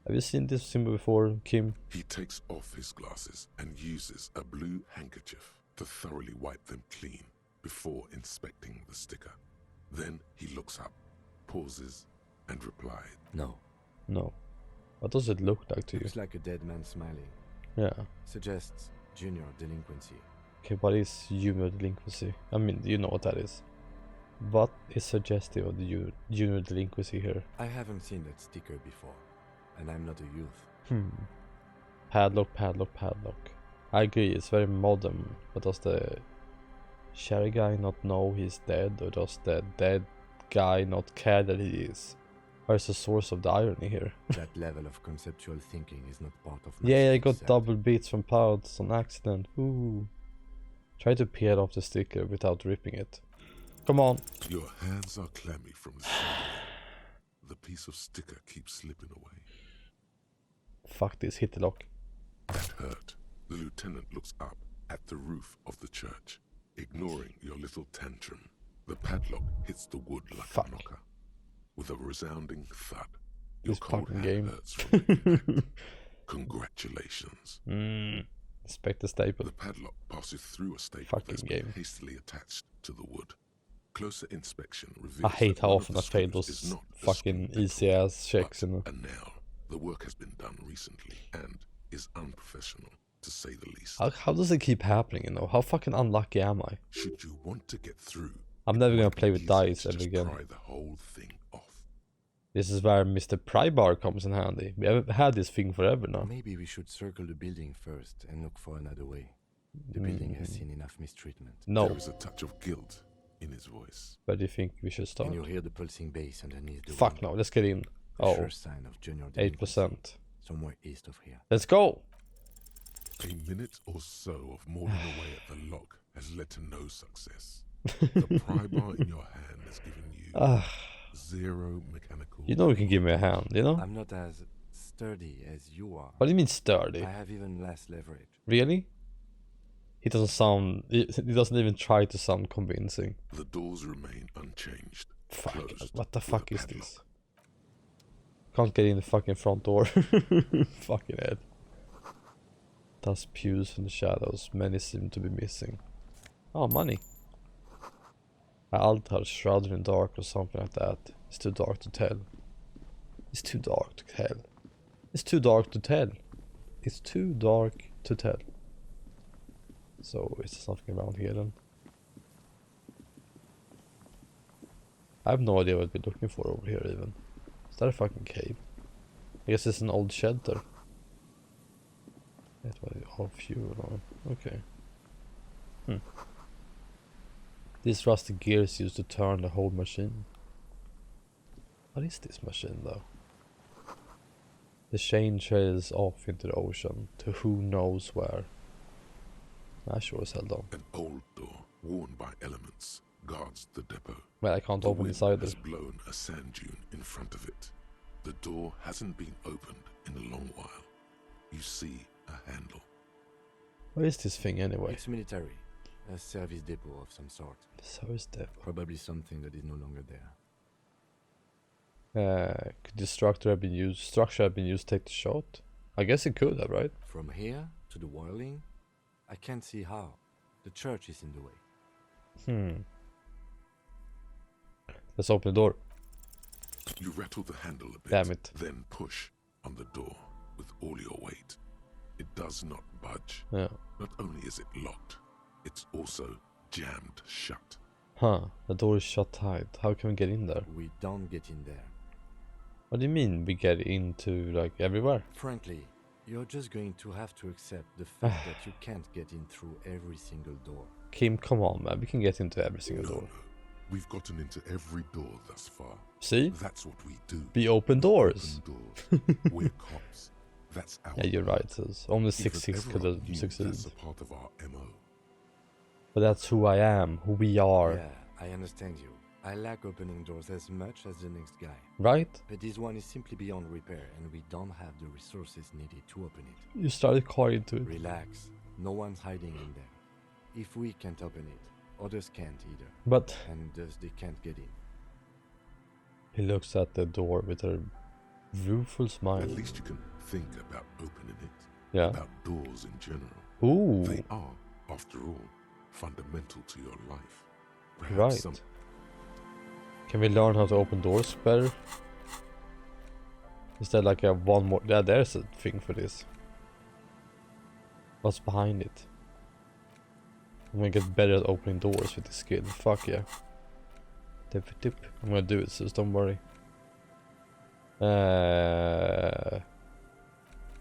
Have you seen this symbol before, Kim? He takes off his glasses and uses a blue handkerchief to thoroughly wipe them clean before inspecting the sticker. Then he looks up, pauses, and replies, No. No. What does it look like to you? Looks like a dead man smiling. Yeah. Suggests junior delinquency. Okay, what is junior delinquency? I mean, you know what that is. What is suggestive of the junior delinquency here? I haven't seen that sticker before, and I'm not a youth. Padlock, padlock, padlock. I agree, it's very modern, but does the sherry guy not know he's dead, or does the dead guy not care that he is? Where's the source of the irony here? That level of conceptual thinking is not part of my Yeah, I got set. double beats from Pouts on accident. Ooh. Try to peel off the sticker without ripping it. Come on. Your hands are clammy from the sanding. The piece of sticker keeps slipping away. Fuck this, hit the lock. That hurt. The lieutenant looks up at the roof of the church, ignoring your little tantrum. The padlock hits the wood like a knocker. With a resounding thud, your cold hand hurts from the impact. Congratulations. Inspect the staple. The padlock passes through a staple that's been hastily attached to the wood. Closer inspection reveals I hate that how one of often the I fail screws those is not a fucking screw at easy all, ass checks, you know. but a nail. The work has been done recently and is unprofessional, to say the least. How does it keep happening, you know? How fucking unlucky am I? Should you want to get through, I'm never gonna play with dice ever again. pry the whole thing off. This is where Mr. Prybar comes in handy. We have had this thing forever now. Maybe we should circle the building first and look for another way. The building has seen enough mistreatment. No. There is a touch of guilt in his voice. Where do you think we should start? Can you hear the pulsing bass underneath the Fuck window? no, let's get in. A sure sign of junior 8%. Somewhere east of here. Let's go! A minute or so of mauling away at the lock has led to no success. The pry bar in your hand has given you zero mechanical... You know you can give me a hand, you know? I'm not as sturdy as you are. What do you mean sturdy? I have even less leverage. Really? He doesn't sound... He doesn't even try to sound convincing. The doors remain unchanged. Fuck, Closed what the with fuck a is padlock. this? Can't get in the fucking front door. Fucking head. Dust pews from the shadows. Many seem to be missing. Oh, money. An altar shrouded in dark or something like that. It's too dark to tell. It's too dark to tell. It's too dark to tell. It's too dark to tell. So, is there something around here then? I have no idea what we're looking for over here even. Is that a fucking cave? I guess it's an old shelter. That was all fuel on. Okay. These rusty gears used to turn the whole machine. What is this machine though? The chain trails off into the ocean to who knows where. I sure as hell don't. An old door, worn by elements, guards the depot. Well, I can't The open wind this either. has blown a sand dune in front of it. The door hasn't been opened in a long while. You see a handle. What is this thing anyway? It's military. A service depot of some sort. Service depot. Probably something that is no longer there. Could the structure have been used to take the shot? I guess it could have, right? From here to the wiring, I can't see how. The church is in the way. Let's open the door. You rattle the handle a bit. Damn it. Then push on the door with all your weight. It does not budge. Yeah. Not only is it locked, it's also jammed shut. Huh, the door is shut tight. How can we get in there? We don't get in there. What do you mean we get into like everywhere? Frankly, you're just going to have to accept the fact that you can't get in through every single door. Kim, come on man, we can get into every single door. No. We've gotten into every door thus far. See? That's what we do. We open doors. Open doors. We're cops. That's our Yeah, you're right, Sis. Only 6-6 could have succeeded. That's a part of our MO. But that's who I am, who we are. Yeah, I understand you. I like opening doors as much as the next guy. Right? But this one is simply beyond repair and we don't have the resources needed to open it. You started quiet to it. Relax. No one's hiding in there. If we can't open it, others can't either. But and thus they can't get in. He looks at the door with a rueful smile. At least you can think about opening it. Yeah. About doors in general. Ooh. They are, after all, fundamental to your life. Right. Can we learn how to open doors better? Is there like a one more? Yeah, there's a thing for this. What's behind it? I'm gonna get better at opening doors with this skill. Fuck yeah. Tip. I'm gonna do it, so don't worry.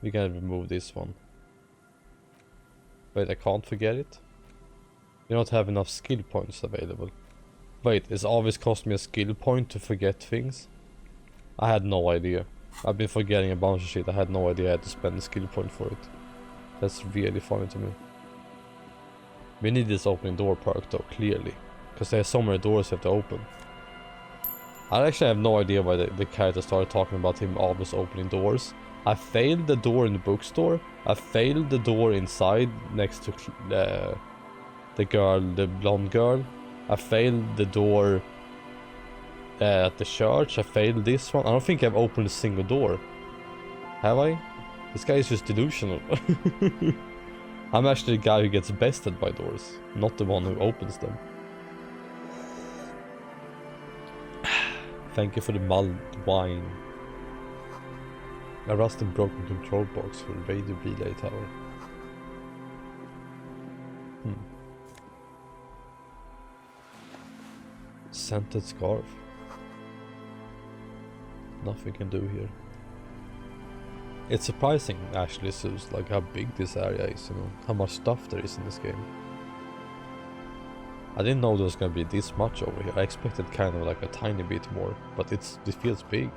We can remove this one. Wait, I can't forget it. You don't have enough skill points available. Wait, it's always cost me a skill point to forget things? I had no idea. I've been forgetting a bunch of shit. I had no idea I had to spend a skill point for it. That's really funny to me. We need this opening door perk though, clearly. Because there's so many doors you have to open. I actually have no idea why the character started talking about him always opening doors. I failed the door in the bookstore. I failed the door inside next to the girl, the blonde girl. I failed the door at the church. I failed this one. I don't think I've opened a single door. Have I? This guy is just delusional. I'm actually the guy who gets bested by doors, not the one who opens them. Thank you for the mulled wine. A rusted broken control box for the radio relay tower. Scented scarf. Nothing can do here. It's surprising actually, Zeus, like how big this area is, you know, how much stuff there is in this game. I didn't know there was gonna be this much over here. I expected kind of like a tiny bit more, but it feels big.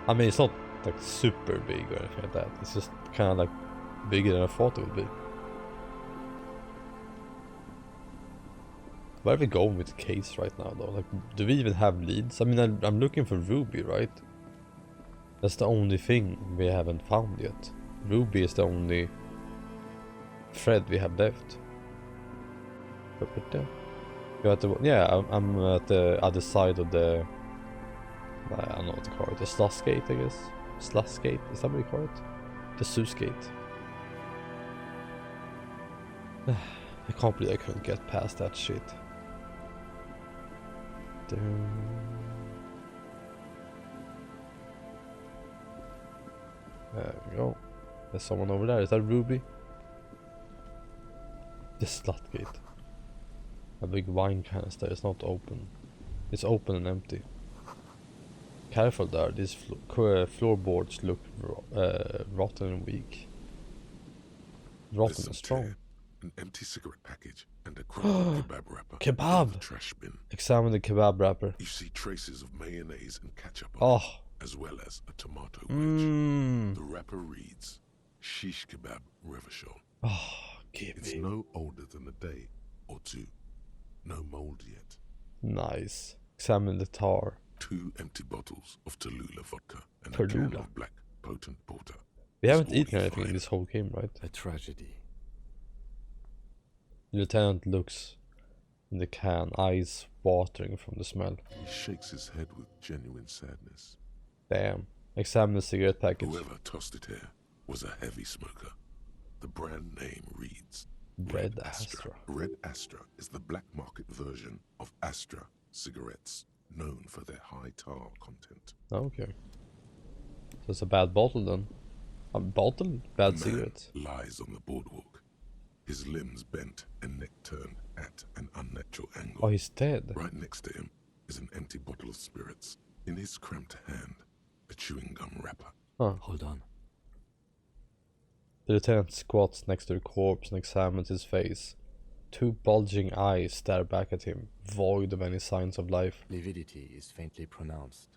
I mean, it's not like super big or anything like that. It's just kind of like bigger than I thought it would be. Where are we going with the case right now though? Like, do we even have leads? I mean, I'm looking for Ruby, right? That's the only thing we haven't found yet. Ruby is the only thread we have left. You're at the, yeah, I'm at the other side of the, I don't know what to call it, the slush gate, I guess. Slush gate, is that what you call it? The sluice gate. I can't believe I couldn't get past that shit. There we go. There's someone over there. Is that Ruby? The slut gate. A big wine canister is not open. It's open and empty. Careful there, these floorboards look rotten and weak. Rotten and strong. An empty cigarette package and a crumpled kebab wrapper. Kebab! In the trash bin. Examine the kebab wrapper. You see traces of mayonnaise and ketchup on it, as well as a tomato wedge. The wrapper reads, Shish Kebab Revachol. It's no older than a day or two. No mold yet. Nice. Examine the tar. 2 empty bottles of Tallulah vodka and a can of black potent porter. We haven't eaten anything in this whole game, right? A tragedy. The lieutenant looks in the can, eyes watering from the smell. He shakes his head with genuine sadness. Damn. Examine the cigarette package. Whoever tossed it here was a heavy smoker. The brand name reads Red Astra. Red Astra is the black market version of Astra cigarettes, known for their high tar content. Okay. So it's a bad bottle then. A bottle? Bad cigarette. Lies on the boardwalk. His limbs bent and neck turned at an unnatural angle. Oh, he's dead. Right next to him is an empty bottle of spirits. In his cramped hand, a chewing gum wrapper. Hold on. The lieutenant squats next to the corpse and examines his face. 2 bulging eyes stare back at him, void of any signs of life. Lividity is faintly pronounced.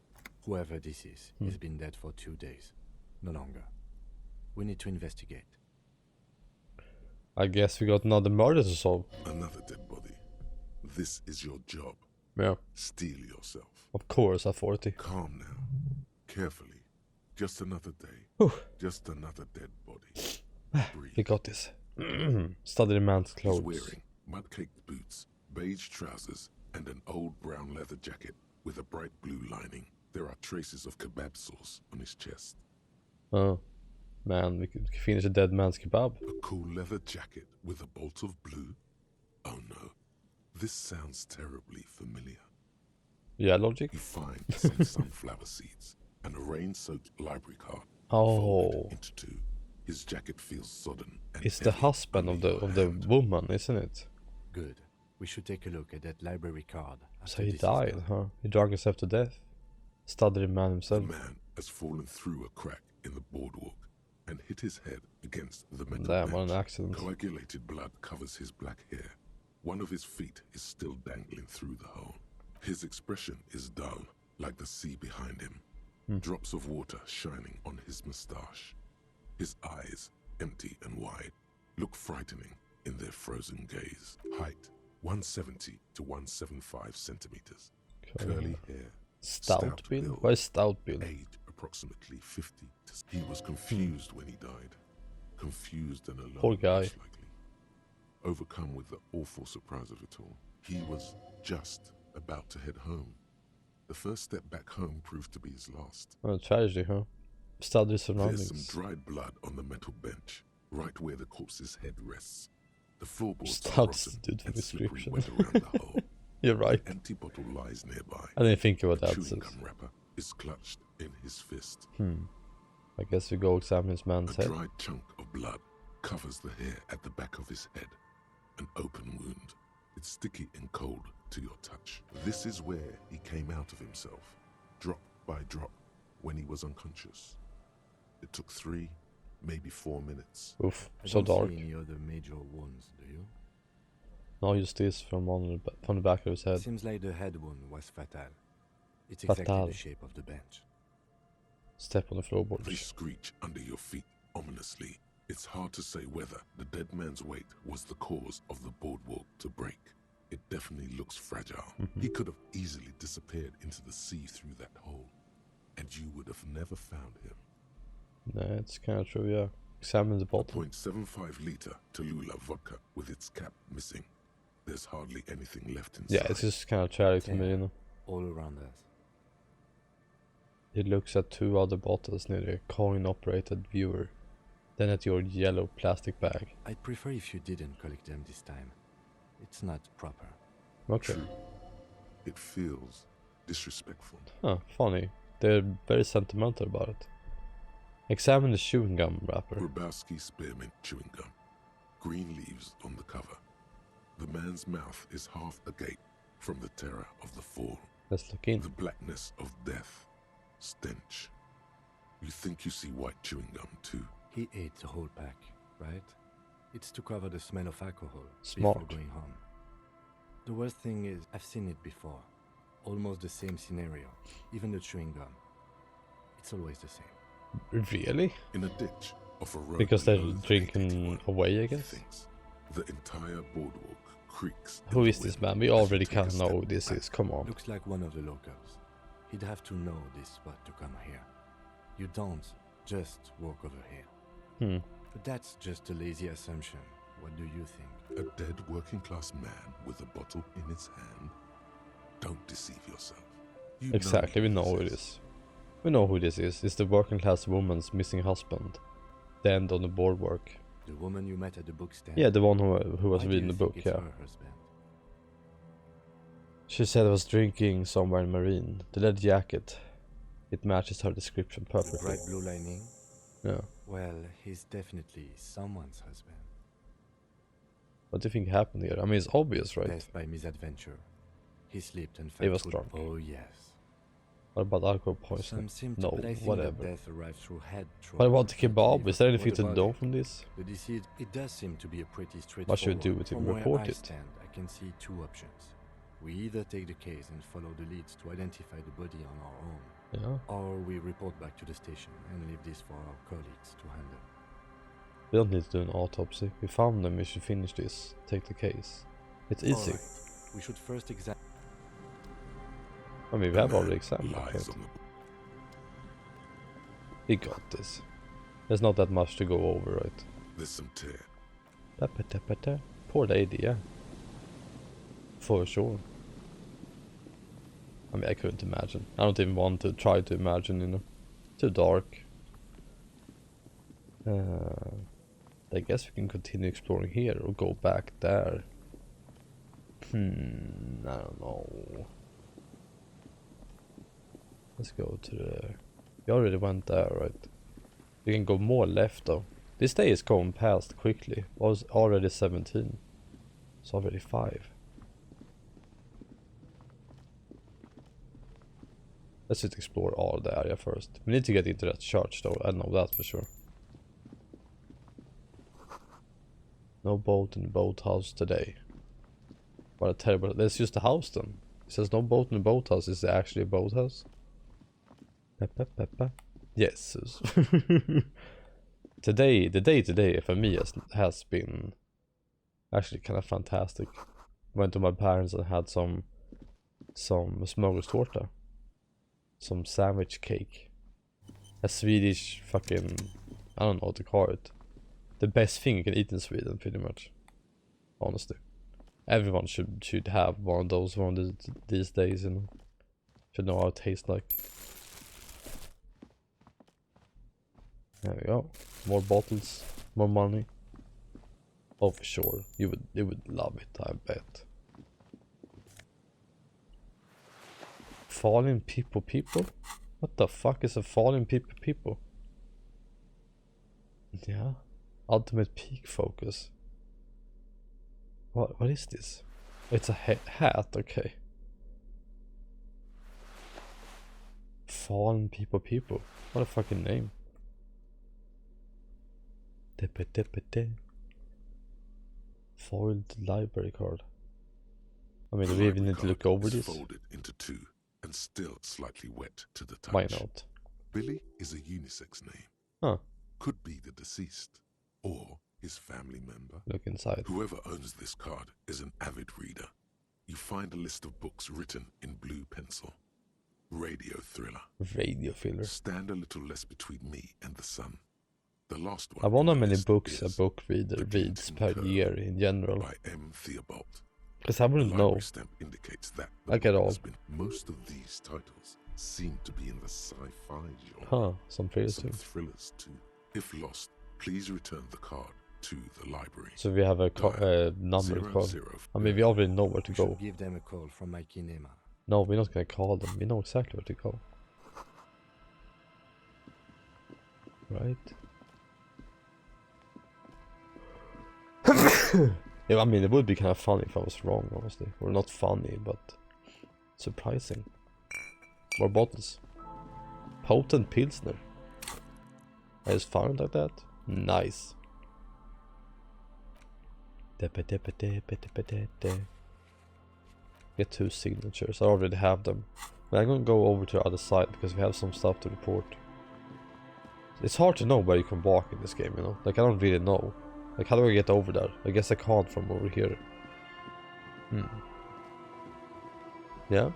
Whoever this is, has been dead for 2 days. No longer. We need to investigate. I guess we got another murder to solve. Another dead body. This is your job. Yeah. Steel yourself. Of course, authority. Calm now. Carefully. Just another day. Just another dead body. Breathe. We got this. Study the man's clothes. He's wearing mud-caked boots, beige trousers, and an old brown leather jacket with a bright blue lining. There are traces of kebab sauce on his chest. Oh. Man, we could finish a dead man's kebab. A cool leather jacket with a bolt of blue? Oh no. This sounds terribly familiar. Yeah, logic. You find some sunflower seeds and a rain-soaked library card. Oh. Folded into 2. His jacket feels sodden and It's the husband of the woman, isn't it? Good. We should take a look at that library card. So he died, huh? He drank himself to death. Studied the man himself. The man has fallen through a crack in the boardwalk and hit his head against the metal Damn, bench. what an accident. Coagulated blood covers his black hair. One of his feet is still dangling through the hole. His expression is dull, like the sea behind him. Drops of water shining on his moustache. His eyes, empty and wide, look frightening in their frozen gaze. Height, 170 to 175 centimeters. Curly hair. Stout build? Why stout build? Age, approximately 50. He was confused when he died. Confused and alone. Poor guy. Most likely. Overcome with the awful surprise of it all. He was just about to head home. The first step back home proved to be his last. Oh, tragedy, huh? Study surroundings. There's some dried blood on the metal bench, right where the corpse's head rests. The floorboards are rotten and slippery wet around the hole. You're right. An empty bottle lies nearby. I didn't think about that. The chewing gum wrapper is clutched in his fist. I guess we go examine this man's head. A dried chunk of blood covers the hair at the back of his head. An open wound. It's sticky and cold to your touch. This is where he came out of himself, drop by drop, when he was unconscious. It took 3, maybe 4 minutes. Oof, I so don't dark. see any other major wounds, do you? No, just this from the back of his head. Seems like the head wound was fatal. It's exactly the shape of the bench. Step on the floorboard. They screech under your feet ominously. It's hard to say whether the dead man's weight was the cause of the boardwalk to break. It definitely looks fragile. He could have easily disappeared into the sea through that hole, and you would have never found him. Nah, it's kind of true, yeah. Examine the bottle. 0.75 liter Tallulah vodka with its cap missing. There's hardly anything left inside. Yeah, it's just kind of tragic to me, you know. All around us. He looks at 2 other bottles near the coin-operated viewer, then at your yellow plastic bag. I'd prefer if you didn't collect them this time. It's not proper. Okay. True. It feels disrespectful. Huh, funny. They're very sentimental about it. Examine the chewing gum wrapper. Grabowski spearmint chewing gum. Green leaves on the cover. The man's mouth is half agape from the terror of the fall. Let's look in. The blackness of death. Stench. You think you see white chewing gum too? He ate the whole pack, right? It's to cover the smell of alcohol Smart. before going home. The worst thing is, I've seen it before. Almost the same scenario. Even the chewing gum. It's always the same. Really? In a ditch off a road. Because they're below the drinking 81, away, I guess? thinks. The entire boardwalk creaks. Who in is the this wind man? We as you already take a kinda know step who this back. is, come on. Looks like one of the locals. He'd have to know this spot to come here. You don't just walk over here. But that's just a lazy assumption. What do you think? A dead working class man with a bottle in his hand? Don't deceive yourself. You Exactly, we know who who this it is. We know who this is. It's the working class woman's missing husband. The end on the boardwalk. The woman you met at the book stand? Yeah, the one who was Why do reading you the think book, it's yeah. her husband? She said I was drinking somewhere in Marine. The leather jacket. It matches her description The perfectly. bright blue lining? Yeah. Well, he's definitely someone's husband. What do you think happened here? I mean, it's obvious, right? Death by misadventure. He slipped and He fell was through- drunk. Oh yes. What about alcohol poisoning? Some seem to, No, but I think whatever. that death arrived through head trauma. What about the not kebab? liver. Is there What anything to about know it? from this? The deceased, it does seem to be a pretty straightforward. What should we do with it? From where Report I it? stand, I can see two options. We either take the case and follow the leads to identify the body on our own, Yeah. or we report back to the station and leave this for our colleagues to handle. We don't need to do an autopsy. We found them, we should finish this. Take the case. It's easy. Alright, we should first examine. I mean, we have already examined lies it. on the We got this. There's not that much to go over, right? There's some tear. Da-pa-da-pa-da. Poor lady, yeah. For sure. I mean, I couldn't imagine. I don't even want to try to imagine, you know. Too dark. I guess we can continue exploring here or go back there. I don't know. Let's go to the... We already went there, right? We can go more left though. This day is going past quickly. It was already 17. It's already 5. Let's just explore all the area first. We need to get into that church though, I know that for sure. No boat in the boathouse today. What a terrible... Let's use the house then. It says no boat in the boathouse. Is there actually a boathouse? Yes. Today, the day today for me has been actually kind of fantastic. Went to my parents and had some smörgåstårta. Some sandwich cake. A Swedish fucking... I don't know what to call it. The best thing you can eat in Sweden, pretty much. Honestly. Everyone should have one of those these days, you know. Should know how it tastes like. There we go. More bottles, more money. Oh, for sure. You would love it, I bet. Falling people? What the fuck is a falling people? Yeah. Ultimate peak focus. What is this? It's a hat, okay. Fallen people. What a fucking name. Foiled library card. I mean, do we even need to look over this? Folded into two and still slightly wet to the touch. Why not? Billy is a unisex name. Huh. Could be the deceased or his family member. Look inside. Whoever owns this card is an avid reader. You find a list of books written in blue pencil. Radio thriller. Radio filler. Stand a little less between me and the sun. The last one. I wonder how on the many list books a is book reader reads per year in general. by M. Theobald. Because I wouldn't know. Stamp indicates that Like at all. most of these titles seem to be in the sci-fi genre. Huh, some thrillers Some too. thrillers too. If lost, please return the card to the library. So we have a number to call. I mean, we already know where to We go. should give them a call from my kinema. No, we're not gonna call them. We know exactly where to go. Right? Yeah, I mean, it would be kind of funny if I was wrong, honestly. Or not funny, but surprising. More bottles. Potent Pilsner. I just found like that. Nice. Get 2 signatures. I already have them. But I'm gonna go over to the other side because we have some stuff to report. It's hard to know where you can walk in this game, you know? Like, I don't really know. Like, how do I get over there? I guess I can't from over here. Yeah?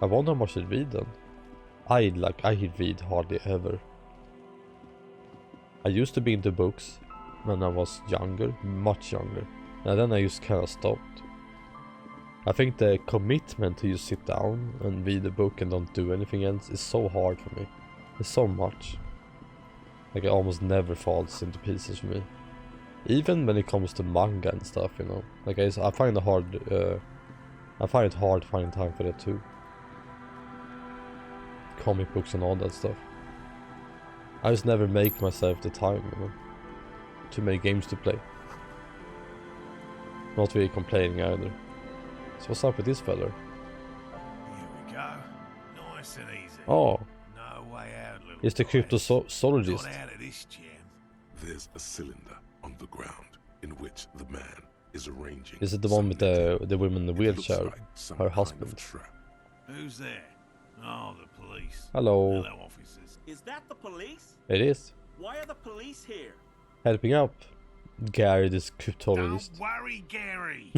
I wonder how much I read then. I read hardly ever. I used to be into books when I was younger, much younger. And then I just kind of stopped. I think the commitment to just sit down and read a book and don't do anything else is so hard for me. It's so much. Like, it almost never falls into pieces for me. Even when it comes to manga and stuff, you know. Like, I find it hard. I find it hard finding time for that too. Comic books and all that stuff. I just never make myself the time, you know. Too many games to play. Not really complaining either. So what's up with this fella? Here we go. Nice and easy. Oh. No way out, little It's the cryptozoologist. Got out of this jam. There's a cylinder on the ground in which the man is arranging. Is it the one with the woman in the wheelchair? Like her husband. Who's there? Oh, the police. Hello. Hello, officers. Is that the police? It is. Why are the police here? Helping out Gary, this cryptologist. Don't worry, Gary.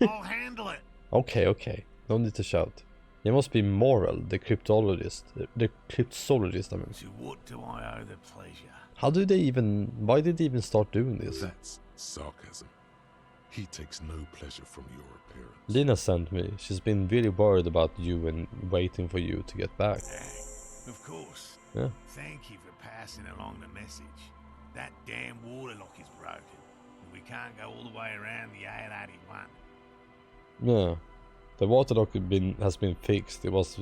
I'll handle it. Okay. No need to shout. You must be Moral, the cryptologist. The cryptozoologist, I mean. To what do I owe the pleasure? How do they even... Why did they even start doing this? That's sarcasm. He takes no pleasure from your appearance. Lina sent me. She's been really worried about you and waiting for you to get back. Of course. Yeah. Thank you for passing along the message. That damn water lock is broken, and we can't go all the way around the 881. Yeah. The water lock has been fixed. It was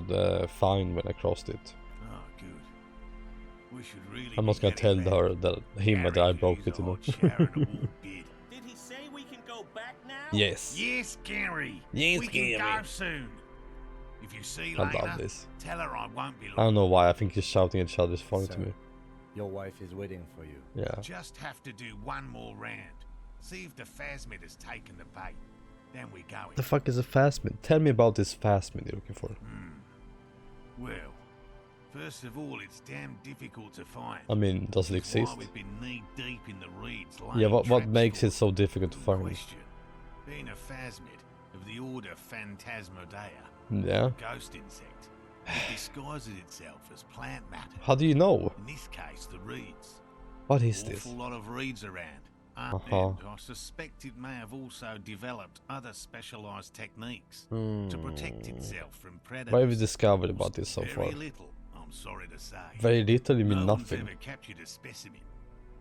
fine when I crossed it. Oh, good. We should really. I'm not gonna tell her that I broke it, you know. Did he say we can go back now? Yes. Yes, Gary. Yes, we Gary. can go soon. If you see I Lena, love this. tell her I won't be long. I don't know why. I think just shouting at each other is funny to me. Your wife is waiting for you. Yeah. Just have to do one more round. See if the phasmid has taken the bait. Then we go. The fuck is a phasmid? Tell me about this phasmid you're looking for. Well, first of all, it's damn difficult to find. I mean, does it Which is exist? why we've been knee deep in the reeds. Yeah, what traps makes for it so difficult to find? Question. Being a phasmid of the order Phantasmodea, Yeah. ghost insect, it disguises itself as plant matter. How do you know? In this case, the reeds. What is Awful this? lot of reeds around. Uh-huh. And I suspect it may have also developed other specialized techniques to protect itself from predators. What have you discovered about this so Very far? little, I'm sorry to say. Very little, you mean no nothing. one's ever captured a specimen.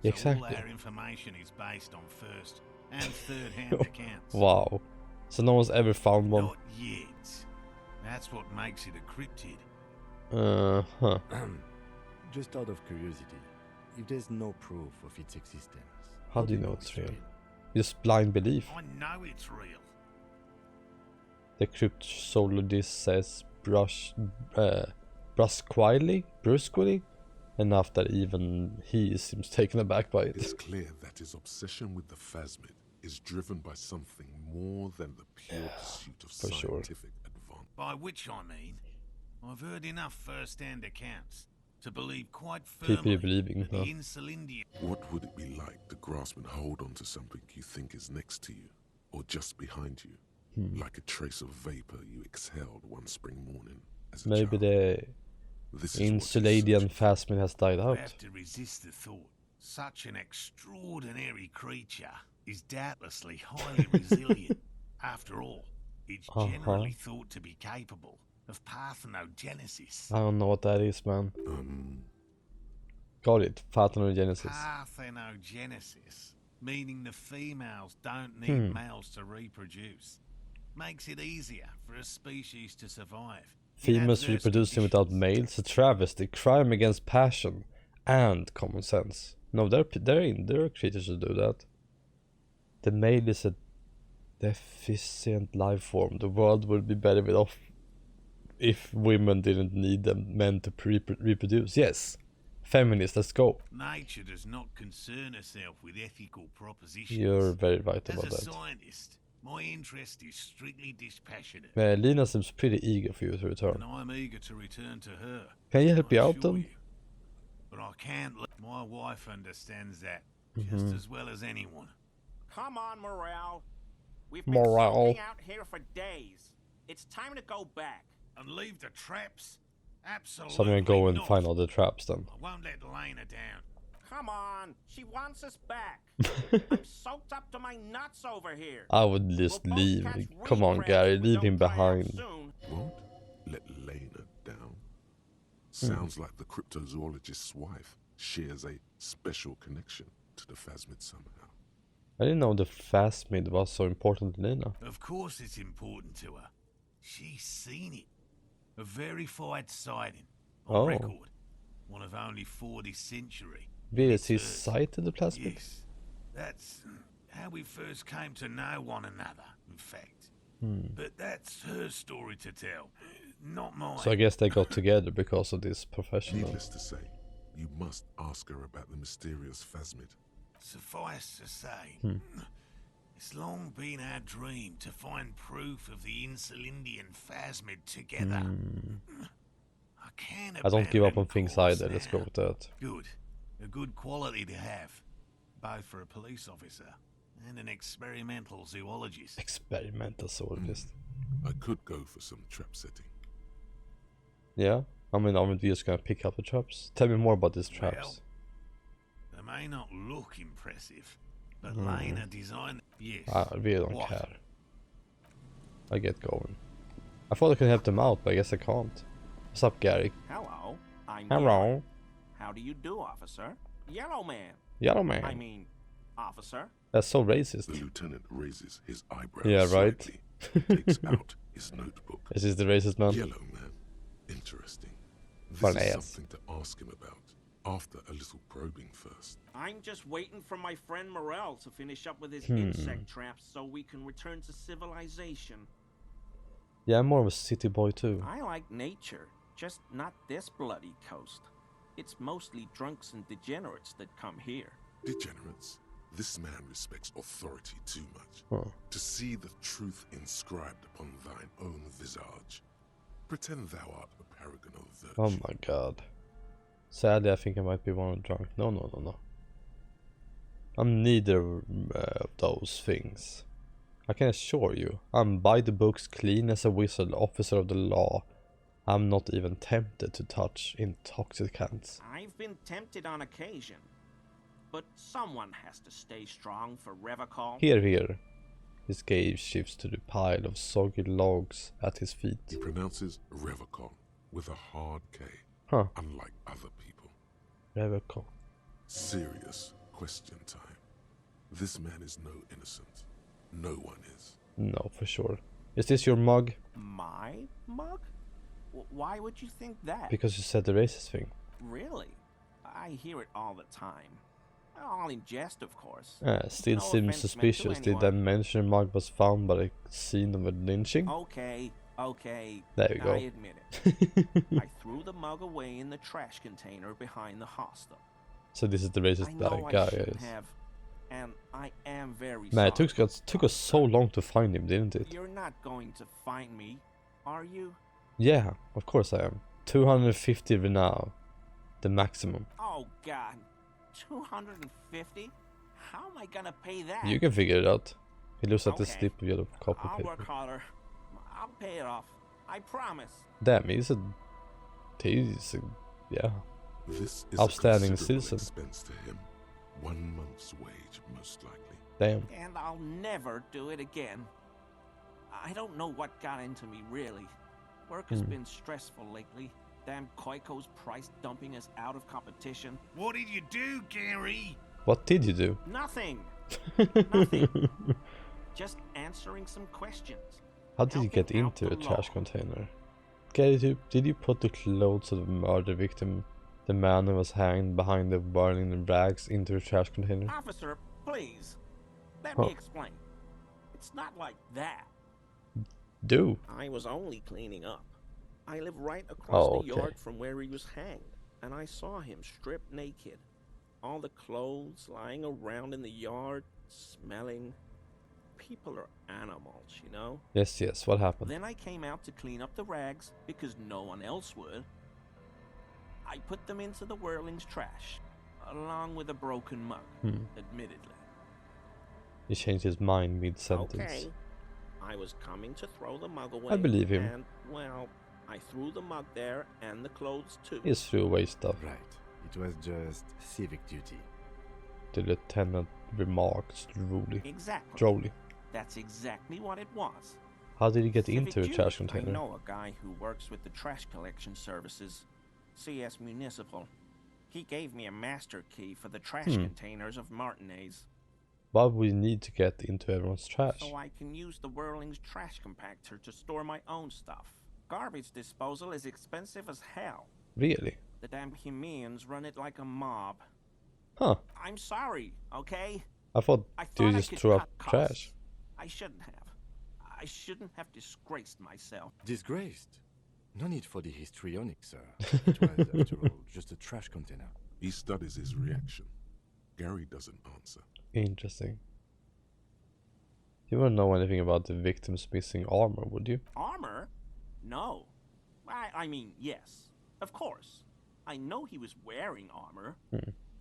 Exactly. So all our information is based on first and third-hand accounts. Wow. So no one's ever found one? Not yet. That's what makes it a cryptid. Uh-huh. Just out of curiosity, if there's no proof of its existence, How do you know it's real? Just blind belief. I know it's real. The cryptozoologist says brusquely, enough that even he seems taken aback by it. It's clear that his obsession with the phasmid is driven by something more than the pure pursuit of for sure. scientific advance. By which I mean, I've heard enough first-hand accounts to believe quite firmly People believing, that the huh? Insulindian... What would it be like to grasp and hold onto something you think is next to you, or just behind you, like a trace of vapor you exhaled one spring morning as a Maybe child? the This is what Insuladian phasmid has died I out. have to resist the thought. Such an extraordinary creature is doubtlessly highly resilient. After all, it's generally thought to be capable of parthenogenesis. I don't know what that is, man. Got it. Parthenogenesis. Parthenogenesis, meaning the females don't need males to reproduce, makes it easier for a species to survive. Females reproducing without males, a travesty, crime against passion and common sense. No, there are creatures who do that. The male is a deficient life form. The world would be better if women didn't need them men to reproduce. Yes. Feminist, let's go. Nature does not concern herself with ethical propositions. You're very right about As a that. scientist, my interest is strictly dispassionate. Lina seems pretty eager for you to return. And I'm eager to return to her. Can you help me out then? But I can't let my wife understands that just as well as anyone. Come on, Morale. We've been soaking out here for days. It's time to go back. And leave the traps? Absolutely. So I'm gonna go and not. find all the traps then. I won't let Lena down. Come on, she wants us back. I'm soaked up to my nuts over here. I would just leave. Come on, Gary, leave him behind. Won't let Lena down. Sounds like the cryptozoologist's wife shares a special connection to the Phasmid somehow. I didn't know the Phasmid was so important to Lena. Of course it's important to her. She's seen it. A verified sighting. On record. One of only 40th century. VSC sighted the Phasmid? Yes. That's how we first came to know one another, in fact. But that's her story to tell, not mine. So I guess they got together because of this professional. Needless to say, you must ask her about the mysterious Phasmid. Suffice to say, it's long been our dream to find proof of the Insulindian Phasmid together. I don't give up on things either, let's go with that. Good. A good quality to have, both for a police officer and an experimental zoologist. Experimental zoologist. I could go for some trap setting. Yeah? I mean, aren't we just gonna pick up the traps? Tell me more about these traps. Well, they may not look impressive, but Lena designed... Yes. I really don't care. I get going. I thought I could help them out, but I guess I can't. What's up, Gary? Hello, I'm Hello. Gary. How do you do, officer? Yellow man. Yellow man. I mean, officer. That's so racist. The lieutenant raises his eyebrows Yeah, right. slightly, takes out his notebook. Is this the racist man? Yellow man. Interesting. This Fun is ass. something to ask him about. After a little probing first. I'm just waiting for my friend Morel to finish up with his insect traps so we can return to civilization. Yeah, I'm more of a city boy too. I like nature, just not this bloody coast. It's mostly drunks and degenerates that come here. Degenerates? This man respects authority too much. To see the truth inscribed upon thine own visage. Pretend thou art a paragon of virtue. Oh my god. Sadly, I think I might be one drunk. No. I'm neither of those things. I can assure you, I'm by the books, clean as a whistle, officer of the law. I'm not even tempted to touch intoxicants. I've been tempted on occasion, but someone has to stay strong for Revacol. Here. His gaze shifts to the pile of soggy logs at his feet. He pronounces Revacol with a hard K. Unlike other people. Revacol. Serious question time. This man is no innocent. No one is. No, for sure. Is this your mug? My mug? Why would you think that? Because you said the racist thing. Really? I hear it all the time. All in jest, of course. Still No seems offense meant to suspicious. Did I anyone. mention mug was found by the scene of a lynching? Okay. There you go. I admit it. I threw the mug away in the trash container behind the hostel. So this is the racist I know guy, I shouldn't yes. have, and I am very Man, sorry. it took us so long to find him, didn't it? You're not going to find me, are you? Yeah, of course I am. 250 now. The maximum. Oh God, 250? How am I gonna pay that? You can figure it out. He looks at the Okay. slip of yellow copper I'll paper. work harder. I'll pay it off. I promise. Damn, he's a yeah. This is Upstanding a considerable citizen. expense to him. 1 month's wage, most likely. Damn. And I'll never do it again. I don't know what got into me, really. Work has been stressful lately. Damn Koiko's price dumping us out of competition. What did you do, Gary? What did you do? Nothing. Nothing. Just answering some questions. How did you get into a trash container? Gary, did you put the clothes of the murder victim, the man who was hanged behind the burning rags, into the trash container? Officer, please. Let me explain. It's not like that. Do. I was only cleaning up. I live right across Oh, the yard from where he was hanged, and I saw him stripped naked. All the clothes lying around in the yard, smelling. People are animals, you know? Yes, yes, what happened? Then I came out to clean up the rags because no one else would. I put them into the whirling's trash, along with a broken mug, admittedly. He changed his mind mid-sentence. Okay. I was coming to throw the mug away. I believe him. And, well, I threw the mug there and the clothes too. He threw away stuff. Right. It was just civic duty. The lieutenant remarked drolly. Exactly. Drolly. That's exactly what it was. How did he get Civic into a duty. trash container? I know a guy who works with the trash collection services, CS Municipal. He gave me a master key for the trash containers of Martinez. Why would you need to get into everyone's trash? So I can use the Whirling's trash compactor to store my own stuff. Garbage disposal is expensive as hell. Really? The damn Bohemians run it like a mob. Huh. I'm sorry, okay? I thought you I just could threw cut up costs. trash. I shouldn't have. I shouldn't have disgraced myself. Disgraced? No need for the histrionic, sir. It was, after all, just a trash container. He studies his reaction. Gary doesn't answer. Interesting. You wouldn't know anything about the victim's missing armor, would you? Armor? No. I mean, yes. Of course. I know he was wearing armor.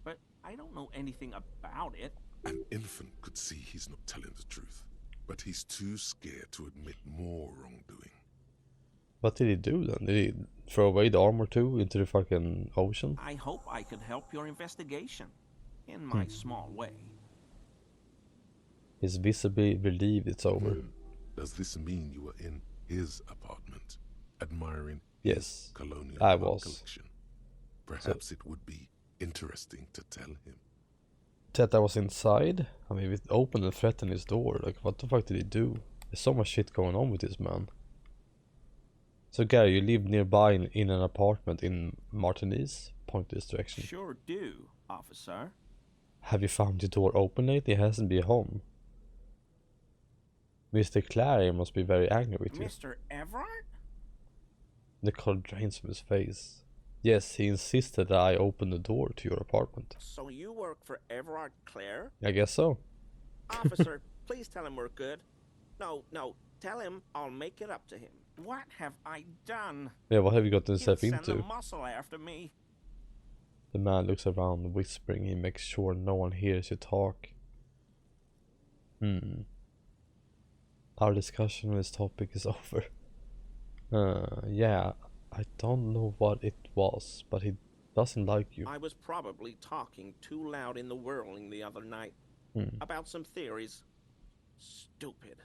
But I don't know anything about it. An infant could see he's not telling the truth, but he's too scared to admit more wrongdoing. What did he do then? Did he throw away the armor too into the fucking ocean? I hope I could help your investigation. In my small way. He's visibly relieved it's over. Does this mean you were in his apartment, admiring Yes, his colonial I art was. collection? Perhaps it would be interesting to tell him. That I was inside? I mean, it opened and threatened his door. Like, what the fuck did he do? There's so much shit going on with this man. So Gary, you live nearby in an apartment in Martinez? Point this direction. Sure do, officer. Have you found the door open lately? He hasn't been home. Mr. Clary must be very angry with you. Mr. Everard? The color drains from his face. Yes, he insisted that I open the door to your apartment. So you work for Everard Clare? I guess so. Officer, please tell him we're good. No, tell him I'll make it up to him. What have I done? Yeah, what have you gotten yourself Send into? the muscle after me. The man looks around, whispering. He makes sure no one hears you talk. Our discussion on this topic is over. Yeah, I don't know what it was, but he doesn't like you. I was probably talking too loud in the whirling the other night. About some theories. Stupid.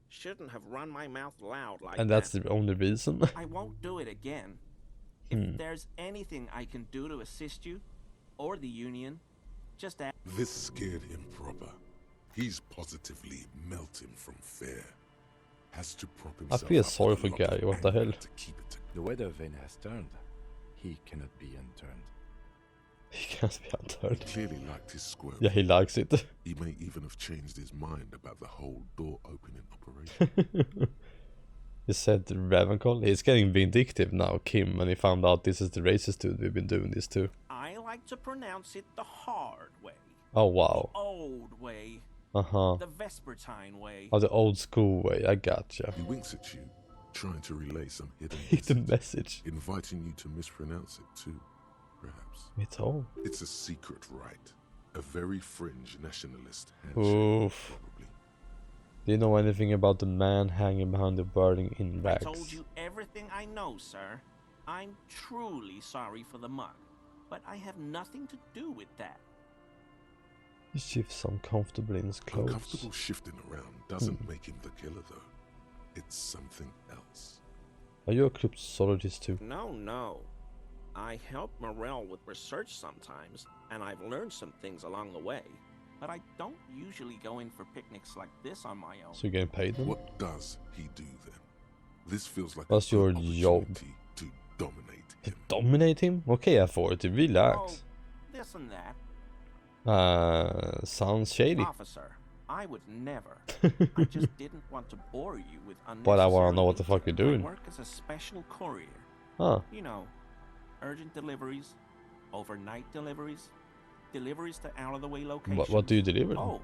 Shouldn't have run my mouth loud like that. And that's the only reason? I won't do it again. If there's anything I can do to assist you, or the Union, just ask. This scared him proper. He's positively melting from fear. Has to prop I himself feel up sorry with a for lot Gary, of what the anger hell? to keep it The weather vane has turned. He cannot be unturned. He can't be unturned. He clearly liked his squirrel. Yeah, he likes it. He may even have changed his mind about the whole door opening operation. He said to Ravenclaw, he's getting vindictive now, Kim, when he found out this is the racist dude we've been doing this to. I like to pronounce it the hard way. Oh, wow. The old way. Uh-huh. The Vespertine way. Oh, the old school way, I gotcha. He winks at you, trying to relay some hidden Hidden message. inviting you to mispronounce it too, perhaps. It's all. It's a secret rite. A very fringe nationalist handshake, Oof. probably. Do you know anything about the man hanging behind the building in I rags? told you everything I know, sir. I'm truly sorry for the mug, but I have nothing to do with that. He shifts uncomfortably in his clothes. Uncomfortable shifting around doesn't make him the killer, though. It's something else. Are you a cryptologist too? No. I help Morel with research sometimes, and I've learned some things along the way. But I don't usually go in for picnics like this on my own. So you're getting paid then? What does he do then? This feels like What's a your good job? opportunity to dominate To him. dominate him? Okay, authority, relax. This and that. Sounds shady. Officer, I I would never. I just didn't want to bore you with unnecessary. But I want to know what the fuck you're doing. I work as a special courier. Huh. You know, urgent deliveries, overnight deliveries, deliveries to out-of-the-way locations. What do you deliver? Oh,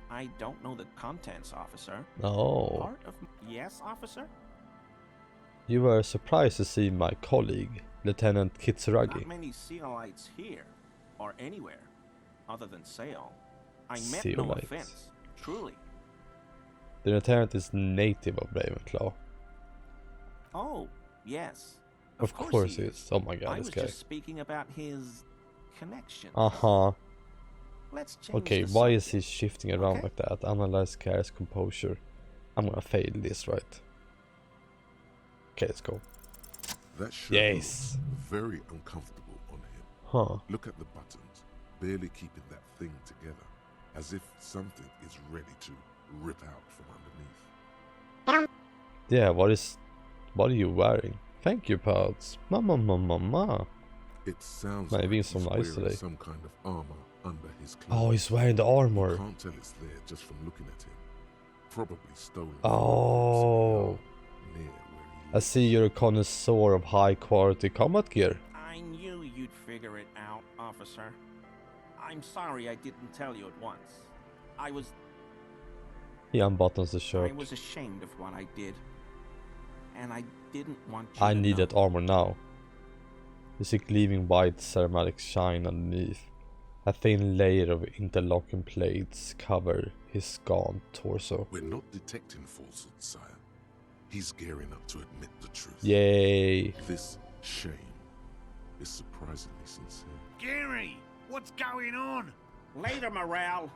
I don't know the contents, officer. Oh. Part of yes, officer? You were surprised to see my colleague, Lieutenant Kitsuragi. Not many Sealites here, or anywhere, other than Sail. I meant no Sealites. offense, truly. The lieutenant is native of Ravenclaw. Oh, yes. Of course he is. Oh my god, I this was guy. just speaking about his connection. Uh-huh. Let's change Okay, the why is subject. he shifting around Okay? like that? Analyze Gary's composure. I'm gonna fail this, right? Okay, let's go. That shirt Yes. looks very uncomfortable on him. Huh. Look at the buttons, barely keeping that thing together, as if something is ready to rip out from underneath. Yeah, what are you wearing? Thank you, Pods. Mama. It sounds Man, like being so he's nice wearing today. some kind of armor under his clothes. Oh, he's wearing the armor. You can't tell it's there just from looking at him. Probably stolen. Oh. Near where he I see you're a connoisseur of high quality combat gear. I knew you'd figure it out, officer. I'm sorry I didn't tell you at once. He unbuttons the shirt. I was ashamed of what I did. And I didn't want you I to need know. that armor now. You see gleaming white ceramic shine underneath. A thin layer of interlocking plates cover his gaunt torso. We're not detecting falsehoods, sire. He's gearing up to admit the truth. Yay. This shame is surprisingly sincere. Gary, what's going on? Later, Morale.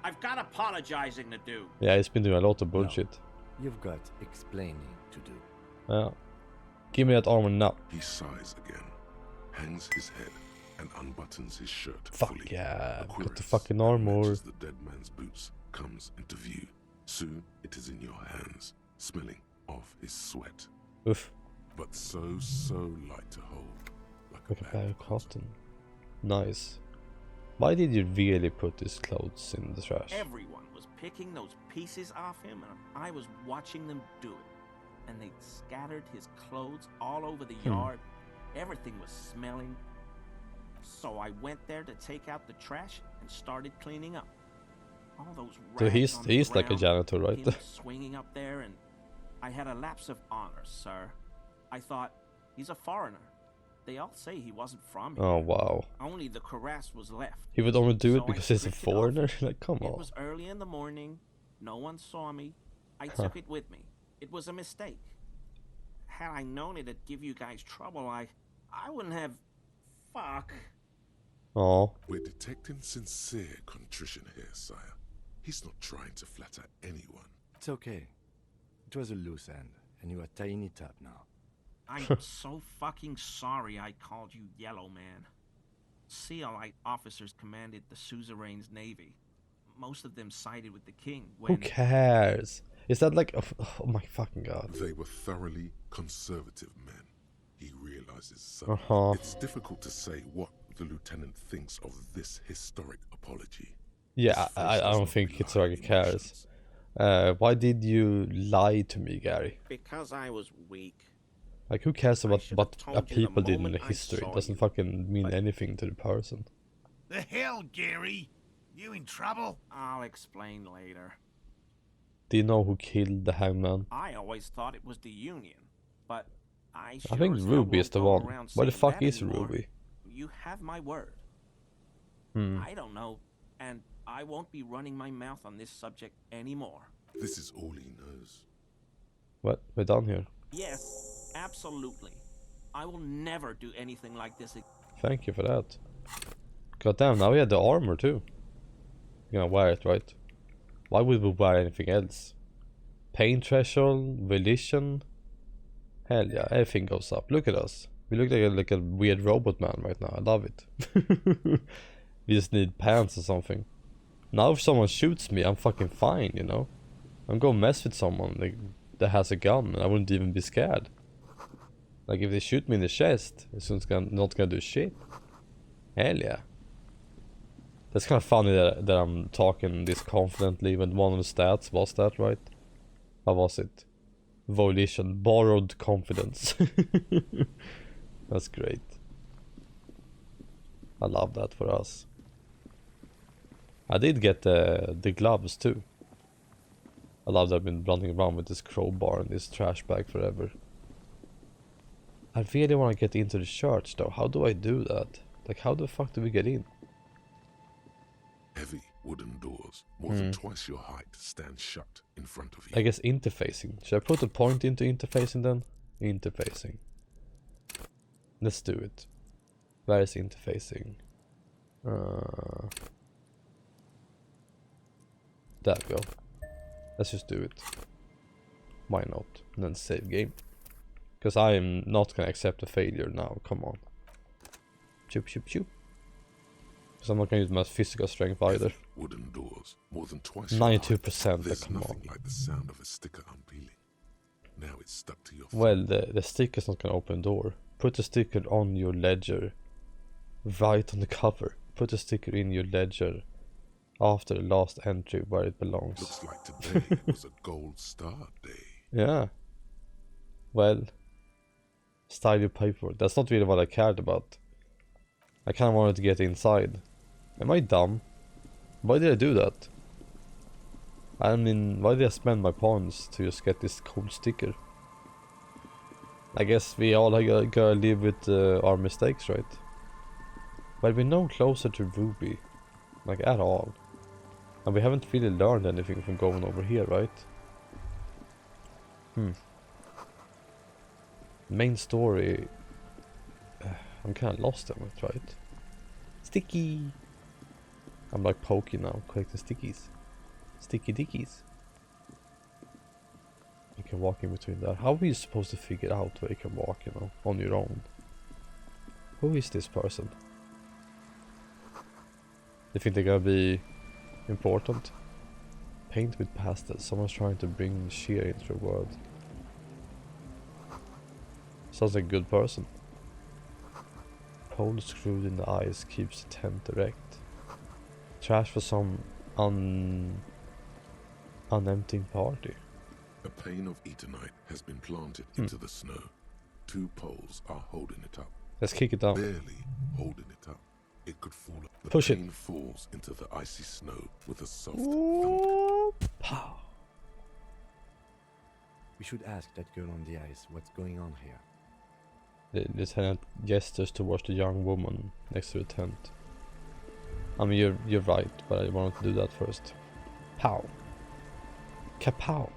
I've got apologizing to do. Yeah, he's been doing a lot of bullshit. You've got explaining to do. Yeah. Give me that armor now. He sighs again, hangs his head, and unbuttons his shirt Fuck fully. yeah, A got the cuirass fucking that armor. matches the dead man's boots comes into view. Soon it is in your hands, smelling of his sweat. Oof. But so light to hold, Like a bag of cotton. Nice. Why did you really put his clothes in the trash? Everyone was picking those pieces off him, and I was watching them do it. And they'd scattered his clothes all over the yard. Everything was smelling. So I went there to take out the trash and started cleaning up. All those So rags on the he's like a ground, janitor, right? him swinging up there, and I had a lapse of honor, sir. I thought, he's a foreigner. They all say he wasn't from here. Oh wow. Only the cuirass was left. He would only do So it I because he's a stripped it off. foreigner? Like, come It on. was early in the morning. No one saw me. I took it with me. It was a mistake. Had I known it'd give you guys trouble, I wouldn't have... Fuck. Oh. We're detecting sincere contrition here, sire. He's not trying to flatter anyone. It's okay. It was a loose end, and you are tying it up now. I'm so fucking sorry I called you Yellow Man. Sealite officers commanded the suzerain's navy. Most of them sided with the king when... Who cares? Is that like... Oh my fucking god. They were thoroughly conservative men. He realizes so. Uh-huh. It's difficult to say what the lieutenant thinks of this historic apology. Yeah, I don't think Kitsuragi cares. Why did you lie to me, Gary? Because I was weak. Like, who cares about what told a you the people did in the moment I history? saw It doesn't you. fucking mean anything to the person. The hell, Gary? You in trouble? I'll explain later. Do you know who killed the hangman? I always thought it was the Union, but I I think as hell Ruby is won't the go one. around Why the saying fuck that is anymore. Ruby? You have my word. I don't know, and I won't be running my mouth on this subject anymore. This is all he knows. What? We're done here. Yes, absolutely. I will never do anything like this again. Thank you for that. God damn, now we have the armor too. You're gonna wear it, right? Why would we wear anything else? Pain threshold, volition. Hell yeah, everything goes up. Look at us. We look like a weird robot man right now. I love it. We just need pants or something. Now if someone shoots me, I'm fucking fine, you know? I'm gonna mess with someone like, that has a gun and I wouldn't even be scared. Like if they shoot me in the chest, it's not gonna do shit. Hell yeah. It's kind of funny that I'm talking this confidently when one of the stats was that, right? How was it? Volition, borrowed confidence. That's great. I love that for us. I did get the gloves too. I love that I've been running around with this crowbar and this trash bag forever. I really want to get into the church though. How do I do that? Like, how the fuck do we get in? Heavy wooden doors, more than twice your height, stand shut in front of you. I guess interfacing. Should I put a point into interfacing then? Interfacing. Let's do it. Where is interfacing? There we go. Let's just do it. Why not? And then save game. Because I am not gonna accept a failure now. Come on. Choop choop choop. Because I'm not gonna use my physical strength either. Wooden doors, more than twice. 92%. There's Come nothing on. like the sound of a sticker unpeeling. Now it's stuck to your. Well, the sticker's not gonna open the door. Put the sticker on your ledger. Right on the cover. Put the sticker in your ledger. After the last entry where it belongs. Looks like today was a gold star day. Yeah. Well, style your paperwork. That's not really what I cared about. I kind of wanted to get inside. Am I dumb? Why did I do that? I mean, why did I spend my points to just get this cool sticker? I guess we all gotta live with our mistakes, right? But we're no closer to Ruby. Like, at all. And we haven't really learned anything from going over here, right? Main story. I'm kind of lost on it, right? Sticky! I'm like Pokey now, collecting stickies. Sticky dickies. You can walk in between that. How are you supposed to figure out where you can walk, you know, on your own? Who is this person? You think they're gonna be important? Paint with pastel. Someone's trying to bring cheer into the world. Sounds like a good person. Pole screwed in the eyes keeps the tent erect. Trash for some unemptying party. A pane of eternite has been planted into the snow. 2 poles are holding it up. Let's kick it down. Barely holding it up. It could fall up. The Push pane it. falls into the icy snow with a soft thump. Pow. We should ask that girl on the ice what's going on here. The lieutenant gestures towards the young woman next to the tent. I mean, you're right, but I wanted to do that first. Pow. Kapow.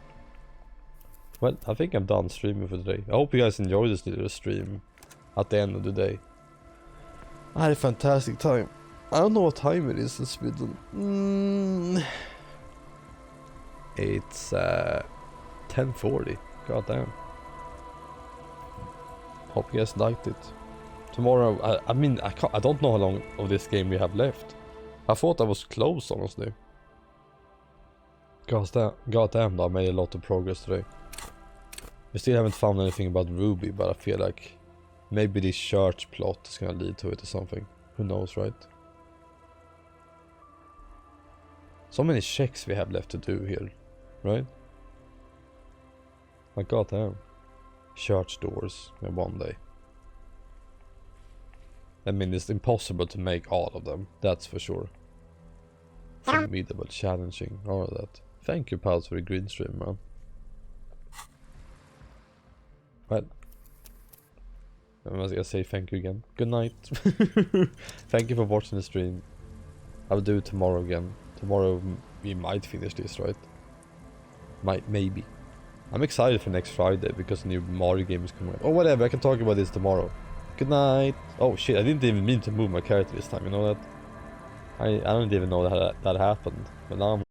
Well, I think I'm done streaming for today. I hope you guys enjoyed this little stream at the end of the day. I had a fantastic time. I don't know what time it is in Sweden. It's 10:40. God damn. Hope you guys liked it. Tomorrow, I mean, I don't know how long of this game we have left. I thought I was close, honestly. God damn, I made a lot of progress today. We still haven't found anything about Ruby, but I feel like maybe this church plot is gonna lead to it or something. Who knows, right? So many checks we have left to do here, right? My god damn. Church doors in one day. I mean, it's impossible to make all of them, that's for sure. Formidable, challenging, all of that. Thank you, pals, for the green stream, man. Well, I was gonna say thank you again. Good night. Thank you for watching the stream. I will do it tomorrow again. Tomorrow we might finish this, right? Maybe. I'm excited for next Friday because the new Mario game is coming out. Oh, whatever, I can talk about this tomorrow. Good night. Oh shit, I didn't even mean to move my character this time, you know that? I don't even know that happened, but now I'm